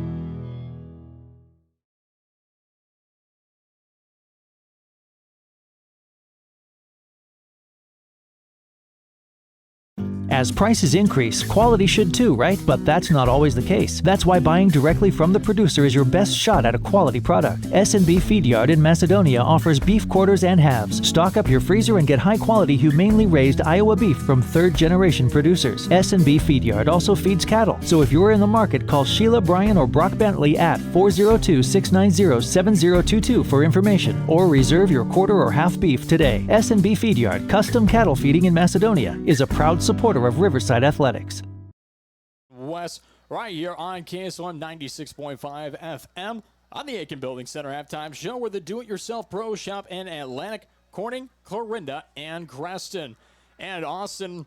As prices increase, quality should too, right? But that's not always the case. That's why buying directly from the producer is your best shot at a quality product. S&B Feed Yard in Macedonia offers beef quarters and halves. Stock up your freezer and get high-quality, humanely raised Iowa beef from third-generation producers. S&B Feed Yard also feeds cattle. So if you're in the market, call Sheila, Bryan, or Brock Bentley at 402-690-7022 for information, or reserve your quarter or half beef today. S&B Feed Yard, custom cattle feeding in Macedonia, is a proud supporter of Riverside Athletics. Wes, right here on KSOM 96.5 FM on the Aiken Building Center halftime show, where the do-it-yourself pro shop in Atlantic, Corning, Clarinda, and Creston. And Austin,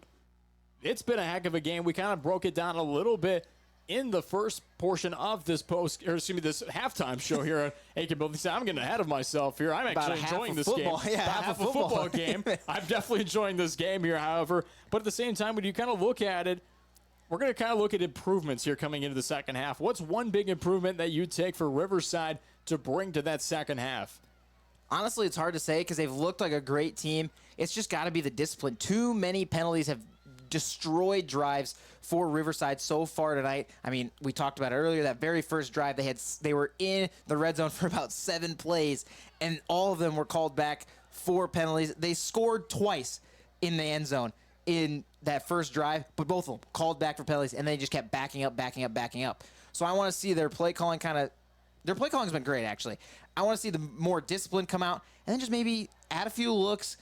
it's been a heck of a game. We kind of broke it down a little bit in the first portion of this this halftime show here at Aiken Building Center. I'm getting ahead of myself here. I'm actually enjoying this game. Yeah, half a football game. I'm definitely enjoying this game here, however. But at the same time, when you kind of look at it, we're going to kind of look at improvements here coming into the second half. What's one big improvement that you take for Riverside to bring to that second half? Honestly, it's hard to say because they've looked like a great team. It's just got to be the discipline. Too many penalties have destroyed drives for Riverside so far tonight. I mean, we talked about it earlier, that very first drive, they were in the red zone for about 7 plays, and all of them were called back for penalties. They scored twice in the end zone in that first drive, but both of them called back for penalties, and they just kept backing up. So I want to see their play calling their play calling's been great, actually. I want to see the more discipline come out, and then just maybe add a few looks,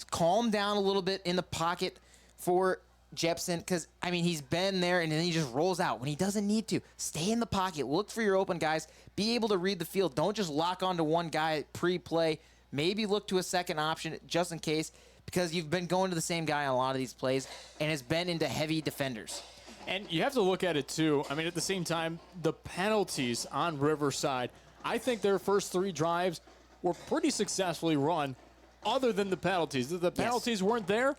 calm down a little bit in the pocket for Jepson, because, I mean, he's been there, and then he just rolls out when he doesn't need to. Stay in the pocket. Look for your open guys. Be able to read the field. Don't just lock onto one guy pre-play. Maybe look to a second option just in case, because you've been going to the same guy on a lot of these plays, and it's been into heavy defenders. And you have to look at it, too. I mean, at the same time, the penalties on Riverside, I think their first 3 drives were pretty successfully run, other than the penalties. If the penalties weren't there,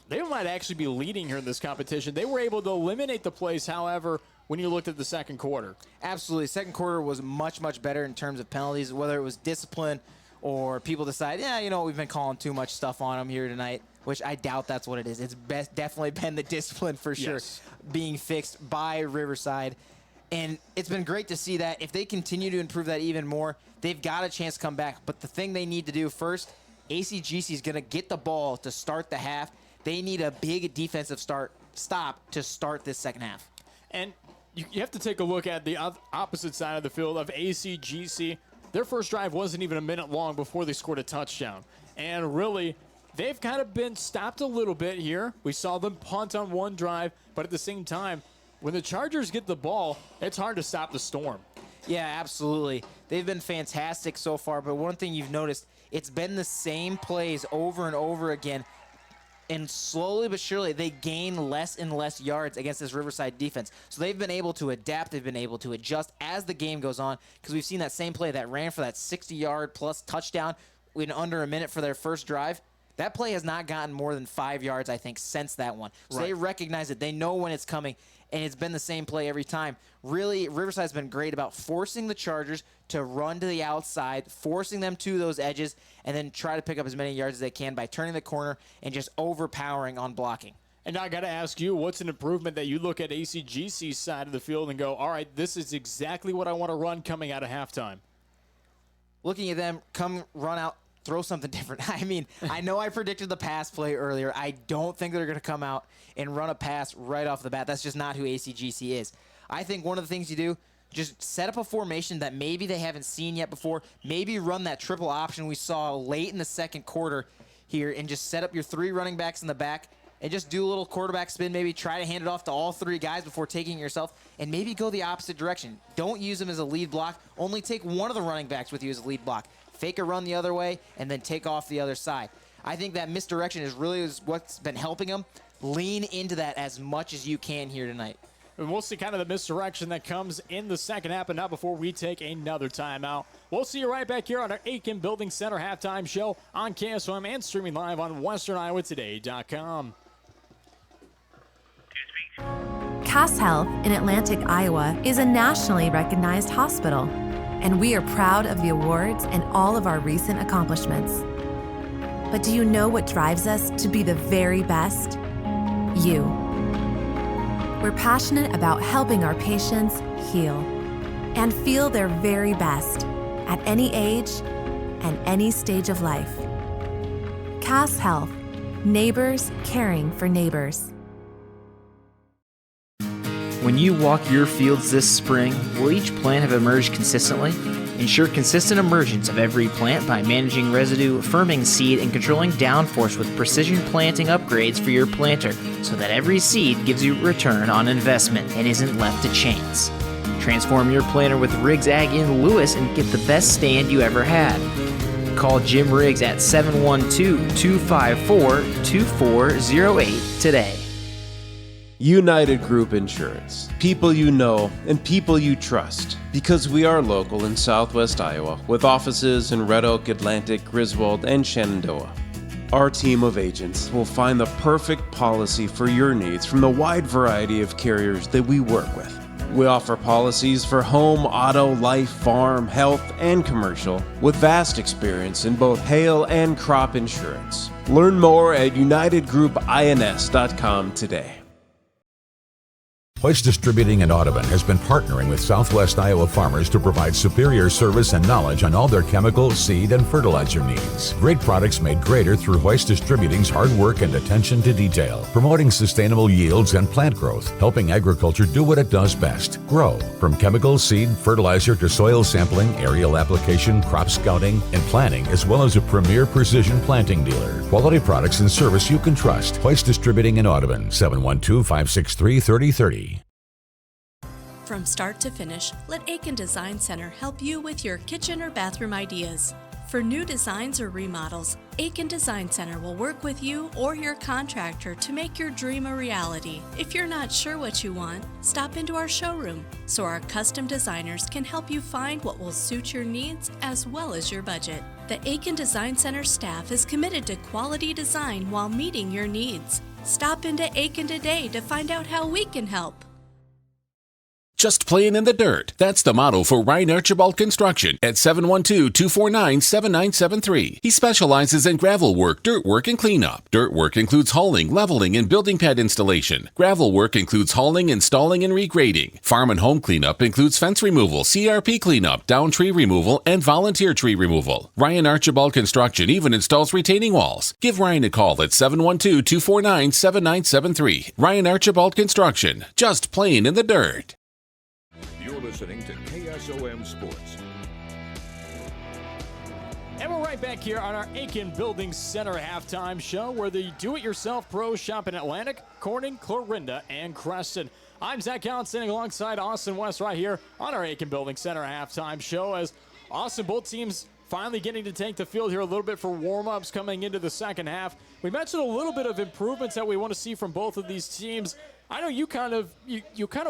they might actually be leading here in this competition. They were able to eliminate the plays, however, when you looked at the second quarter. Absolutely. Second quarter was much, much better in terms of penalties, whether it was discipline or people decide, we've been calling too much stuff on them here tonight, which I doubt that's what it is. It's definitely been the discipline for sure being fixed by Riverside. And it's been great to see that. If they continue to improve that even more, they've got a chance to come back. But the thing they need to do first, ACGC is going to get the ball to start the half. They need a big defensive stop to start this second half. And you have to take a look at the opposite side of the field of ACGC. Their first drive wasn't even a minute long before they scored a touchdown. And really, they've kind of been stopped a little bit here. We saw them punt on one drive, but at the same time, when the Chargers get the ball, it's hard to stop the storm. Yeah, absolutely. They've been fantastic so far, but one thing you've noticed, it's been the same plays over and over again. And slowly but surely, they gain less and less yards against this Riverside defense. So they've been able to adapt. They've been able to adjust as the game goes on, because we've seen that same play that ran for that 60-yard plus touchdown in under a minute for their first drive. That play has not gotten more than 5 yards, I think, since that one. So They recognize it. They know when it's coming, and it's been the same play every time. Really, Riverside's been great about forcing the Chargers to run to the outside, forcing them to those edges, and then try to pick up as many yards as they can by turning the corner and just overpowering on blocking. And now I got to ask you, what's an improvement that you look at ACGC's side of the field and go, all right, this is exactly what I want to run coming out of halftime? Looking at them, come run out, throw something different. I mean, I know I predicted the pass play earlier. I don't think they're going to come out and run a pass right off the bat. That's just not who ACGC is. I think one of the things you do, just set up a formation that maybe they haven't seen yet before. Maybe run that triple option we saw late in the second quarter here, and just set up your 3 running backs in the back and just do a little quarterback spin. Maybe try to hand it off to all 3 guys before taking it yourself, and maybe go the opposite direction. Don't use them as a lead block. Only take one of the running backs with you as a lead block. Fake a run the other way, and then take off the other side. I think that misdirection is really what's been helping them. Lean into that as much as you can here tonight. And we'll see kind of the misdirection that comes in the second half, but not before we take another timeout. We'll see you right back here on our Aiken Building Center halftime show on KSOM and streaming live on WesternIowaToday.com. Cass Health in Atlantic, Iowa is a nationally recognized hospital, and we are proud of the awards and all of our recent accomplishments. But do you know what drives us to be the very best? You. We're passionate about helping our patients heal and feel their very best at any age and any stage of life. Cass Health, neighbors caring for neighbors. When you walk your fields this spring, will each plant have emerged consistently? Ensure consistent emergence of every plant by managing residue, firming seed, and controlling downforce with precision planting upgrades for your planter so that every seed gives you return on investment and isn't left to chance. Transform your planter with Riggs Ag in Lewis and get the best stand you ever had. Call Jim Riggs at 712-254-2408 today. United Group Insurance. People you know and people you trust. Because we are local in Southwest Iowa with offices in Red Oak, Atlantic, Griswold, and Shenandoah. Our team of agents will find the perfect policy for your needs from the wide variety of carriers that we work with. We offer policies for home, auto, life, farm, health, and commercial with vast experience in both hail and crop insurance. Learn more at unitedgroupins.com today. Hoist Distributing in Audubon has been partnering with Southwest Iowa farmers to provide superior service and knowledge on all their chemical, seed, and fertilizer needs. Great products made greater through Hoist Distributing's hard work and attention to detail, promoting sustainable yields and plant growth, helping agriculture do what it does best, grow. From chemical, seed, fertilizer to soil sampling, aerial application, crop scouting, and planting, as well as a premier precision planting dealer. Quality products and service you can trust. Hoist Distributing in Audubon, 712-563-3030. From start to finish, let Aiken Design Center help you with your kitchen or bathroom ideas. For new designs or remodels, Aiken Design Center will work with you or your contractor to make your dream a reality. If you're not sure what you want, stop into our showroom so our custom designers can help you find what will suit your needs as well as your budget. The Aiken Design Center staff is committed to quality design while meeting your needs. Stop into Aiken today to find out how we can help. Just playing in the dirt. That's the motto for Ryan Archibald Construction at 712-249-7973. He specializes in gravel work, dirt work, and cleanup. Dirt work includes hauling, leveling, and building pad installation. Gravel work includes hauling, installing, and regrading. Farm and home cleanup includes fence removal, CRP cleanup, down tree removal, and volunteer tree removal. Ryan Archibald Construction even installs retaining walls. Give Ryan a call at 712-249-7973. Ryan Archibald Construction. Just playing in the dirt. You're listening to KSOM Sports. And we're right back here on our Aiken Building Center halftime show where the do-it-yourself pros shop in Atlantic, Corning, Clarinda, and Creston. I'm Zach Allen standing alongside Austin West right here on our Aiken Building Center halftime show as Austin, both teams finally getting to take the field here a little bit for warm-ups coming into the second half. We mentioned a little bit of improvements that we want to see from both of these teams. I know you kind of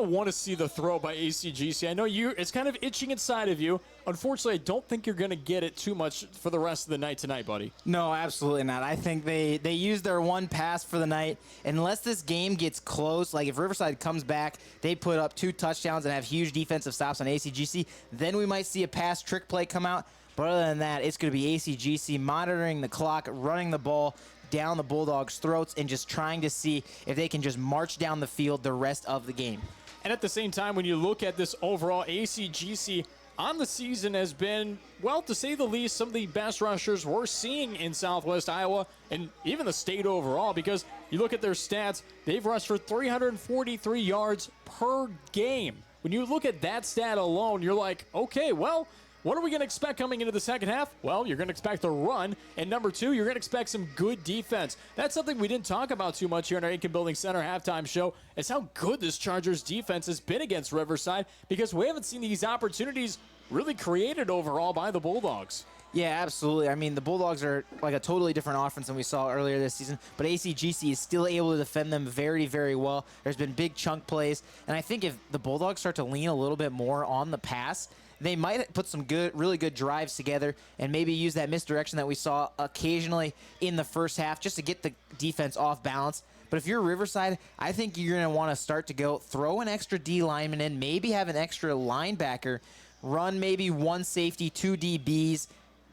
want to see the throw by ACGC. I know it's kind of itching inside of you. Unfortunately, I don't think you're going to get it too much for the rest of the night tonight, buddy. No, absolutely not. I think they used their one pass for the night. Unless this game gets close, like if Riverside comes back, they put up 2 touchdowns and have huge defensive stops on ACGC, then we might see a pass trick play come out. But other than that, it's going to be ACGC monitoring the clock, running the ball down the Bulldogs' throats, and just trying to see if they can just march down the field the rest of the game. And at the same time, when you look at this overall, ACGC on the season has been, well, to say the least, some of the best rushers we're seeing in Southwest Iowa and even the state overall, because you look at their stats, they've rushed for 343 yards per game. When you look at that stat alone, you're like, okay, well, what are we going to expect coming into the second half? Well, you're going to expect a run. And number 2, you're going to expect some good defense. That's something we didn't talk about too much here in our Aiken Building Center halftime show, is how good this Chargers defense has been against Riverside, because we haven't seen these opportunities really created overall by the Bulldogs. Yeah, absolutely. I mean, the Bulldogs are like a totally different offense than we saw earlier this season, but ACGC is still able to defend them very, very well. There's been big chunk plays, and I think if the Bulldogs start to lean a little bit more on the pass, they might put some really good drives together and maybe use that misdirection that we saw occasionally in the first half just to get the defense off balance. But if you're Riverside, I think you're going to want to start to go throw an extra D lineman in, maybe have an extra linebacker, run maybe 1 safety, 2 DBs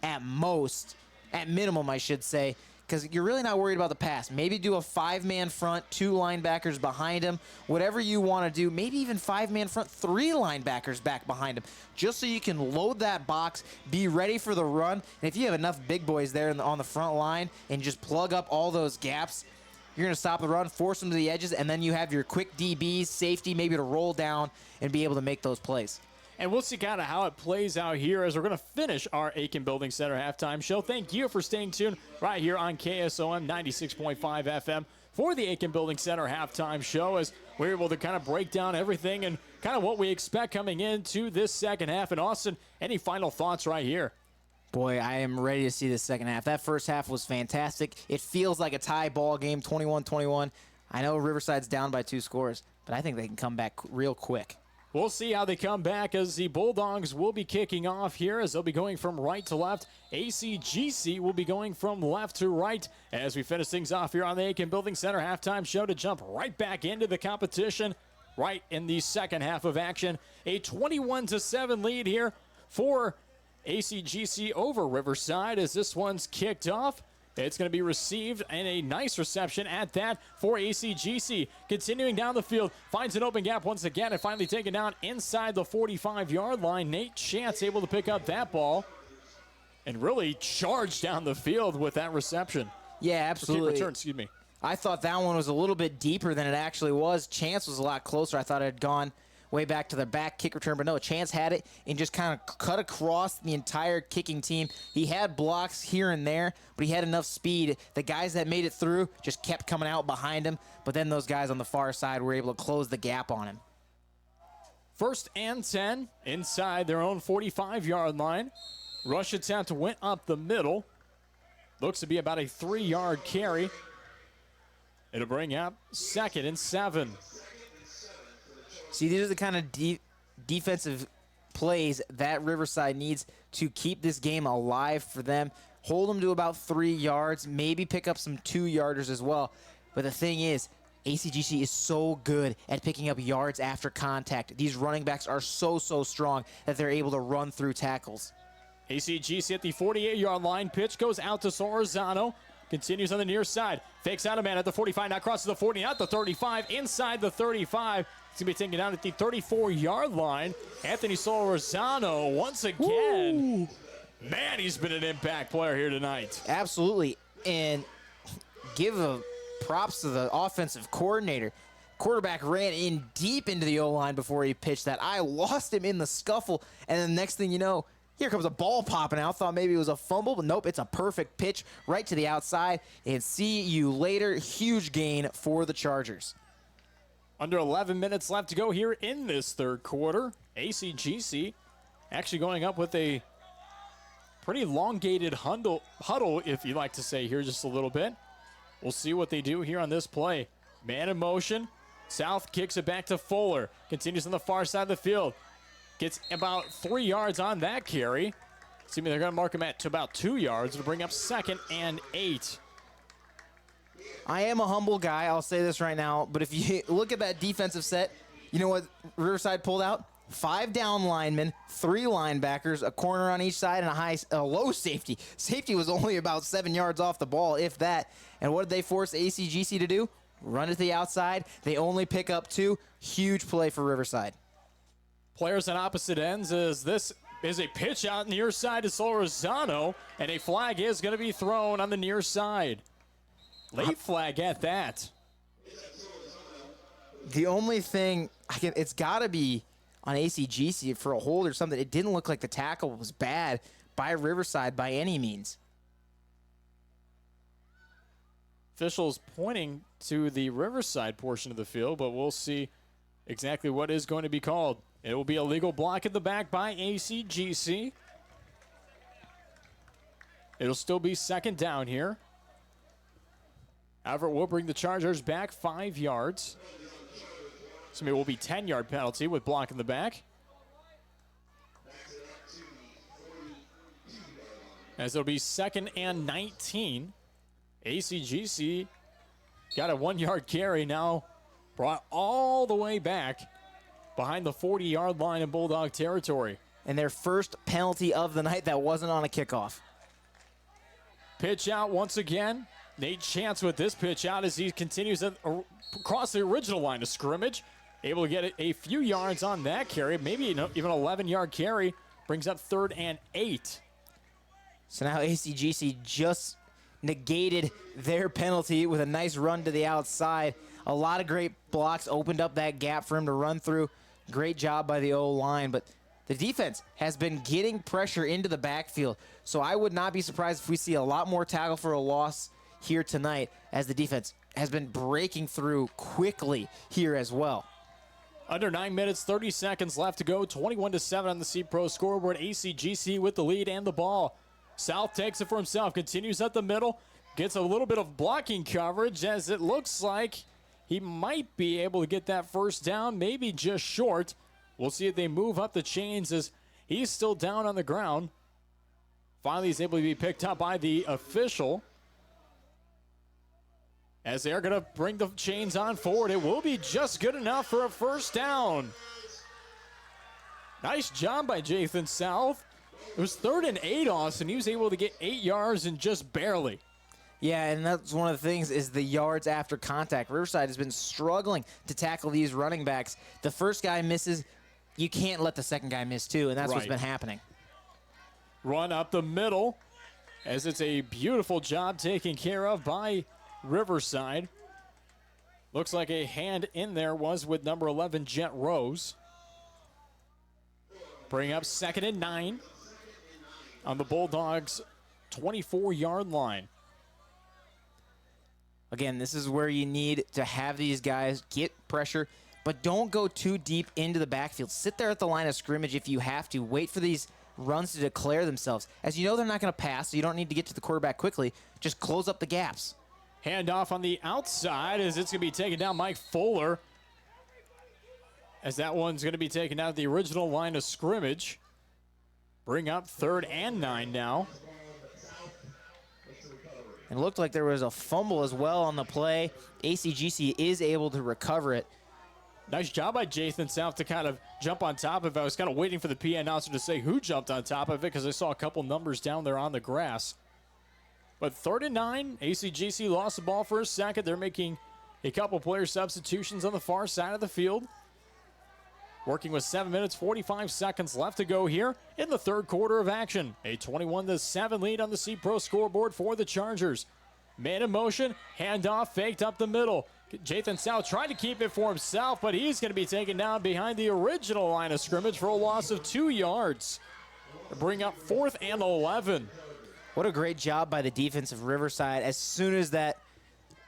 at most, at minimum, I should say. because you're really not worried about the pass. Maybe do a 5-man front, 2 linebackers behind him, whatever you want to do. Maybe even 5-man front, 3 linebackers back behind him, just so you can load that box, be ready for the run. And if you have enough big boys there on the front line and just plug up all those gaps, you're going to stop the run, force them to the edges, and then you have your quick DBs, safety, maybe to roll down and be able to make those plays. And we'll see kind of how it plays out here as we're going to finish our Aiken Building Center halftime show. Thank you for staying tuned right here on KSOM 96.5 FM for the Aiken Building Center halftime show, as we're able to kind of break down everything and kind of what we expect coming into this second half. And Austin, any final thoughts right here? Boy, I am ready to see this second half. That first half was fantastic. It feels like a tie ball game, 21-21. I know Riverside's down by 2 scores, but I think they can come back real quick. We'll see how they come back, as the Bulldogs will be kicking off here, as they'll be going from right to left. ACGC will be going from left to right as we finish things off here on the Aiken Building Center halftime show to jump right back into the competition right in the second half of action. A 21-7 lead here for ACGC over Riverside as this one's kicked off. It's going to be received, and a nice reception at that for ACGC. Continuing down the field, finds an open gap once again and finally taken down inside the 45-yard line. Nate Chance able to pick up that ball and really charge down the field with that reception. Yeah, absolutely. Return, excuse me. I thought that one was a little bit deeper than it actually was. Chance was a lot closer. I thought it had gone way back to the back kick return, but no, Chance had it and just kind of cut across the entire kicking team. He had blocks here and there, but he had enough speed. The guys that made it through just kept coming out behind him, but then those guys on the far side were able to close the gap on him. 1st and 10 inside their own 45-yard line. Rush attempt went up the middle. Looks to be about a 3-yard carry. It'll bring up 2nd and 7. See, these are the kind of defensive plays that Riverside needs to keep this game alive for them. Hold them to about 3 yards, maybe pick up some 2-yarders as well. But the thing is, ACGC is so good at picking up yards after contact. These running backs are so strong that they're able to run through tackles. ACGC at the 48-yard line. Pitch goes out to Sororzano. Continues on the near side. Fakes out a man at the 45. Now crosses the 40. Not the 35. Inside the 35. It's going to be taken down at the 34-yard line. Anthony Sororzano once again. Ooh. Man, he's been an impact player here tonight. Absolutely. And give props to the offensive coordinator. Quarterback ran in deep into the O-line before he pitched that. I lost him in the scuffle. And then the next thing you know, here comes a ball popping out. Thought maybe it was a fumble, but nope, it's a perfect pitch right to the outside. And see you later. Huge gain for the Chargers. Under 11 minutes left to go here in this third quarter. ACGC actually going up with a pretty elongated huddle, if you like to say here just a little bit. We'll see what they do here on this play. Man in motion. South kicks it back to Fuller. Continues on the far side of the field. Gets about 3 yards on that carry. See me, they're going to mark him to about 2 yards to bring up 2nd and 8. I am a humble guy, I'll say this right now, but if you look at that defensive set, you know what Riverside pulled out? 5 down linemen, 3 linebackers, a corner on each side, and a low safety. Safety was only about 7 yards off the ball, if that. And what did they force ACGC to do? Run it to the outside. They only pick up 2. Huge play for Riverside. Players on opposite ends, as this is a pitch out near side to Sororzano, and a flag is going to be thrown on the near side. Late flag at that. The only thing, it's got to be on ACGC for a hold or something. It didn't look like the tackle was bad by Riverside by any means. Officials pointing to the Riverside portion of the field, but we'll see exactly what is going to be called. It will be a legal block at the back by ACGC. It'll still be 2nd down here. However, will bring the Chargers back 5 yards. So it will be 10-yard penalty with block in the back. As it'll be 2nd and 19. ACGC got a 1-yard carry now, brought all the way back behind the 40-yard line in Bulldog territory. And their first penalty of the night that wasn't on a kickoff. Pitch out once again. Nate Chance with this pitch out as he continues across the original line of scrimmage. Able to get a few yards on that carry, maybe even an 11-yard carry. Brings up 3rd and 8. So now ACGC just negated their penalty with a nice run to the outside. A lot of great blocks opened up that gap for him to run through. Great job by the O-line, but the defense has been getting pressure into the backfield. So I would not be surprised if we see a lot more tackle for a loss here tonight, as the defense has been breaking through quickly here as well. Under 9 minutes, 30 seconds left to go. 21-7 on the C-Pro scoreboard. ACGC with the lead and the ball. South takes it for himself, continues at the middle, gets a little bit of blocking coverage as it looks like he might be able to get that first down, maybe just short. We'll see if they move up the chains as he's still down on the ground. Finally, he's able to be picked up by the official. As they're going to bring the chains on forward, it will be just good enough for a first down. Nice job by Jathan South. It was 3rd and 8, Austin. He was able to get 8 yards and just barely. Yeah, and that's one of the things is the yards after contact. Riverside has been struggling to tackle these running backs. The first guy misses, you can't let the second guy miss too, and that's what's been happening. Run up the middle as it's a beautiful job taken care of by Riverside. Looks like a hand in there was with number 11, Jet Rose. Bring up 2nd and 9 on the Bulldogs' 24-yard line. Again, this is where you need to have these guys get pressure, but don't go too deep into the backfield. Sit there at the line of scrimmage if you have to. Wait for these runs to declare themselves. As you know, they're not going to pass, so you don't need to get to the quarterback quickly. Just close up the gaps. Handoff on the outside as it's going to be taken down. Mike Fuller, as that one's going to be taken out of the original line of scrimmage. Bring up 3rd and 9 now. It looked like there was a fumble as well on the play. ACGC is able to recover it. Nice job by Jathan South to kind of jump on top of it. I was kind of waiting for the PA announcer to say who jumped on top of it because I saw a couple numbers down there on the grass. But 3rd and 9, ACGC lost the ball for a second. They're making a couple player substitutions on the far side of the field. Working with 7 minutes, 45 seconds left to go here in the third quarter of action. A 21-7 lead on the C-Pro scoreboard for the Chargers. Man in motion, handoff, faked up the middle. Jathan South tried to keep it for himself, but he's going to be taken down behind the original line of scrimmage for a loss of 2 yards. Bring up 4th and 11. What a great job by the defense of Riverside. As soon as that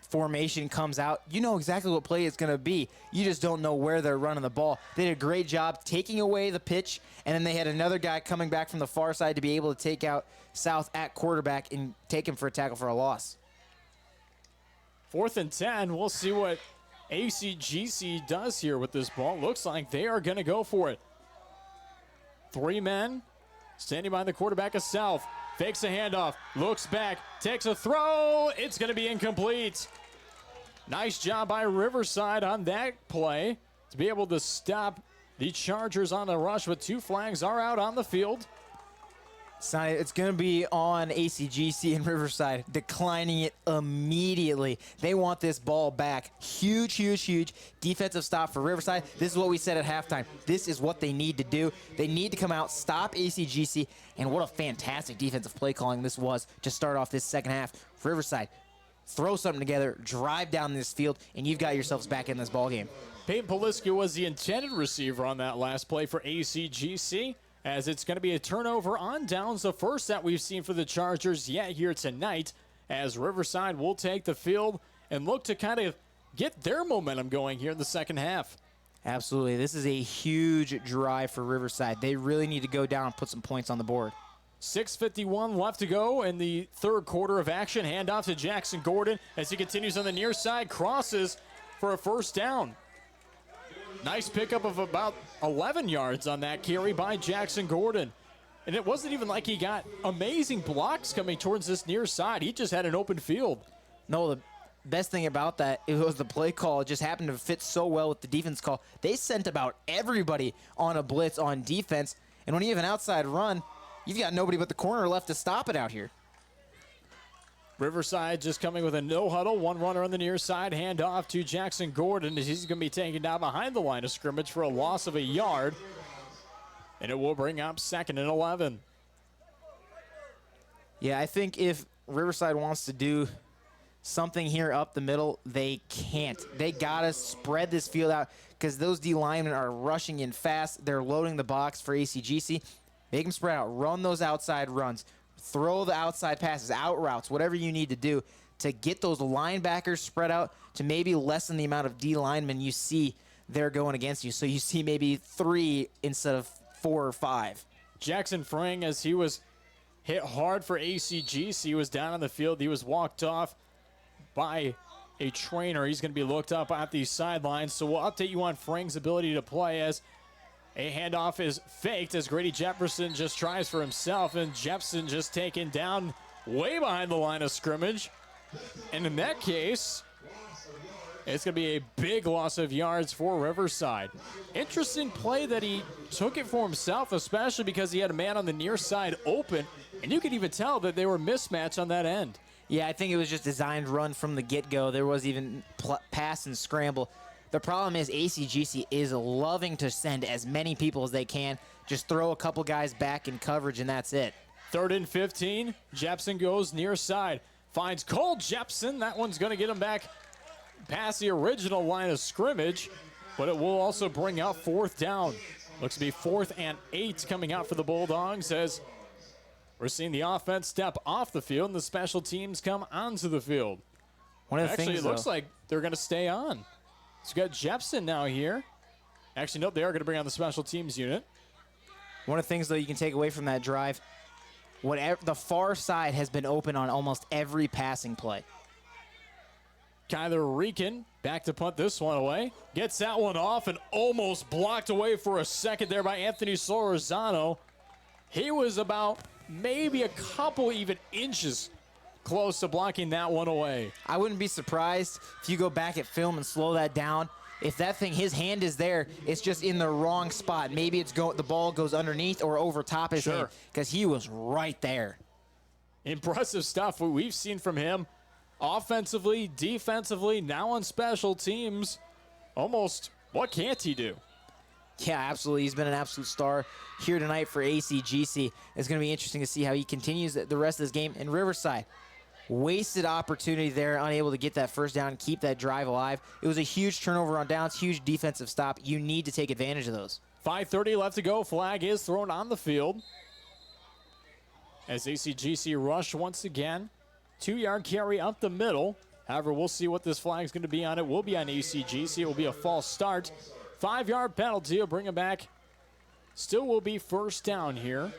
formation comes out, you know exactly what play it's going to be. You just don't know where they're running the ball. They did a great job taking away the pitch, and then they had another guy coming back from the far side to be able to take out South at quarterback and take him for a tackle for a loss. 4th and 10. We'll see what ACGC does here with this ball. Looks like they are going to go for it. 3 men standing by the quarterback of South. Fakes a handoff, looks back, takes a throw. It's going to be incomplete. Nice job by Riverside on that play to be able to stop the Chargers on the rush, but 2 flags are out on the field. It's going to be on ACGC and Riverside, declining it immediately. They want this ball back. Huge, huge, huge defensive stop for Riverside. This is what we said at halftime. This is what they need to do. They need to come out, stop ACGC, and what a fantastic defensive play calling this was to start off this second half. Riverside, throw something together, drive down this field, and you've got yourselves back in this ball game. Peyton Poliski was the intended receiver on that last play for ACGC. As it's going to be a turnover on downs, the first that we've seen for the Chargers yet here tonight, as Riverside will take the field and look to kind of get their momentum going here in the second half. Absolutely. This is a huge drive for Riverside. They really need to go down and put some points on the board. 6:51 left to go in the third quarter of action. Handoff to Jackson Gordon as he continues on the near side, crosses for a first down. Nice pickup of about 11 yards on that carry by Jackson Gordon. And it wasn't even like he got amazing blocks coming towards this near side. He just had an open field. No, the best thing about that, it was the play call. It just happened to fit so well with the defense call. They sent about everybody on a blitz on defense. And when you have an outside run, you've got nobody but the corner left to stop it out here. Riverside just coming with a no huddle. One runner on the near side. Hand off to Jackson Gordon as he's going to be taken down behind the line of scrimmage for a loss of a yard. And it will bring up 2nd and 11. Yeah, I think if Riverside wants to do something here up the middle, they can't. They got to spread this field out because those D linemen are rushing in fast. They're loading the box for ACGC. Make them spread out. Run those outside runs. Throw the outside passes, out routes, whatever you need to do to get those linebackers spread out to maybe lessen the amount of D linemen you see there going against you. So you see maybe 3 instead of 4 or 5. Jackson Frang, as he was hit hard for ACGC, he was down on the field. He was walked off by a trainer. He's going to be looked up at the sidelines. So we'll update you on Frang's ability to play as a handoff is faked as Grady Jefferson just tries for himself, and Jefferson just taken down way behind the line of scrimmage. And in that case, it's going to be a big loss of yards for Riverside. Interesting play that he took it for himself, especially because he had a man on the near side open, and you could even tell that they were mismatched on that end. Yeah, I think it was just designed run from the get-go. There was even pass and scramble. The problem is ACGC is loving to send as many people as they can. Just throw a couple guys back in coverage, and that's it. 3rd and 15. Jepson goes near side. Finds Cole Jepson. That one's going to get him back past the original line of scrimmage, but it will also bring out 4th down. Looks to be 4th and 8 coming out for the Bulldogs as we're seeing the offense step off the field and the special teams come onto the field. Actually, it looks like they're going to stay on. So you got Jepson now here. Actually, nope, they are going to bring on the special teams unit. One of the things, though, you can take away from that drive, the far side has been open on almost every passing play. Kyler Reekin back to punt this one away. Gets that one off and almost blocked away for a second there by Anthony Sororzano. He was about maybe a couple even inches close to blocking that one away. I wouldn't be surprised if you go back at film and slow that down. If that thing, his hand is there, it's just in the wrong spot. Maybe the ball goes underneath or over top his hand because he was right there. Impressive stuff we've seen from him offensively, defensively, now on special teams. Almost, what can't he do? Yeah, absolutely. He's been an absolute star here tonight for ACGC. It's going to be interesting to see how he continues the rest of this game. In Riverside, wasted opportunity there, unable to get that first down and keep that drive alive. It was a huge turnover on downs, huge defensive stop. You need to take advantage of those. 5:30 left to go. Flag is thrown on the field as ACGC rush once again. 2-yard carry up the middle. However, we'll see what this flag is going to be on. It will be on ACGC. It will be a false start. 5-yard penalty will bring it back. Still will be first down here.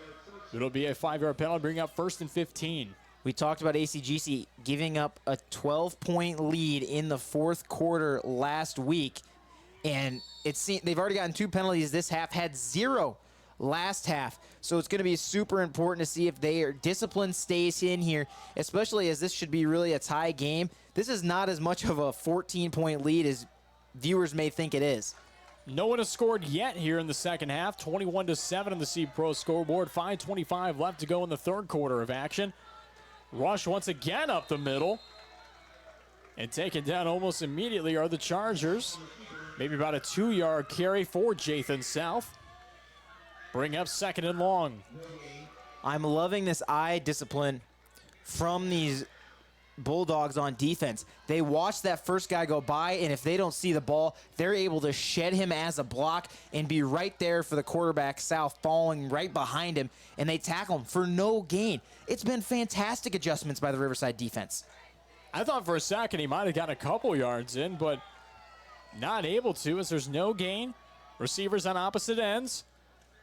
It'll be a 5-yard penalty, bring up 1st and 15. We talked about ACGC giving up a 12-point lead in the 4th quarter last week, and they've already gotten 2 penalties this half, had 0 last half. So it's going to be super important to see if their discipline stays in here, especially as this should be really a tie game. This is not as much of a 14-point lead as viewers may think it is. No one has scored yet here in the second half. 21-7 on the Seed Pro scoreboard. 5:25 left to go in the 3rd quarter of action. Rush once again up the middle. And taken down almost immediately are the Chargers. Maybe about a 2-yard carry for Jathan South. Bring up 2nd and long. I'm loving this eye discipline from these Bulldogs on defense. They watch that first guy go by, and if they don't see the ball, they're able to shed him as a block and be right there for the quarterback, South, following right behind him, and they tackle him for no gain. It's been fantastic adjustments by the Riverside defense. I thought for a second he might have gotten a couple yards in, but not able to as there's no gain. Receivers on opposite ends.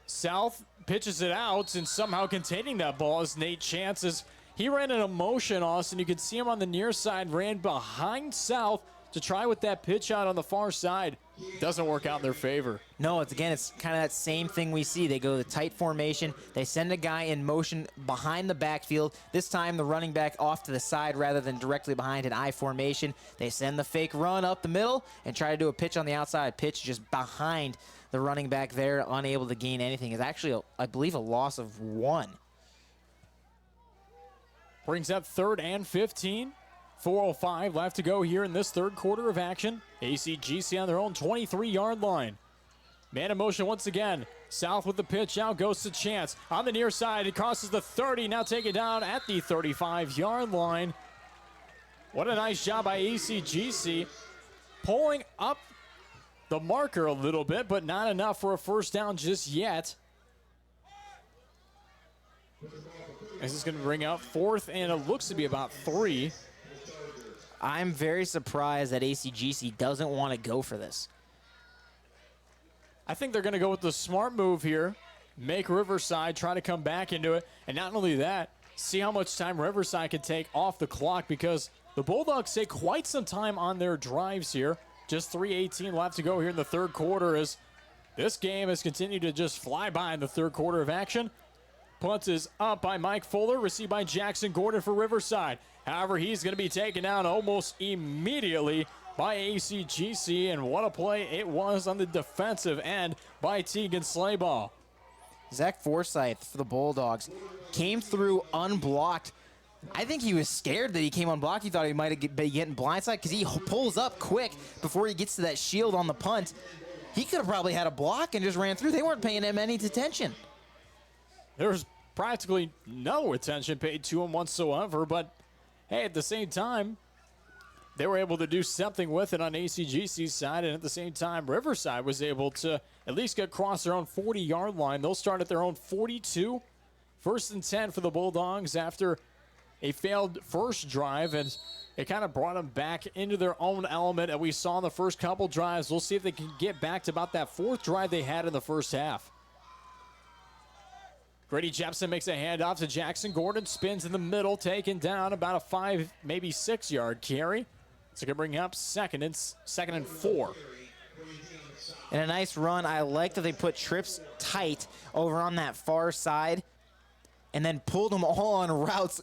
South pitches it out, and somehow containing that ball is Nate Chances. He ran in a motion, Austin. You could see him on the near side, ran behind South to try with that pitch out on the far side. Doesn't work out in their favor. No, it's kind of that same thing we see. They go the tight formation. They send a guy in motion behind the backfield. This time the running back off to the side rather than directly behind an I formation. They send the fake run up the middle and try to do a pitch on the outside. Pitch just behind the running back there, unable to gain anything. It's actually, I believe, a loss of 1. Brings up 3rd and 15. 4:05 left to go here in this third quarter of action. ACGC on their own 23-yard line. Man in motion once again. South with the pitch out goes to Chance. On the near side, it crosses the 30. Now taken down at the 35-yard line. What a nice job by ACGC. Pulling up the marker a little bit, but not enough for a first down just yet. This is going to bring out 4th, and it looks to be about 3. I'm very surprised that ACGC doesn't want to go for this. I think they're going to go with the smart move here. Make Riverside try to come back into it. And not only that, see how much time Riverside can take off the clock, because the Bulldogs take quite some time on their drives here. Just 3:18 left to go here in the third quarter as this game has continued to just fly by in the third quarter of action. Punt is up by Mike Fuller, received by Jackson Gordon for Riverside. However, he's going to be taken down almost immediately by ACGC, and what a play it was on the defensive end by Tegan Slayball. Zach Forsyth for the Bulldogs came through unblocked. I think he was scared that he came unblocked. He thought he might have been getting blindside because he pulls up quick before he gets to that shield on the punt. He could have probably had a block and just ran through. They weren't paying him any attention. There was practically no attention paid to him whatsoever, but hey, at the same time, they were able to do something with it on ACGC's side, and at the same time, Riverside was able to at least get across their own 40-yard line. They'll start at their own 42. 1st and 10 for the Bulldogs after a failed first drive, and it kind of brought them back into their own element that we saw in the first couple drives. We'll see if they can get back to about that 4th drive they had in the first half. Grady Jepson makes a handoff to Jackson Gordon, spins in the middle, taken down about a 5, maybe 6-yard carry. So going to bring up second and 4. And a nice run. I like that they put trips tight over on that far side and then pulled them all on routes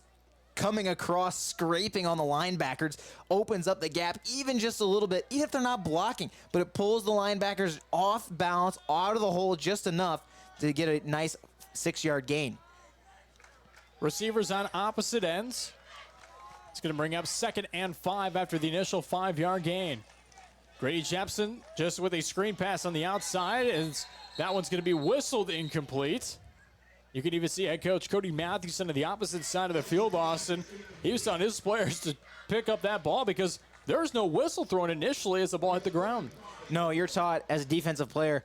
coming across, scraping on the linebackers, opens up the gap even just a little bit, even if they're not blocking, but it pulls the linebackers off balance, out of the hole just enough to get a nice 6-yard gain. Receivers on opposite ends. It's going to bring up 2nd and 5 after the initial 5-yard gain. Grady Jepson just with a screen pass on the outside, and that one's going to be whistled incomplete. You can even see head coach Cody Mathewson on the opposite side of the field, Austin. He was telling his players to pick up that ball because there was no whistle thrown initially as the ball hit the ground. No, you're taught as a defensive player,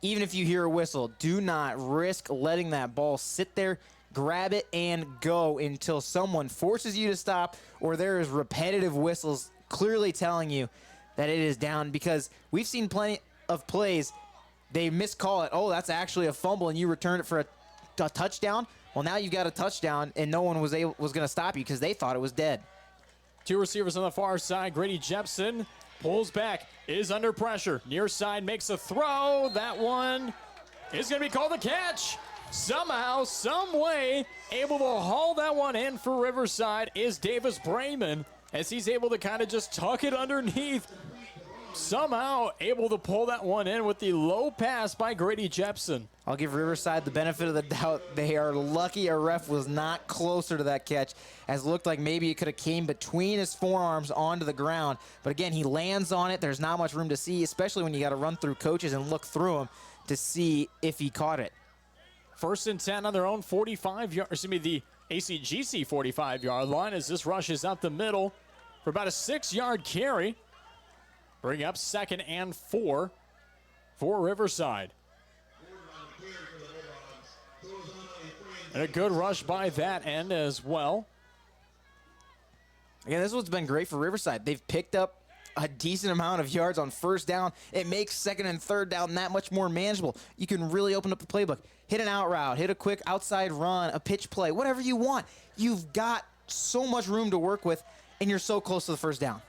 even if you hear a whistle, do not risk letting that ball sit there. Grab it and go until someone forces you to stop or there is repetitive whistles clearly telling you that it is down, because we've seen plenty of plays. They miscall it. Oh, that's actually a fumble, and you return it for a touchdown. Well, now you've got a touchdown, and no one was going to stop you because they thought it was dead. 2 receivers on the far side. Grady Jepson pulls back, is under pressure. Near side makes a throw. That one is going to be called a catch. Somehow, some way, able to haul that one in for Riverside is Davis Brayman, as he's able to kind of just tuck it underneath. Somehow able to pull that one in with the low pass by Grady Jepson. I'll give Riverside the benefit of the doubt. They are lucky a ref was not closer to that catch, as it looked like maybe it could have came between his forearms onto the ground. But again, he lands on it. There's not much room to see, especially when you got to run through coaches and look through them to see if he caught it. 1st and 10 on their own 45-yard, the ACGC 45-yard line as this rushes up the middle for about a 6-yard carry. Bring up 2nd and 4 for Riverside. And a good rush by that end as well. Again, this one's been great for Riverside. They've picked up a decent amount of yards on first down. It makes 2nd and 3rd down that much more manageable. You can really open up the playbook. Hit an out route, hit a quick outside run, a pitch play, whatever you want. You've got so much room to work with, and you're so close to the first down.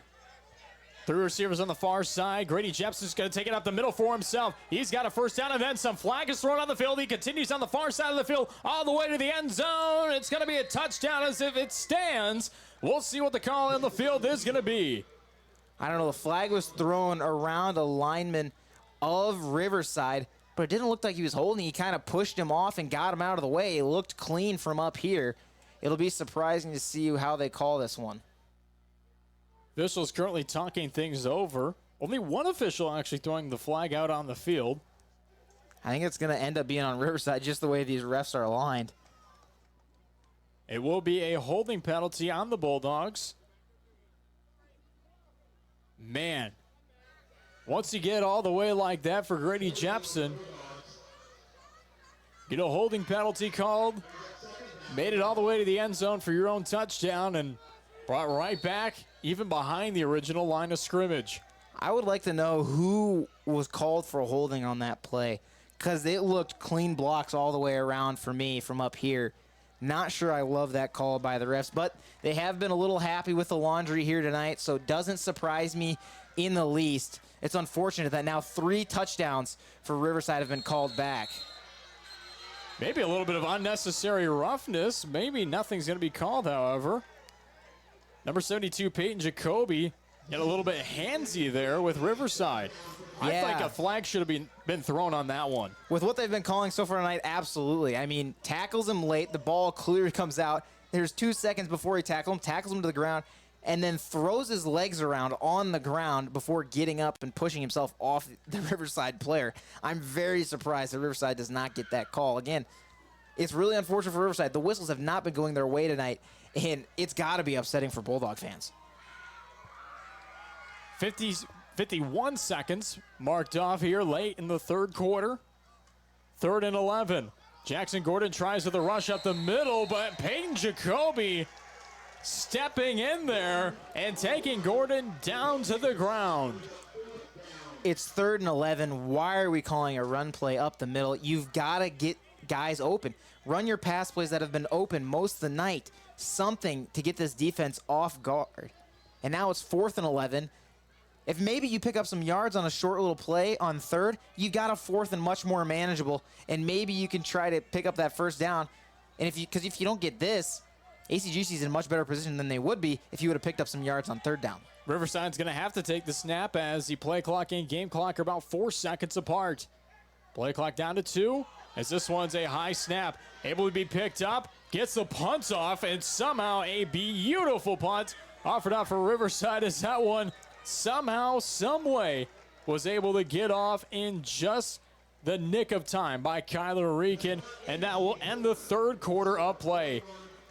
3 receivers on the far side. Grady Jepson's going to take it up the middle for himself. He's got a first down and then some. Flag is thrown on the field. He continues on the far side of the field all the way to the end zone. It's going to be a touchdown as if it stands. We'll see what the call in the field is going to be. I don't know, the flag was thrown around a lineman of Riverside, but it didn't look like he was holding. He kind of pushed him off and got him out of the way. It looked clean from up here. it'll be surprising to see how they call this one. Officials currently talking things over. Only one official actually throwing the flag out on the field. I think it's going to end up being on Riverside just the way these refs are aligned. It will be a holding penalty on the Bulldogs. Man, once you get all the way like that for Grady Jepson, get a holding penalty called, made it all the way to the end zone for your own touchdown, and brought right back, even behind the original line of scrimmage. I would like to know who was called for a holding on that play, because it looked clean blocks all the way around for me from up here. Not sure I love that call by the refs, but they have been a little happy with the laundry here tonight, so it doesn't surprise me in the least. It's unfortunate that now 3 touchdowns for Riverside have been called back. Maybe a little bit of unnecessary roughness. Maybe nothing's going to be called, however. Number 72, Peyton Jacoby, get a little bit handsy there with Riverside. I think a flag should have been thrown on that one. With what they've been calling so far tonight, absolutely. I mean, tackles him late, the ball clearly comes out. There's 2 seconds before he tackles him to the ground, and then throws his legs around on the ground before getting up and pushing himself off the Riverside player. I'm very surprised that Riverside does not get that call. Again, it's really unfortunate for Riverside. The whistles have not been going their way tonight, and it's got to be upsetting for Bulldog fans. 51 seconds marked off here late in the third quarter. 3rd and 11. Jackson Gordon tries with a rush up the middle, but Peyton Jacoby stepping in there and taking Gordon down to the ground. It's 3rd and 11. Why are we calling a run play up the middle? You've got to get guys open. Run your pass plays that have been open most of the night. Something to get this defense off guard. And now it's 4th and 11. If maybe you pick up some yards on a short little play on 3rd, you got a 4th and much more manageable, and maybe you can try to pick up that first down. And because if you don't get this, ACGC is in a much better position than they would be if you would have picked up some yards on 3rd down. Riverside's going to have to take the snap as the play clock and game clock are about 4 seconds apart. Play clock down to 2 as this one's a high snap. Able to be picked up, gets the punt off, and somehow a beautiful punt offered out for Riverside as that one somehow, someway, was able to get off in just the nick of time by Kyler Reekin, and that will end the third quarter of play.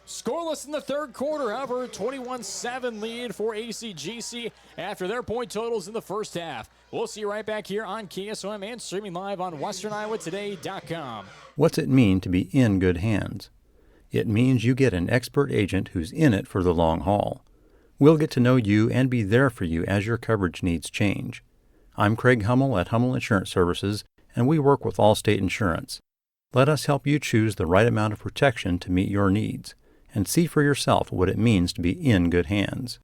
Scoreless in the third quarter, however, 21-7 lead for ACGC after their point totals in the first half. We'll see you right back here on KSOM and streaming live on WesternIowaToday.com. What's it mean to be in good hands? It means you get an expert agent who's in it for the long haul. We'll get to know you and be there for you as your coverage needs change. I'm Craig Hummel at Hummel Insurance Services, and we work with Allstate Insurance. Let us help you choose the right amount of protection to meet your needs, and see for yourself what it means to be in good hands.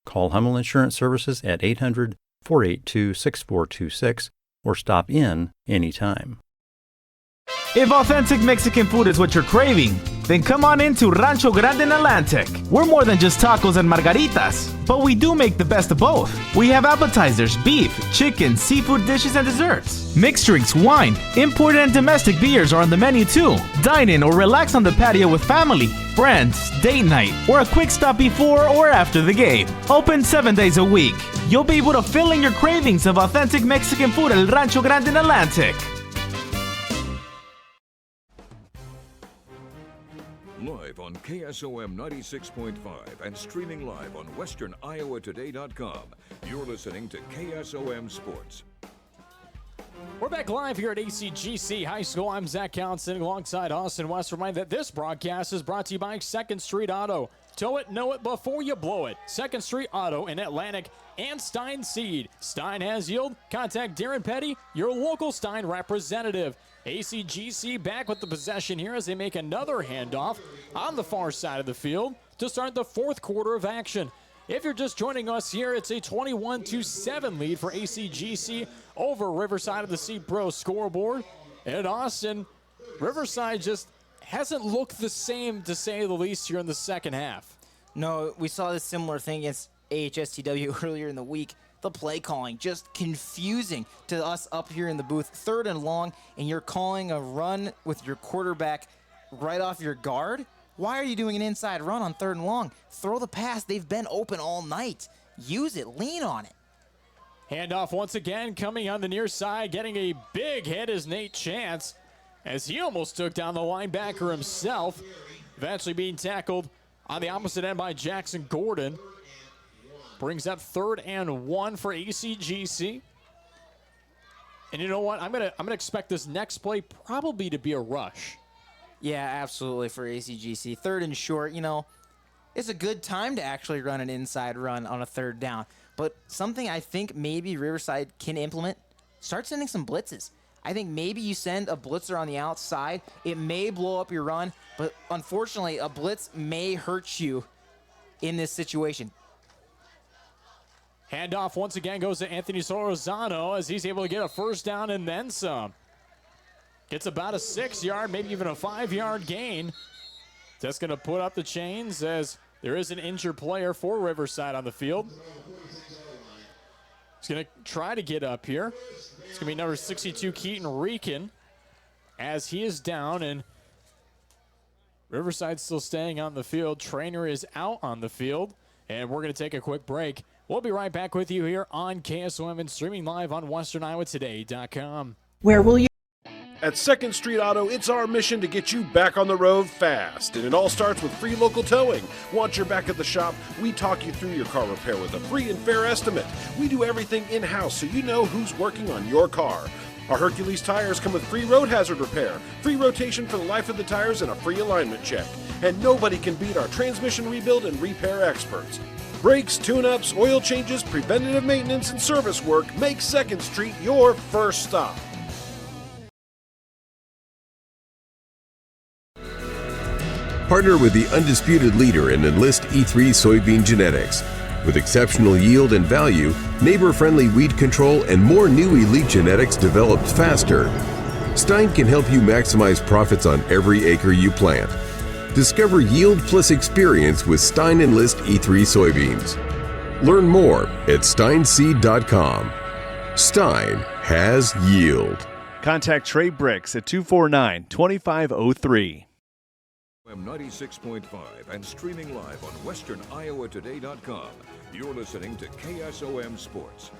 Call Hummel Insurance Services at 800-482-6426 or stop in anytime. If authentic Mexican food is what you're craving, then come on into Rancho Grande in Atlantic. We're more than just tacos and margaritas, but we do make the best of both. We have appetizers, beef, chicken, seafood dishes, and desserts. Mixed drinks, wine, imported and domestic beers are on the menu too. Dine in or relax on the patio with family, friends, date night, or a quick stop before or after the game. Open 7 days a week. You'll be able to fill in your cravings of authentic Mexican food at Rancho Grande in Atlantic. Live on KSOM 96.5 and streaming live on WesternIowaToday.com. You're listening to KSOM Sports. We're back live here at ACGC High School. I'm Zach Cowan sitting alongside Austin West. Remind that this broadcast is brought to you by 2nd Street Auto. Tow it, know it before you blow it. 2nd Street Auto in Atlantic and Stein Seed. Stein has yield. Contact Darren Petty, your local Stein representative. ACGC back with the possession here as they make another handoff on the far side of the field to start the fourth quarter of action. If you're just joining us here, it's a 21-7 lead for ACGC over Riverside of the C-Pro scoreboard. And Austin, Riverside just hasn't looked the same, to say the least, here in the second half. No, we saw this similar thing against AHSTW earlier in the week. The play calling just confusing to us up here in the booth. 3rd and long, and you're calling a run with your quarterback right off your guard. Why are you doing an inside run on 3rd and long? Throw the pass. They've been open all night. Use it. Lean on it. Handoff once again coming on the near side. Getting a big hit is Nate Chance as he almost took down the linebacker himself. Eventually being tackled on the opposite end by Jackson Gordon. Brings up 3rd and 1 for ACGC. And you know what? I'm gonna expect this next play probably to be a rush. Yeah, absolutely for ACGC. 3rd and short, it's a good time to actually run an inside run on a 3rd down. But something I think maybe Riverside can implement, start sending some blitzes. I think maybe you send a blitzer on the outside. It may blow up your run, but unfortunately, a blitz may hurt you in this situation. Handoff once again goes to Anthony Sorozano as he's able to get a 1st down and then some. Gets about a 6-yard, maybe even a 5-yard gain. That's going to put up the chains as there is an injured player for Riverside on the field. He's going to try to get up here. It's going to be number 62, Keaton Reekin, as he is down, and Riverside's still staying on the field. Trainer is out on the field, and we're going to take a quick break. We'll be right back with you here on KSOM and streaming live on westerniowatoday.com. Where will you? At 2nd Street Auto, it's our mission to get you back on the road fast. And it all starts with free local towing. Once you're back at the shop, we talk you through your car repair with a free and fair estimate. We do everything in-house so you know who's working on your car. Our Hercules tires come with free road hazard repair, free rotation for the life of the tires, and a free alignment check. And nobody can beat our transmission rebuild and repair experts. Brakes, tune-ups, oil changes, preventative maintenance, and service work make 2nd Street your first stop. Partner with the undisputed leader in Enlist E3 soybean genetics. With exceptional yield and value, neighbor-friendly weed control, and more new elite genetics developed faster, Stein can help you maximize profits on every acre you plant. Discover yield plus experience with Stein Enlist E3 soybeans. Learn more at steinseed.com. Stein has yield. Contact Trey Bricks at 249-2503. 96.5 and streaming live on westerniowatoday.com. You're listening to KSOM Sports.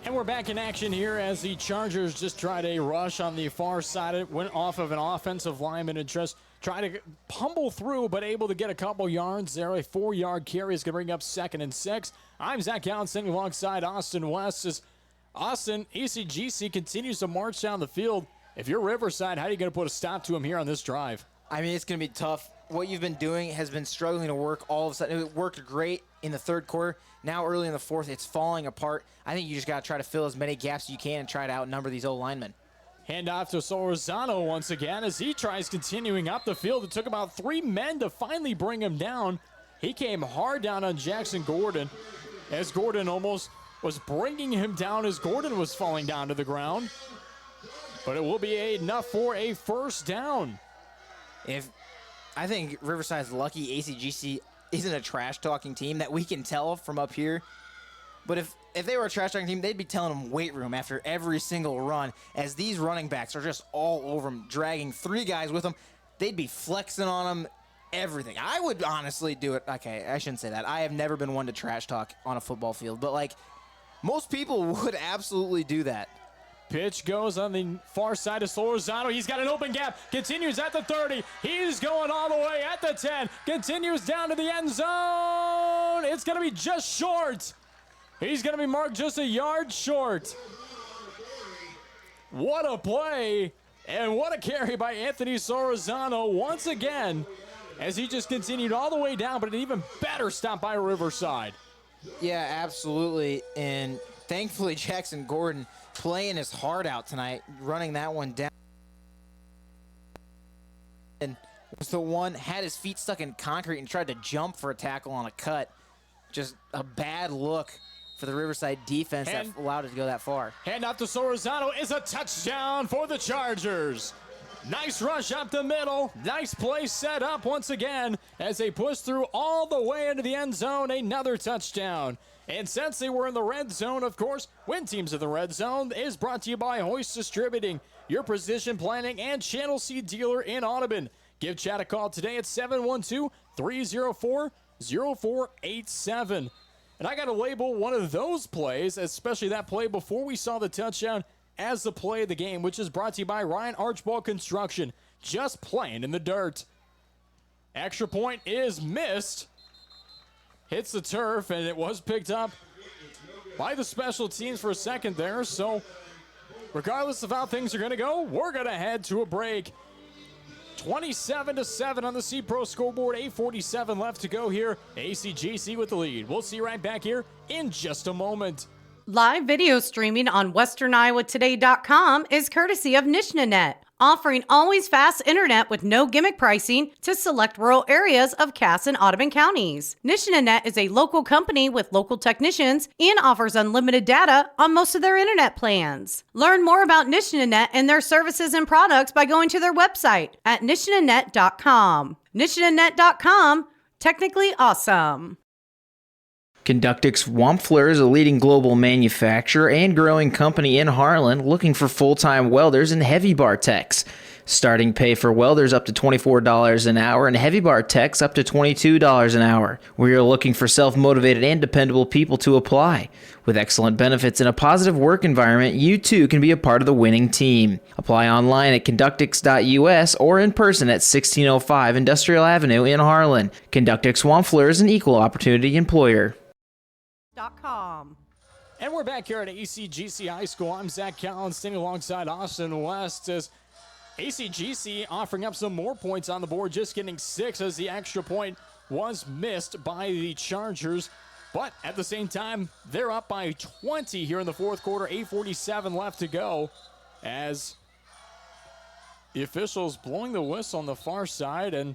And we're back in action here as the Chargers just tried a rush on the far side. It went off of an offensive lineman and just tried to pummel through, but able to get a couple yards there. A 4-yard carry is going to bring up 2nd and 6. I'm Zach Allen sitting alongside Austin West as Austin, ACGC continues to march down the field. If you're Riverside, how are you going to put a stop to him here on this drive? I mean, it's going to be tough. What you've been doing has been struggling to work all of a sudden. It worked great in the 3rd quarter. Now early in the 4th, it's falling apart. I think you just got to try to fill as many gaps as you can and try to outnumber these old linemen. Handoff to Sorozano once again as he tries continuing up the field. It took about 3 men to finally bring him down. He came hard down on Jackson Gordon as Gordon almost was bringing him down as Gordon was falling down to the ground. But it will be enough for a 1st down. I think Riverside's lucky ACGC isn't a trash-talking team that we can tell from up here. But if they were a trash-talking team, they'd be telling them weight room after every single run, as these running backs are just all over them, dragging 3 guys with them. They'd be flexing on them, everything. I would honestly do it. Okay, I shouldn't say that. I have never been one to trash-talk on a football field, but, most people would absolutely do that. Pitch goes on the far side of Sorozano. He's got an open gap. Continues at the 30. He's going all the way at the 10. Continues down to the end zone. It's going to be just short. He's going to be marked just a yard short. What a play. And what a carry by Anthony Sorozano once again as he just continued all the way down, but an even better stop by Riverside. Yeah, absolutely. And thankfully, Jackson Gordon playing his heart out tonight, running that one down. And was the one, had his feet stuck in concrete and tried to jump for a tackle on a cut. Just a bad look for the Riverside defense that allowed it to go that far. Hand off to Sorozano is a touchdown for the Chargers. Nice rush up the middle. Nice play set up once again as they push through all the way into the end zone. Another touchdown. And since they were in the red zone, of course, Win Teams in the Red Zone is brought to you by Hoist Distributing, your precision planning and channel seed dealer in Audubon. Give Chad a call today at 712-304-0487. And I got to label one of those plays, especially that play before we saw the touchdown, as the play of the game, which is brought to you by Ryan Archibald Construction. Just playing in the dirt. Extra point is missed. Hits the turf, and it was picked up by the special teams for a second there. So regardless of how things are going to go, we're going to head to a break. 27-7 on the C-Pro scoreboard. 8:47 left to go here. ACGC with the lead. We'll see you right back here in just a moment. Live video streaming on westerniowatoday.com is courtesy of NishnaNet, offering always fast internet with no gimmick pricing to select rural areas of Cass and Audubon counties. NishnaNet is a local company with local technicians and offers unlimited data on most of their internet plans. Learn more about NishnaNet and their services and products by going to their website at nishnanet.com. nishnanet.com, technically awesome. Conductix Wampfler is a leading global manufacturer and growing company in Harlan looking for full-time welders and heavy bar techs. Starting pay for welders up to $24 an hour and heavy bar techs up to $22 an hour. We are looking for self-motivated and dependable people to apply. With excellent benefits and a positive work environment, you too can be a part of the winning team. Apply online at conductix.us or in person at 1605 Industrial Avenue in Harlan. Conductix Wampfler is an equal opportunity employer. And we're back here at ACGC High School. I'm Zach Callen, standing alongside Austin West as ACGC offering up some more points on the board, just getting 6 as the extra point was missed by the Chargers. But at the same time, they're up by 20 here in the fourth quarter. 8:47 left to go as the officials blowing the whistle on the far side, and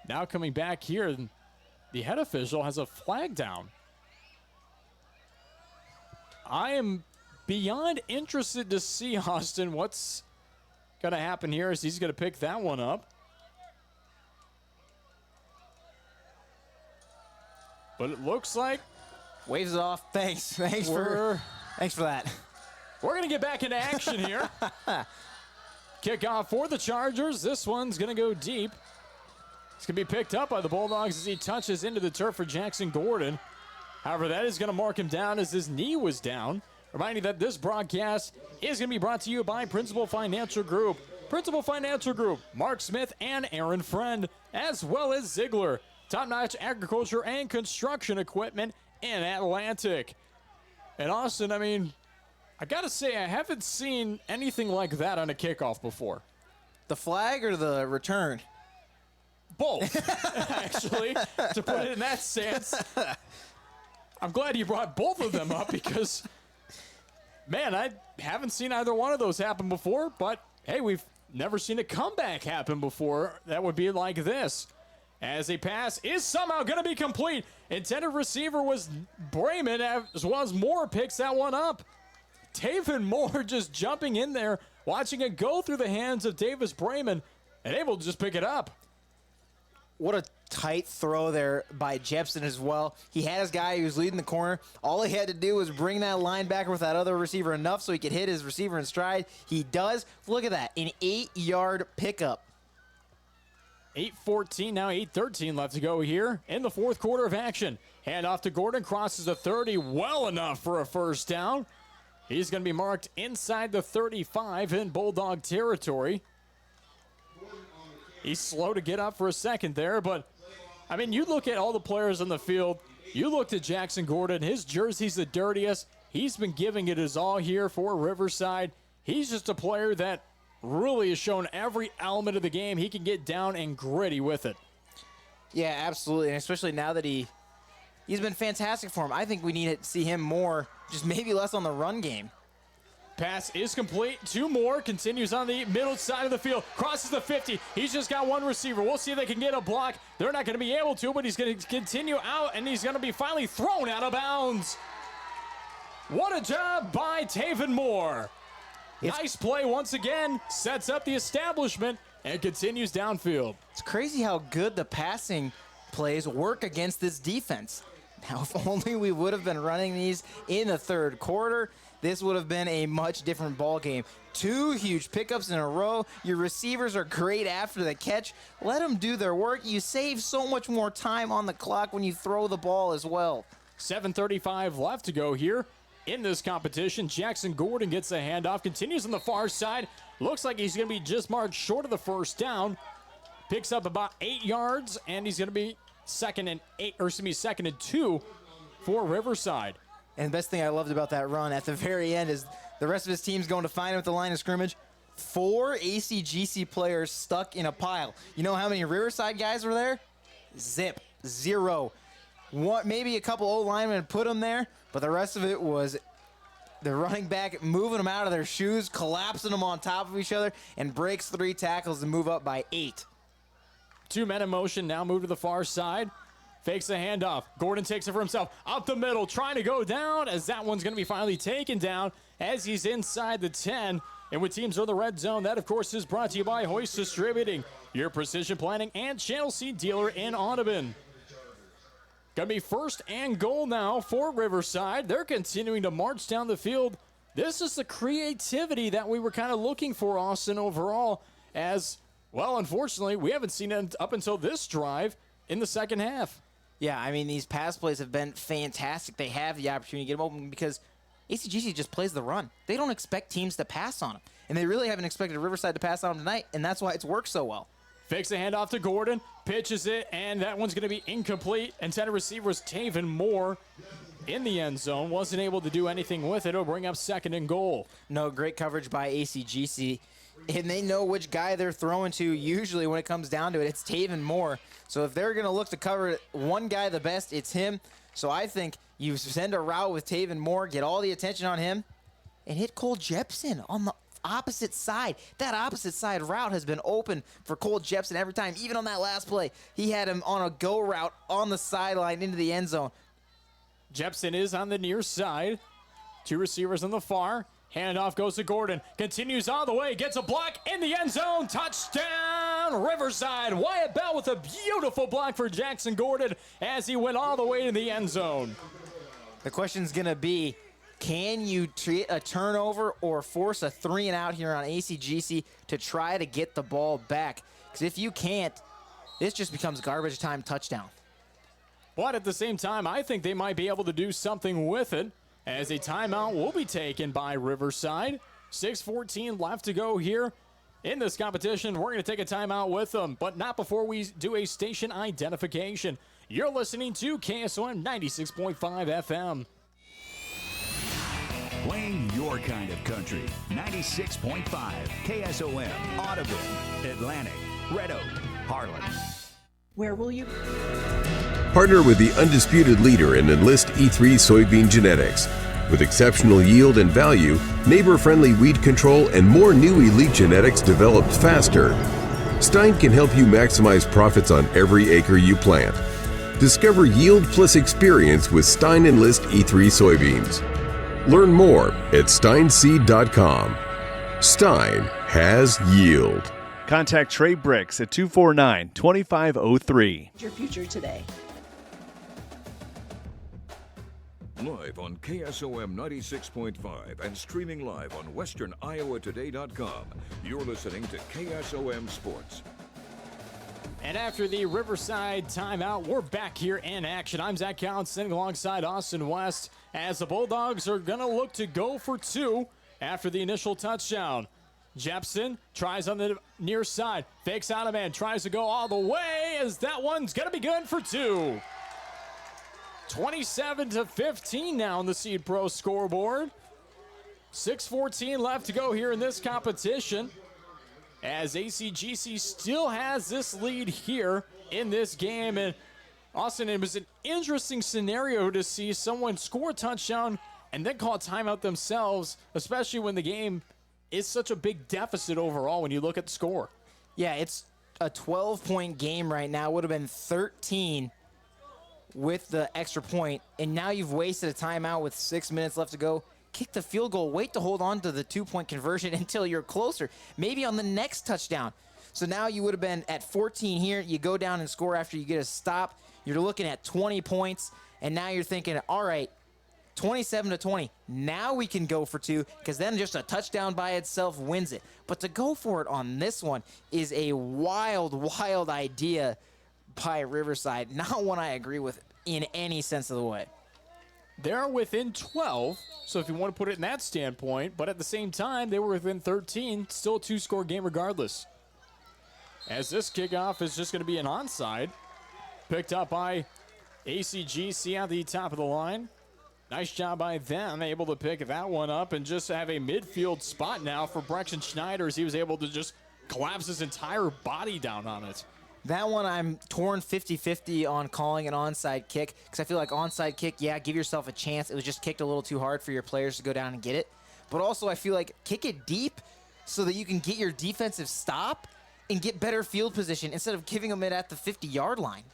now coming back here, the head official has a flag down. I am beyond interested to see, Austin, what's going to happen here as he's going to pick that one up. But it looks like... Waves it off. Thanks for that. We're going to get back into action here. Kickoff for the Chargers. This one's going to go deep. It's going to be picked up by the Bulldogs as he touches into the turf for Jackson Gordon. However, that is going to mark him down as his knee was down. Reminding you that this broadcast is going to be brought to you by Principal Financial Group. Principal Financial Group, Mark Smith and Aaron Friend, as well as Ziegler. Top-notch agriculture and construction equipment in Atlantic. And Austin, I mean, I got to say, I haven't seen anything like that on a kickoff before. The flag or the return? Both, actually, to put it in that stance. I'm glad you brought both of them up because, man, I haven't seen either one of those happen before. But, hey, we've never seen a comeback happen before that would be like this. As a pass is somehow going to be complete. Intended receiver was Brayman, as well as Moore picks that one up. Taven Moore just jumping in there, watching it go through the hands of Davis Brayman, and able to just pick it up. What a tight throw there by Jepson as well. He had his guy who was leading the corner. All he had to do was bring that linebacker with that other receiver enough so he could hit his receiver in stride. He does. Look at that, an 8-yard pickup. 8:14, now 8:13 left to go here in the fourth quarter of action. Hand off to Gordon, crosses the 30, well enough for a first down. He's going to be marked inside the 35 in Bulldog territory. He's slow to get up for a second there, but, I mean, you look at all the players on the field. You looked at Jackson Gordon. His jersey's the dirtiest. He's been giving it his all here for Riverside. He's just a player that really has shown every element of the game. He can get down and gritty with it. Yeah, absolutely, and especially now that he's been fantastic for him. I think we need to see him more, just maybe less on the run game. Pass is complete. 2 more. Continues on the middle side of the field. Crosses the 50. He's just got one receiver. We'll see if they can get a block. They're not going to be able to, but he's going to continue out, and he's going to be finally thrown out of bounds. What a job by Taven Moore. Nice play once again. Sets up the establishment and continues downfield. It's crazy how good the passing plays work against this defense. Now, if only we would have been running these in the third quarter, this would have been a much different ball game. 2 huge pickups in a row. Your receivers are great after the catch. Let them do their work. You save so much more time on the clock when you throw the ball as well. 7:35 left to go here in this competition. Jackson Gordon gets a handoff, continues on the far side. Looks like he's going to be just marked short of the first down. Picks up about 8 yards, and he's going to be second and 2 for Riverside. And the best thing I loved about that run at the very end is the rest of his team's going to find him at the line of scrimmage. 4 ACGC players stuck in a pile. You know how many Riverside guys were there? Zip. 0. One, maybe a couple old linemen put them there, but the rest of it was the running back moving them out of their shoes, collapsing them on top of each other, and breaks 3 tackles to move up by 8. 2 men in motion, now move to the far side. Fakes the handoff. Gordon takes it for himself. Up the middle, trying to go down as that one's going to be finally taken down as he's inside the 10. And with teams in the red zone, that, of course, is brought to you by Hoist Distributing, your precision planning and channel seed dealer in Audubon. Going to be first and goal now for Riverside. They're continuing to march down the field. This is the creativity that we were kind of looking for, Austin, overall, as, well, unfortunately, we haven't seen it up until this drive in the second half. Yeah, I mean, these pass plays have been fantastic. They have the opportunity to get them open because ACGC just plays the run. They don't expect teams to pass on them. And they really haven't expected Riverside to pass on them tonight, and that's why it's worked so well. Fakes the handoff to Gordon, pitches it, and that one's going to be incomplete. Intended receiver was Taven Moore in the end zone. Wasn't able to do anything with it. It'll bring up second and goal. No, great coverage by ACGC. And they know which guy they're throwing to. Usually when it comes down to it, it's Taven Moore. So if they're going to look to cover one guy the best, it's him. So I think you send a route with Taven Moore, get all the attention on him, and hit Cole Jepson on the opposite side. That opposite side route has been open for Cole Jepson every time. Even on that last play, he had him on a go route on the sideline into the end zone. Jepson is on the near side. 2 receivers on the far. Handoff goes to Gordon. Continues all the way. Gets a block in the end zone. Touchdown, Riverside. Wyatt Bell with a beautiful block for Jackson Gordon as he went all the way to the end zone. The question's going to be, can you treat a turnover or force a 3-and-out here on ACGC to try to get the ball back? Because if you can't, this just becomes garbage time touchdown. But at the same time, I think they might be able to do something with it, as a timeout will be taken by Riverside. 6:14 left to go here in this competition. We're going to take a timeout with them, but not before we do a station identification. You're listening to KSOM 96.5 FM. Playing your kind of country. 96.5 KSOM, Audubon, Atlantic, Red Oak, Harlan. Where will you? Partner with the undisputed leader in Enlist E3 soybean genetics. With exceptional yield and value, neighbor-friendly weed control, and more new elite genetics developed faster, Stein can help you maximize profits on every acre you plant. Discover yield plus experience with Stein Enlist E3 soybeans. Learn more at steinseed.com. Stein has yield. Contact Trey Bricks at 249-2503. Your future today. Live on KSOM 96.5 and streaming live on westerniowatoday.com. You're listening to KSOM Sports. And after the Riverside timeout, we're back here in action. I'm Zach Collins sitting alongside Austin West as the Bulldogs are going to look to go for 2 after the initial touchdown. Jepson tries on the near side, fakes out a man, tries to go all the way as that one's going to be good for 2. 27-15 now on the Seed Pro scoreboard. 6:14 left to go here in this competition, as ACGC still has this lead here in this game. And Austin, it was an interesting scenario to see someone score a touchdown and then call a timeout themselves, especially when the game is such a big deficit overall when you look at the score. Yeah, it's a 12-point game right now. It would have been 13 with the extra point, and now you've wasted a timeout with 6 minutes left to go. Kick the field goal, wait to hold on to the 2-point conversion until you're closer, maybe on the next touchdown. So now you would have been at 14 here. You go down and score after you get a stop. You're looking at 20 points, And now you're thinking, all right, 27-20, now we can go for 2, because then just a touchdown by itself wins it. But to go for it on this one is a wild, wild idea by Riverside. Not one I agree with in any sense of the way. They're within 12, so if you want to put it in that standpoint, but at the same time, they were within 13, still a 2-score game regardless. As this kickoff is just going to be an onside, picked up by ACGC at the top of the line. Nice job by them, able to pick that one up and just have a midfield spot now for Braxton Schneider as he was able to just collapse his entire body down on it. That one I'm torn 50-50 on calling an onside kick, because I feel like onside kick, yeah, give yourself a chance. It was just kicked a little too hard for your players to go down and get it. But also I feel like kick it deep so that you can get your defensive stop and get better field position instead of giving them it at the 50-yard line.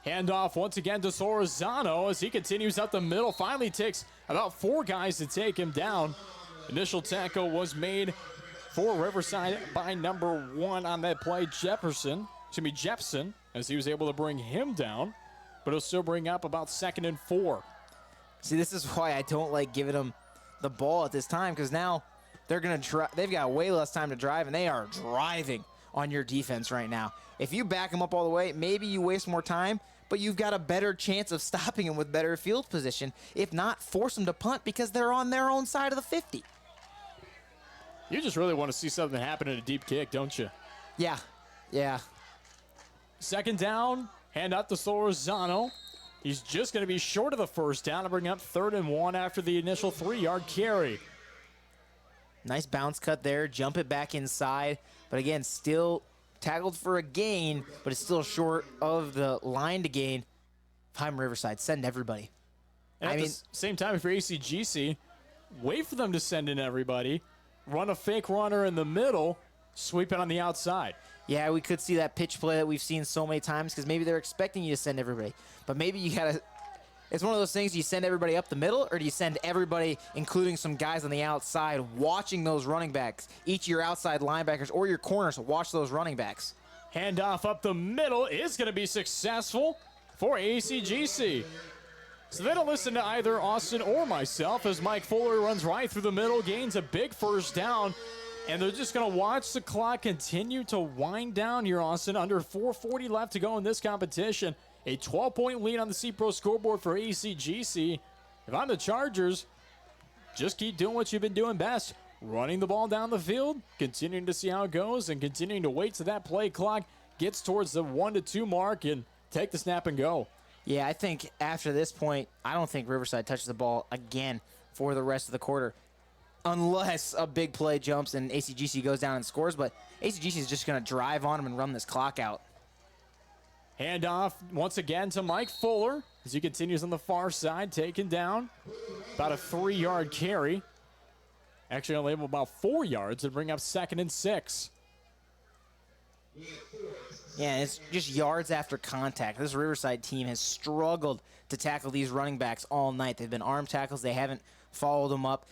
Handoff once again to Sorzano as he continues up the middle. Finally takes about 4 guys to take him down. Initial tackle was made for Riverside by number 1 on that play, Jepson, as he was able to bring him down. But he'll still bring up about 2nd and 4. See, this is why I don't like giving them the ball at this time, because now they're going to they've got way less time to drive, and they are driving on your defense right now. If you back them up all the way, maybe you waste more time, but you've got a better chance of stopping them with better field position. If not, force them to punt because they're on their own side of the 50. You just really want to see something happen in a deep kick, don't you? Yeah. 2nd down, hand out to Sorzano. He's just going to be short of the 1st down to bring up 3rd and 1 after the initial 3-yard carry. Nice bounce cut there, jump it back inside, but again, still tackled for a gain, but it's still short of the line to gain. If I'm Riverside, send everybody. And at the same time, if you're ACGC, wait for them to send in everybody, run a fake runner in the middle, sweep it on the outside. Yeah, we could see that pitch play that we've seen so many times because maybe they're expecting you to send everybody. But maybe you got to... It's one of those things, do you send everybody up the middle or do you send everybody, including some guys on the outside, watching those running backs? Each of your outside linebackers or your corners watch those running backs. Handoff up the middle is going to be successful for ACGC. So they don't listen to either Austin or myself as Mike Fuller runs right through the middle, gains a big 1st down, and they're just going to watch the clock continue to wind down here, Austin. Under 4:40 left to go in this competition. A 12-point lead on the C-Pro scoreboard for ACGC. If I'm the Chargers, just keep doing what you've been doing best. Running the ball down the field, continuing to see how it goes, and continuing to wait till that play clock gets towards the 1 to 2 mark and take the snap and go. Yeah, I think after this point, I don't think Riverside touches the ball again for the rest of the quarter. Unless a big play jumps and ACGC goes down and scores, but ACGC is just going to drive on them and run this clock out. Handoff once again to Mike Fuller as he continues on the far side, taken down. About a 3-yard carry. Actually only able about 4 yards to bring up 2nd and 6. Yeah, it's just yards after contact. This Riverside team has struggled to tackle these running backs all night. They've been arm tackles. They haven't followed them up.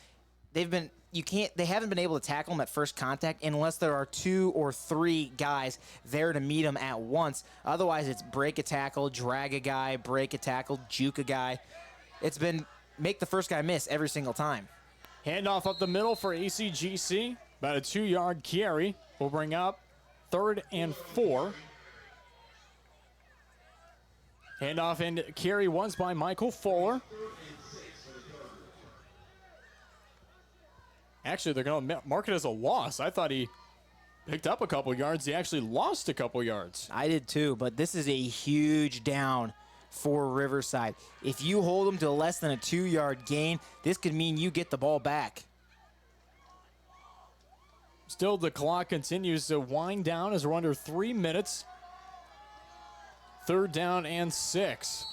They haven't been able to tackle them at first contact unless there are 2 or 3 guys there to meet them at once. Otherwise, it's break a tackle, drag a guy, break a tackle, juke a guy. It's been make the first guy miss every single time. Handoff up the middle for ACGC. About a 2-yard carry will bring up 3rd and 4. Handoff and carry once by Michael Fuller. Actually, they're going to mark it as a loss. I thought he picked up a couple yards. He actually lost a couple yards. I did too, but this is a huge down for Riverside. If you hold them to less than a 2-yard gain, this could mean you get the ball back. Still, the clock continues to wind down as we're under 3 minutes. 3rd down and 6.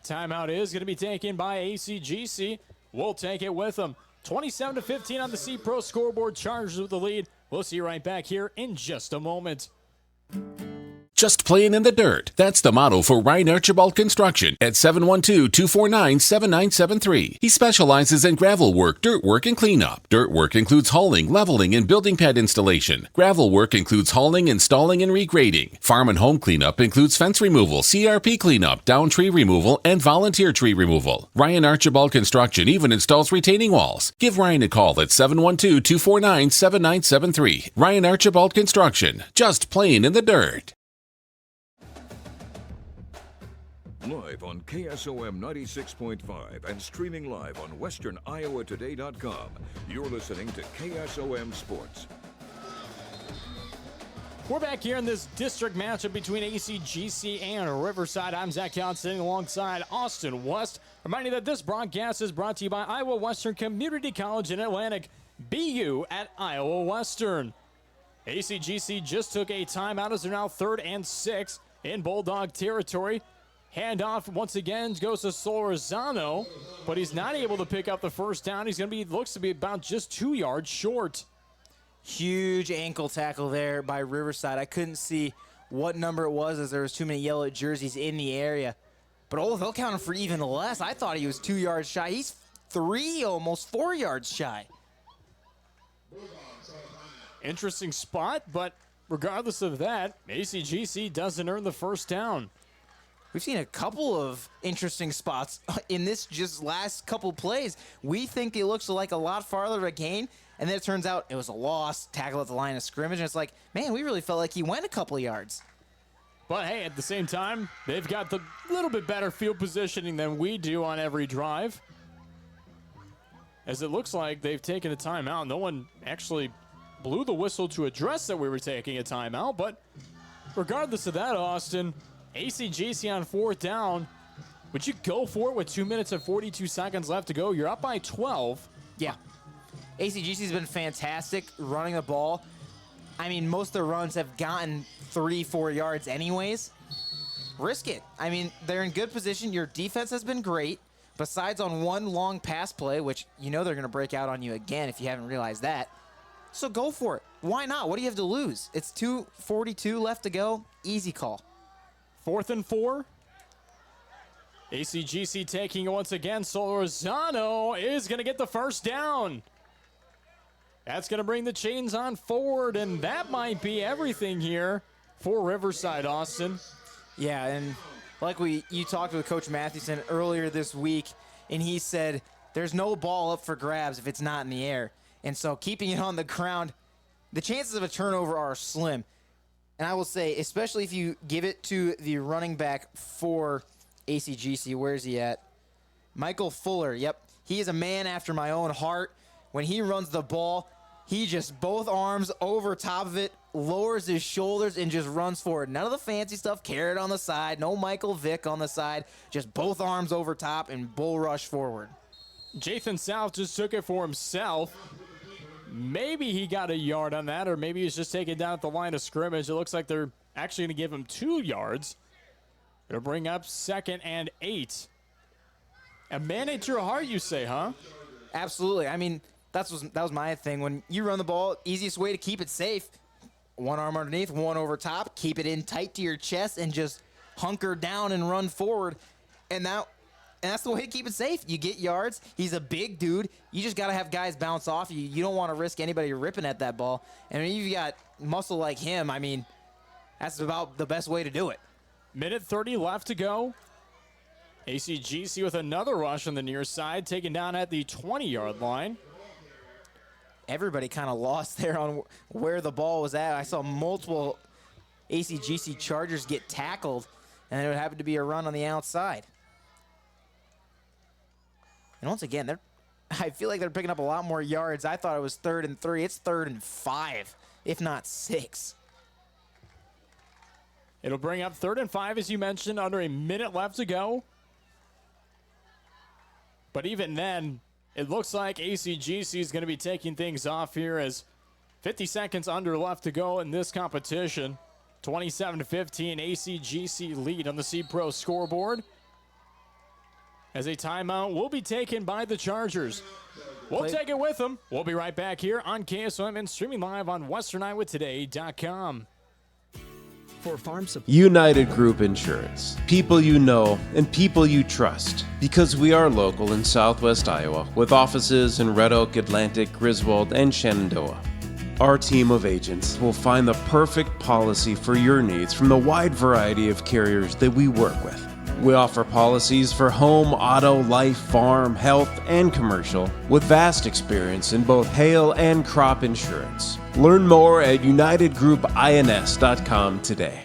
Timeout is going to be taken by ACGC. We'll take it with them. 27-15 on the C-Pro scoreboard. Chargers with the lead. We'll see you right back here in just a moment. just playing in the dirt. That's the motto for Ryan Archibald Construction at 712-249-7973. He specializes in gravel work, dirt work, and cleanup. Dirt work includes hauling, leveling, and building pad installation. Gravel work includes hauling, installing, and regrading. Farm and home cleanup includes fence removal, CRP cleanup, down tree removal, and volunteer tree removal. Ryan Archibald Construction even installs retaining walls. Give Ryan a call at 712-249-7973. Ryan Archibald Construction, just playing in the dirt. Live on KSOM 96.5 and streaming live on westerniowatoday.com. You're listening to KSOM Sports. We're back here in this district matchup between ACGC and Riverside. I'm Zach Count sitting alongside Austin West. Reminding you that this broadcast is brought to you by Iowa Western Community College in Atlantic. BU at Iowa Western. ACGC just took a timeout as they're now 3rd and 6 in Bulldog territory. Handoff once again goes to Solorzano, but he's not able to pick up the first down. He's looks to be about just 2 yards short. Huge ankle tackle there by Riverside. I couldn't see what number it was as there was too many yellow jerseys in the area. But they'll count him for even less. I thought he was 2 yards shy. He's 3, almost 4 yards shy. Interesting spot, but regardless of that, ACGC doesn't earn the first down. We've seen a couple of interesting spots in this just last couple plays. We think it looks like a lot farther of a gain, and then it turns out it was a loss, tackle at the line of scrimmage, and it's like, man, we really felt like he went a couple of yards. But hey, at the same time, they've got the little bit better field positioning than we do on every drive. As it looks like they've taken a timeout. No one actually blew the whistle to address that we were taking a timeout, but regardless of that, Austin, ACGC on 4th down. Would you go for it with 2 minutes and 42 seconds left to go? You're up by 12. Yeah. ACGC's been fantastic running the ball. I mean, most of their runs have gotten 3-4 yards anyways. Risk it. I mean, they're in good position. Your defense has been great. Besides on one long pass play, which you know they're going to break out on you again if you haven't realized that. So go for it. Why not? What do you have to lose? It's 2:42 left to go. Easy call. 4th and 4. ACGC taking it once again. Solorzano is going to get the first down. That's going to bring the chains on forward, and that might be everything here for Riverside, Austin. Yeah, and like you talked with Coach Mathewson earlier this week, and he said there's no ball up for grabs if it's not in the air. And so keeping it on the ground, the chances of a turnover are slim. And I will say, especially if you give it to the running back for ACGC, where's he at? Michael Fuller, yep. He is a man after my own heart. When he runs the ball, he just both arms over top of it, lowers his shoulders, and just runs forward. None of the fancy stuff, carrot on the side, no Michael Vick on the side, just both arms over top and bull rush forward. Jathan South just took it for himself. Maybe he got a yard on that, or maybe he's just taken down at the line of scrimmage. It looks like they're actually going to give him 2 yards. It'll bring up 2nd and 8. A man at your heart, you say, huh? Absolutely. I mean, that was my thing. When you run the ball, easiest way to keep it safe, one arm underneath, one over top, keep it in tight to your chest, and just hunker down and run forward. And that's the way to keep it safe. You get yards. He's a big dude. You just got to have guys bounce off you. You don't want to risk anybody ripping at that ball. And when you've got muscle like him, I mean, that's about the best way to do it. Minute 30 left to go. ACGC with another rush on the near side, taken down at the 20-yard line. Everybody kind of lost there on where the ball was at. I saw multiple ACGC Chargers get tackled, and it would happen to be a run on the outside. And once again, I feel like they're picking up a lot more yards. I thought it was 3rd and 3. It's 3rd and 5, if not 6. It'll bring up 3rd and 5, as you mentioned, under a minute left to go. But even then, it looks like ACGC is going to be taking things off here as 50 seconds under left to go in this competition. 27-15, ACGC lead on the C-Pro scoreboard. As a timeout will be taken by the Chargers. We'll take it with them. We'll be right back here on KSOM and streaming live on westerniowatoday.com. For farm supply. United Group Insurance. People you know and people you trust. Because we are local in Southwest Iowa with offices in Red Oak, Atlantic, Griswold, and Shenandoah. Our team of agents will find the perfect policy for your needs from the wide variety of carriers that we work with. We offer policies for home, auto, life, farm, health, and commercial with vast experience in both hail and crop insurance. Learn more at unitedgroupins.com today.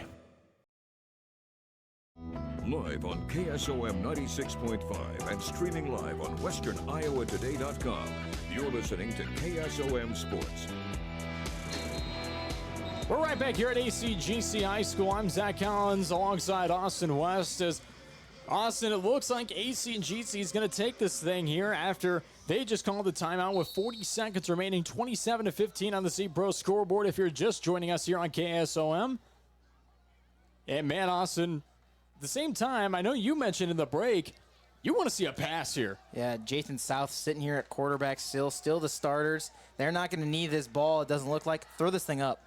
Live on KSOM 96.5 and streaming live on westerniowatoday.com. You're listening to KSOM Sports. We're right back here at ACGC High School. I'm Zach Collins alongside Austin West. As Austin, it looks like ACGC is going to take this thing here after they just called the timeout with 40 seconds remaining, 27-15 on the C-Pro scoreboard if you're just joining us here on KSOM. And man, Austin, at the same time, I know you mentioned in the break, you want to see a pass here. Yeah, Jathan South sitting here at quarterback still the starters. They're not going to need this ball, it doesn't look like. Throw this thing up.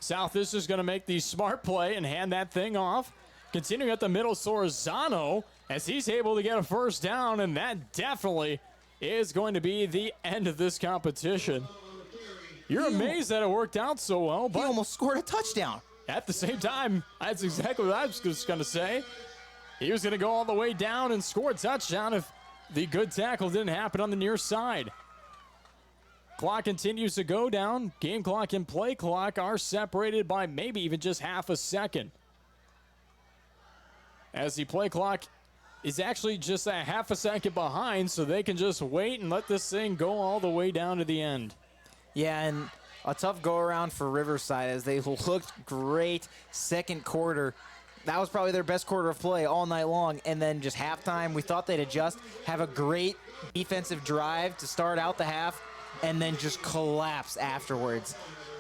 South is just going to make the smart play and hand that thing off. Continuing at the middle, Sorzano, as he's able to get a first down, and that definitely is going to be the end of this competition. You're amazed that it worked out so well, but he almost scored a touchdown. At the same time, that's exactly what I was just going to say. He was going to go all the way down and score a touchdown if the good tackle didn't happen on the near side. Clock continues to go down. Game clock and play clock are separated by maybe even just half a second. As the play clock is actually just a half a second behind, so they can just wait and let this thing go all the way down to the end. Yeah, and a tough go-around for Riverside as they looked great second quarter. That was probably their best quarter of play all night long, and then just halftime, we thought they'd adjust, have a great defensive drive to start out the half, and then just collapse afterwards.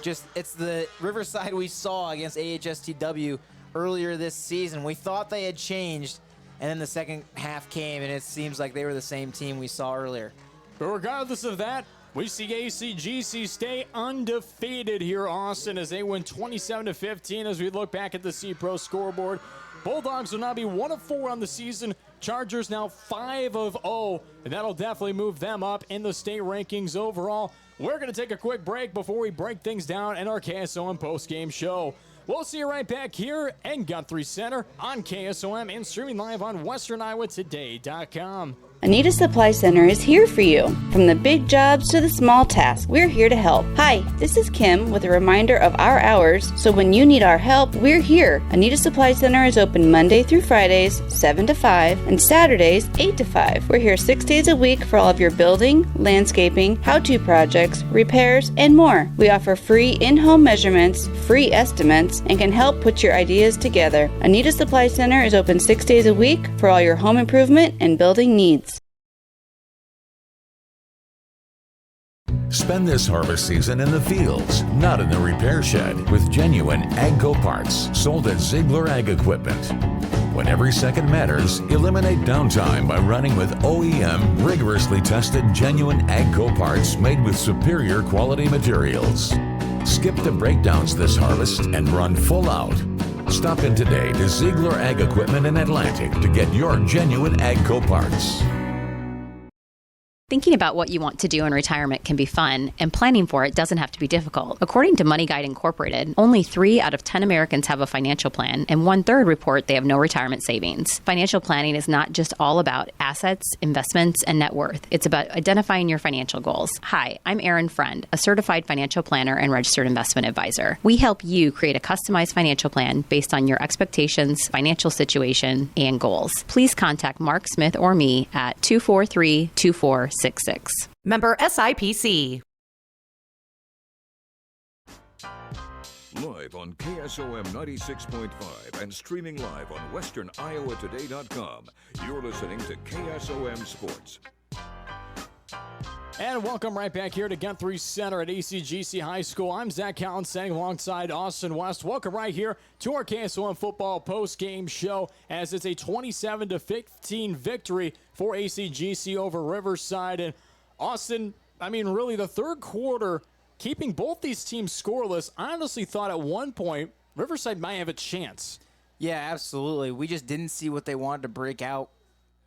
It's the Riverside we saw against AHSTW earlier this season. We thought they had changed, and then the second half came, and it seems like they were the same team we saw earlier. But regardless of that, we see ACGC stay undefeated here, Austin, as they win 27-15 as we look back at the C-Pro scoreboard. Bulldogs will now be 1-4 on the season. Chargers now 5-0, and that'll definitely move them up in the state rankings overall. We're going to take a quick break before we break things down in our KSOM postgame show. We'll see you right back here in Guthrie Center on KSOM and streaming live on westerniowatoday.com. Anita Supply Center is here for you. From the big jobs to the small tasks, we're here to help. Hi, this is Kim with a reminder of our hours, so when you need our help, we're here. Anita Supply Center is open Monday through Fridays, 7 to 5, and Saturdays, 8 to 5. We're here 6 days a week for all of your building, landscaping, how-to projects, repairs, and more. We offer free in-home measurements, free estimates, and can help put your ideas together. Anita Supply Center is open 6 days a week for all your home improvement and building needs. Spend this harvest season in the fields, not in the repair shed, with genuine AGCO parts sold at Ziegler Ag Equipment. When every second matters, eliminate downtime by running with OEM, rigorously tested, genuine AGCO parts made with superior quality materials. Skip the breakdowns this harvest and run full out. Stop in today to Ziegler Ag Equipment in Atlantic to get your genuine AGCO parts. Thinking about what you want to do in retirement can be fun, and planning for it doesn't have to be difficult. According to Money Guide Incorporated, only 3 out of 10 Americans have a financial plan, and 1/3 report they have no retirement savings. Financial planning is not just all about assets, investments, and net worth. It's about identifying your financial goals. Hi, I'm Erin Friend, a certified financial planner and registered investment advisor. We help you create a customized financial plan based on your expectations, financial situation, and goals. Please contact Mark Smith or me at 243-2466. Member SIPC. Live on KSOM 96.5 and streaming live on westerniowatoday.com. You're listening to KSOM Sports. And welcome right back here to Guthrie Center at ACGC High School. I'm Zach Collins standing alongside Austin West. Welcome right here to our KSOM football post-game show as it's a 27-15 victory for ACGC over Riverside. And Austin, I mean, really the third quarter, keeping both these teams scoreless. I honestly thought at one point Riverside might have a chance. Yeah, absolutely. We just didn't see what they wanted to break out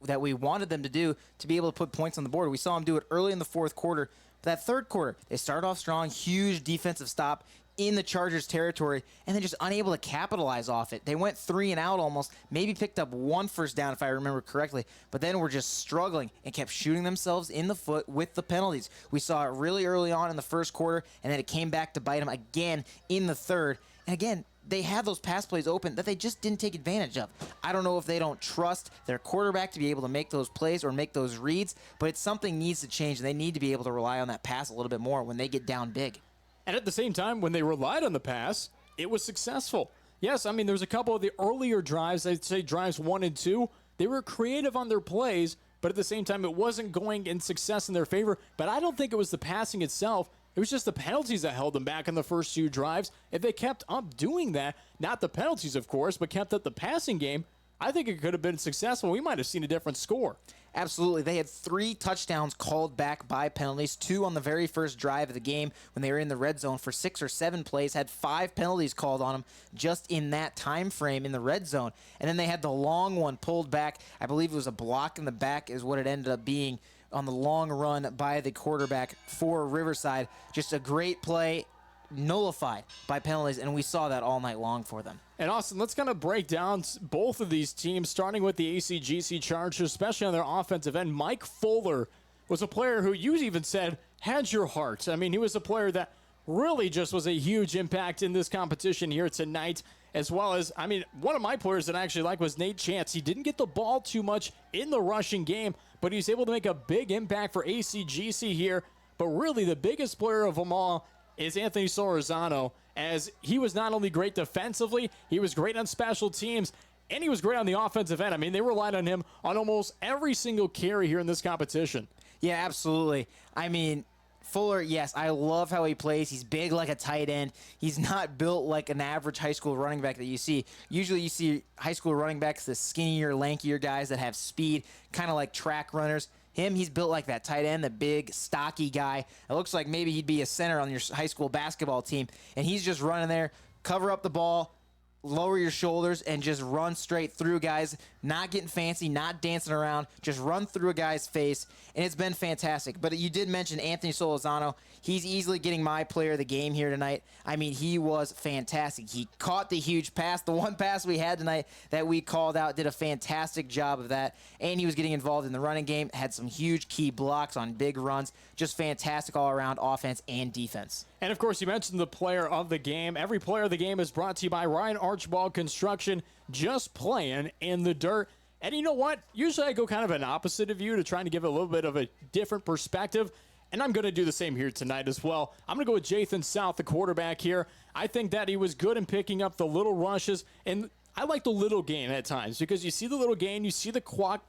that we wanted them to do to be able to put points on the board. We saw them do it early in the fourth quarter. But that third quarter, they started off strong, huge defensive stop in the Chargers' territory, and then just unable to capitalize off it. They went 3 and out almost, maybe picked up 1 first down if I remember correctly, but then were just struggling and kept shooting themselves in the foot with the penalties. We saw it really early on in the first quarter, and then it came back to bite them again in the third. And again, they had those pass plays open that they just didn't take advantage of. I don't know if they don't trust their quarterback to be able to make those plays or make those reads, but it's something needs to change, and they need to be able to rely on that pass a little bit more when they get down big. And at the same time, when they relied on the pass, it was successful. Yes, I mean, there's a couple of the earlier drives, I'd say drives 1 and 2, they were creative on their plays, but at the same time, it wasn't going in success in their favor. But I don't think it was the passing itself. It was just the penalties that held them back in the first 2 drives. If they kept up doing that, not the penalties, of course, but kept up the passing game, I think it could have been successful. We might have seen a different score. Absolutely. They had 3 touchdowns called back by penalties, 2 on the very first drive of the game when they were in the red zone for 6 or 7 plays, had 5 penalties called on them just in that time frame in the red zone. And then they had the long one pulled back. I believe it was a block in the back is what it ended up being on the long run by the quarterback for Riverside. Just a great play, nullified by penalties, and we saw that all night long for them. And Austin, let's kind of break down both of these teams, starting with the ACGC Chargers, especially on their offensive end. Mike Fuller was a player who you even said had your heart. I mean, he was a player that really just was a huge impact in this competition here tonight, as well as, I mean, one of my players that I actually like was Nate Chance. He didn't get the ball too much in the rushing game, but he's able to make a big impact for ACGC here. But really, the biggest player of them all is Anthony Sororzano, as he was not only great defensively, he was great on special teams, and he was great on the offensive end. I mean, they relied on him on almost every single carry here in this competition. Yeah, absolutely. I mean, Fuller, yes, I love how he plays. He's big like a tight end. He's not built like an average high school running back that you see. Usually you see high school running backs, the skinnier, lankier guys that have speed, kind of like track runners. He's built like that tight end, the big, stocky guy. It looks like maybe he'd be a center on your high school basketball team. And he's just running there, cover up the ball, lower your shoulders, and just run straight through guys, not getting fancy, not dancing around, just run through a guy's face, and it's been fantastic. But you did mention Anthony Solorzano. He's easily getting my player of the game here tonight. I mean, he was fantastic. He caught the huge pass. The one pass we had tonight that we called out, did a fantastic job of that, and he was getting involved in the running game, had some huge key blocks on big runs. Just fantastic all-around offense and defense. And, of course, you mentioned the player of the game. Every player of the game is brought to you by Ryan Archibald Construction, just playing in the dirt. And you know what? Usually I go kind of an opposite of you to trying to give it a little bit of a different perspective, and I'm going to do the same here tonight as well. I'm going to go with Jathan South, the quarterback here. I think that he was good in picking up the little rushes, and I like the little game at times because you see the little game, you see the clock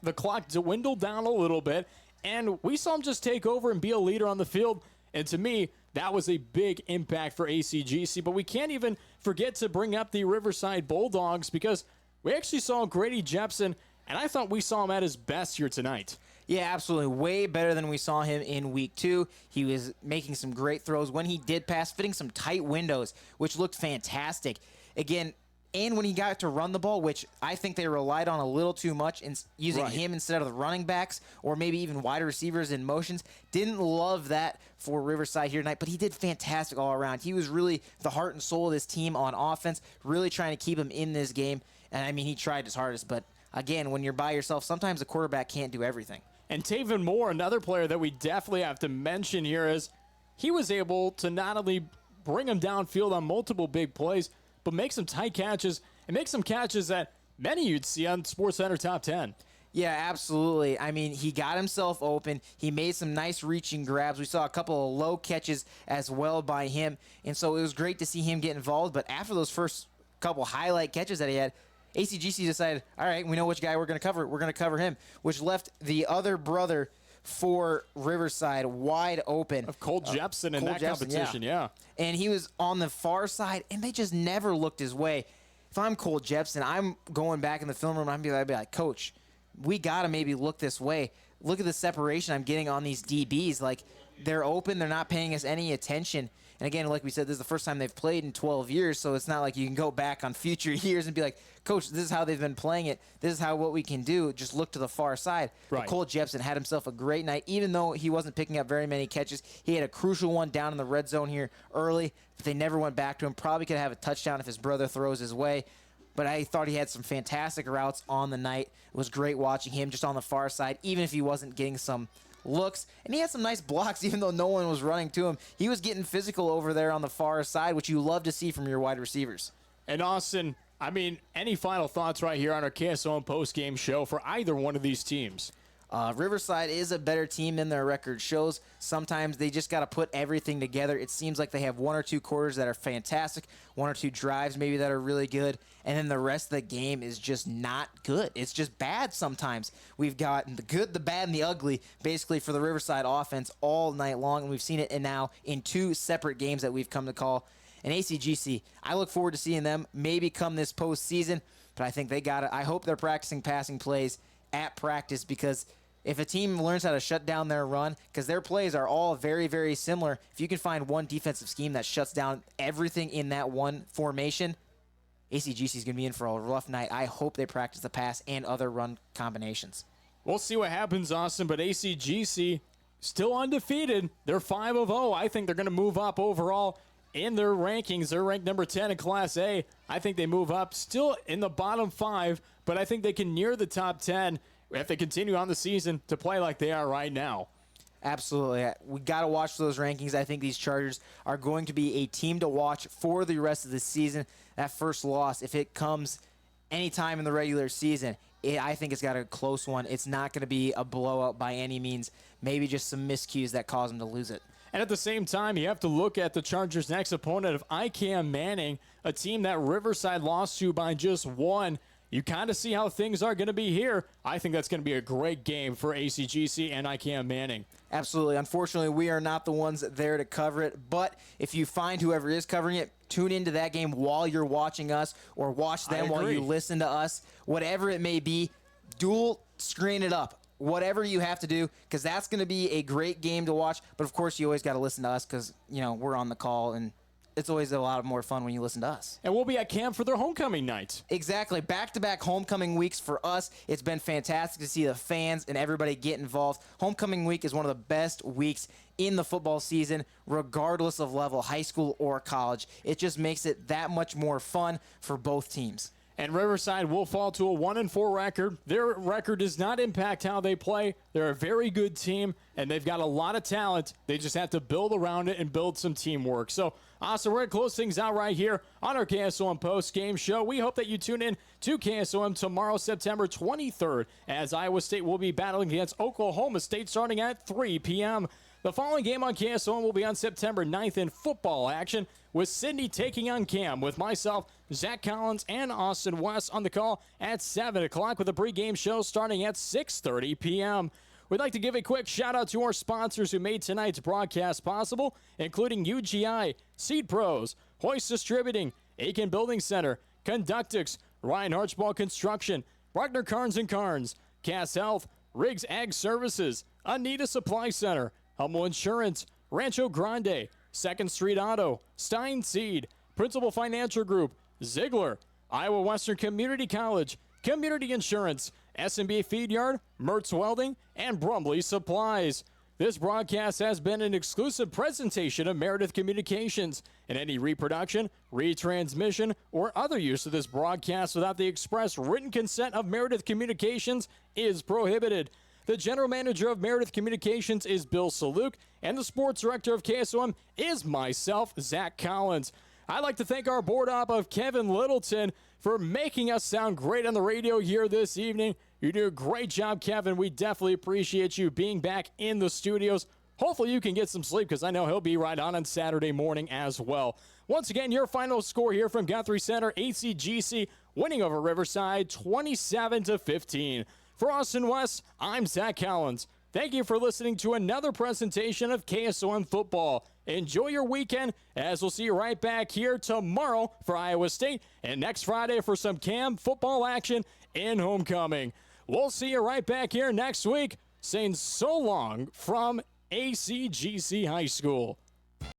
dwindle down a little bit, and we saw him just take over and be a leader on the field. And to me, that was a big impact for ACGC. But we can't even forget to bring up the Riverside Bulldogs because we actually saw Grady Jepson, and I thought we saw him at his best here tonight. Yeah, absolutely. Way better than we saw him in week 2. He was making some great throws. When he did pass, fitting some tight windows, which looked fantastic. Again, and when he got to run the ball, which I think they relied on a little too much in using him instead of the running backs or maybe even wide receivers in motions. Didn't love that for Riverside here tonight, but he did fantastic all around. He was really the heart and soul of this team on offense, really trying to keep him in this game. And I mean, he tried his hardest, but again, when you're by yourself, sometimes a quarterback can't do everything. And Taven Moore, another player that we definitely have to mention here, is he was able to not only bring him downfield on multiple big plays, but make some tight catches and make some catches that many you'd see on SportsCenter Top 10. Yeah, absolutely. I mean, he got himself open. He made some nice reaching grabs. We saw a couple of low catches as well by him. And so it was great to see him get involved. But after those first couple highlight catches that he had, ACGC decided, all right, we know which guy we're going to cover. We're going to cover him, which left the other brother for Riverside wide open. Of Cole Jepson in that competition, yeah. And he was on the far side, and they just never looked his way. If I'm Cole Jepson, I'm going back in the film room, and I'd be like, Coach, we got to maybe look this way. Look at the separation I'm getting on these DBs. Like, they're open. They're not paying us any attention. And again, like we said, this is the first time they've played in 12 years, so it's not like you can go back on future years and be like, Coach, this is how they've been playing it. This is what we can do. Just look to the far side. Right. Cole Jepsen had himself a great night, even though he wasn't picking up very many catches. He had a crucial one down in the red zone here early, but they never went back to him. Probably could have a touchdown if his brother throws his way. But I thought he had some fantastic routes on the night. It was great watching him just on the far side, even if he wasn't getting some looks. And he had some nice blocks, even though no one was running to him. He was getting physical over there on the far side, which you love to see from your wide receivers. And Austin, I mean, any final thoughts right here on our KSOM post-game show for either one of these teams? Riverside is a better team than their record shows. Sometimes they just got to put everything together. It seems like they have 1 or 2 quarters that are fantastic, 1 or 2 drives maybe that are really good, and then the rest of the game is just not good. It's just bad sometimes. We've got the good, the bad, and the ugly basically for the Riverside offense all night long, and we've seen it now in 2 separate games that we've come to call. And ACGC, I look forward to seeing them maybe come this postseason, but I think they got it. I hope they're practicing passing plays at practice, because if a team learns how to shut down their run, because their plays are all very, very similar, if you can find one defensive scheme that shuts down everything in that one formation, ACGC is going to be in for a rough night. I hope they practice the pass and other run combinations. We'll see what happens, Austin, but ACGC still undefeated. They're 5-0. I think they're going to move up overall in their rankings. They're ranked number 10 in Class A. I think they move up, still in the bottom 5, but I think they can near the top 10 if they continue on the season to play like they are right now. Absolutely. We got to watch those rankings. I think these Chargers are going to be a team to watch for the rest of the season. That first loss, if it comes anytime in the regular season, I think it's got a close one. It's not going to be a blowout by any means. Maybe just some miscues that cause them to lose it. And at the same time, you have to look at the Chargers' next opponent of ICAM Manning, a team that Riverside lost to by just 1. You kind of see how things are going to be here. I think that's going to be a great game for ACGC and ICAM Manning. Absolutely. Unfortunately, we are not the ones there to cover it, but if you find whoever is covering it, tune into that game while you're watching us, or watch them while you listen to us. Whatever it may be, dual screen it up. Whatever you have to do, because that's going to be a great game to watch. But, of course, you always got to listen to us because, we're on the call, and it's always a lot more fun when you listen to us. And we'll be at camp for their homecoming night. Exactly. Back-to-back homecoming weeks for us. It's been fantastic to see the fans and everybody get involved. Homecoming week is one of the best weeks in the football season, regardless of level, high school or college. It just makes it that much more fun for both teams. And Riverside will fall to a 1-4 record. Their record does not impact how they play. They're a very good team, and they've got a lot of talent. They just have to build around it and build some teamwork. So, Austin, we're going to close things out right here on our KSOM post-game show. We hope that you tune in to KSOM tomorrow, September 23rd, as Iowa State will be battling against Oklahoma State starting at 3 p.m. The following game on KSOM will be on September 9th in football action, with Sydney taking on Cam, with myself, Zach Collins, and Austin West on the call at 7 o'clock, with a pregame show starting at 6:30 p.m. We'd like to give a quick shout-out to our sponsors who made tonight's broadcast possible, including UGI, Seed Pros, Hoist Distributing, Aiken Building Center, Conductix, Ryan Archibald Construction, Bruckner Carnes & Carnes, Cass Health, Riggs Ag Services, Anita Supply Center, Hummel Insurance, Rancho Grande, 2nd Street Auto, Stein Seed, Principal Financial Group, Ziegler, Iowa Western Community College, Community Insurance, S&B Feed Yard, Mertz Welding, and Brumley Supplies. This broadcast has been an exclusive presentation of Meredith Communications, and any reproduction, retransmission, or other use of this broadcast without the express written consent of Meredith Communications is prohibited. The general manager of Meredith Communications is Bill Saluk, and the sports director of KSOM is myself, Zach Collins. I'd like to thank our board op of Kevin Littleton for making us sound great on the radio here this evening. You do a great job, Kevin. We definitely appreciate you being back in the studios. Hopefully you can get some sleep, because I know he'll be right on Saturday morning as well. Once again, your final score here from Guthrie Center, ACGC winning over Riverside 27-15. For Austin West, I'm Zach Collins. Thank you for listening to another presentation of KSOM Football. Enjoy your weekend, as we'll see you right back here tomorrow for Iowa State, and next Friday for some Cam football action in homecoming. We'll see you right back here next week, saying so long from ACGC High School.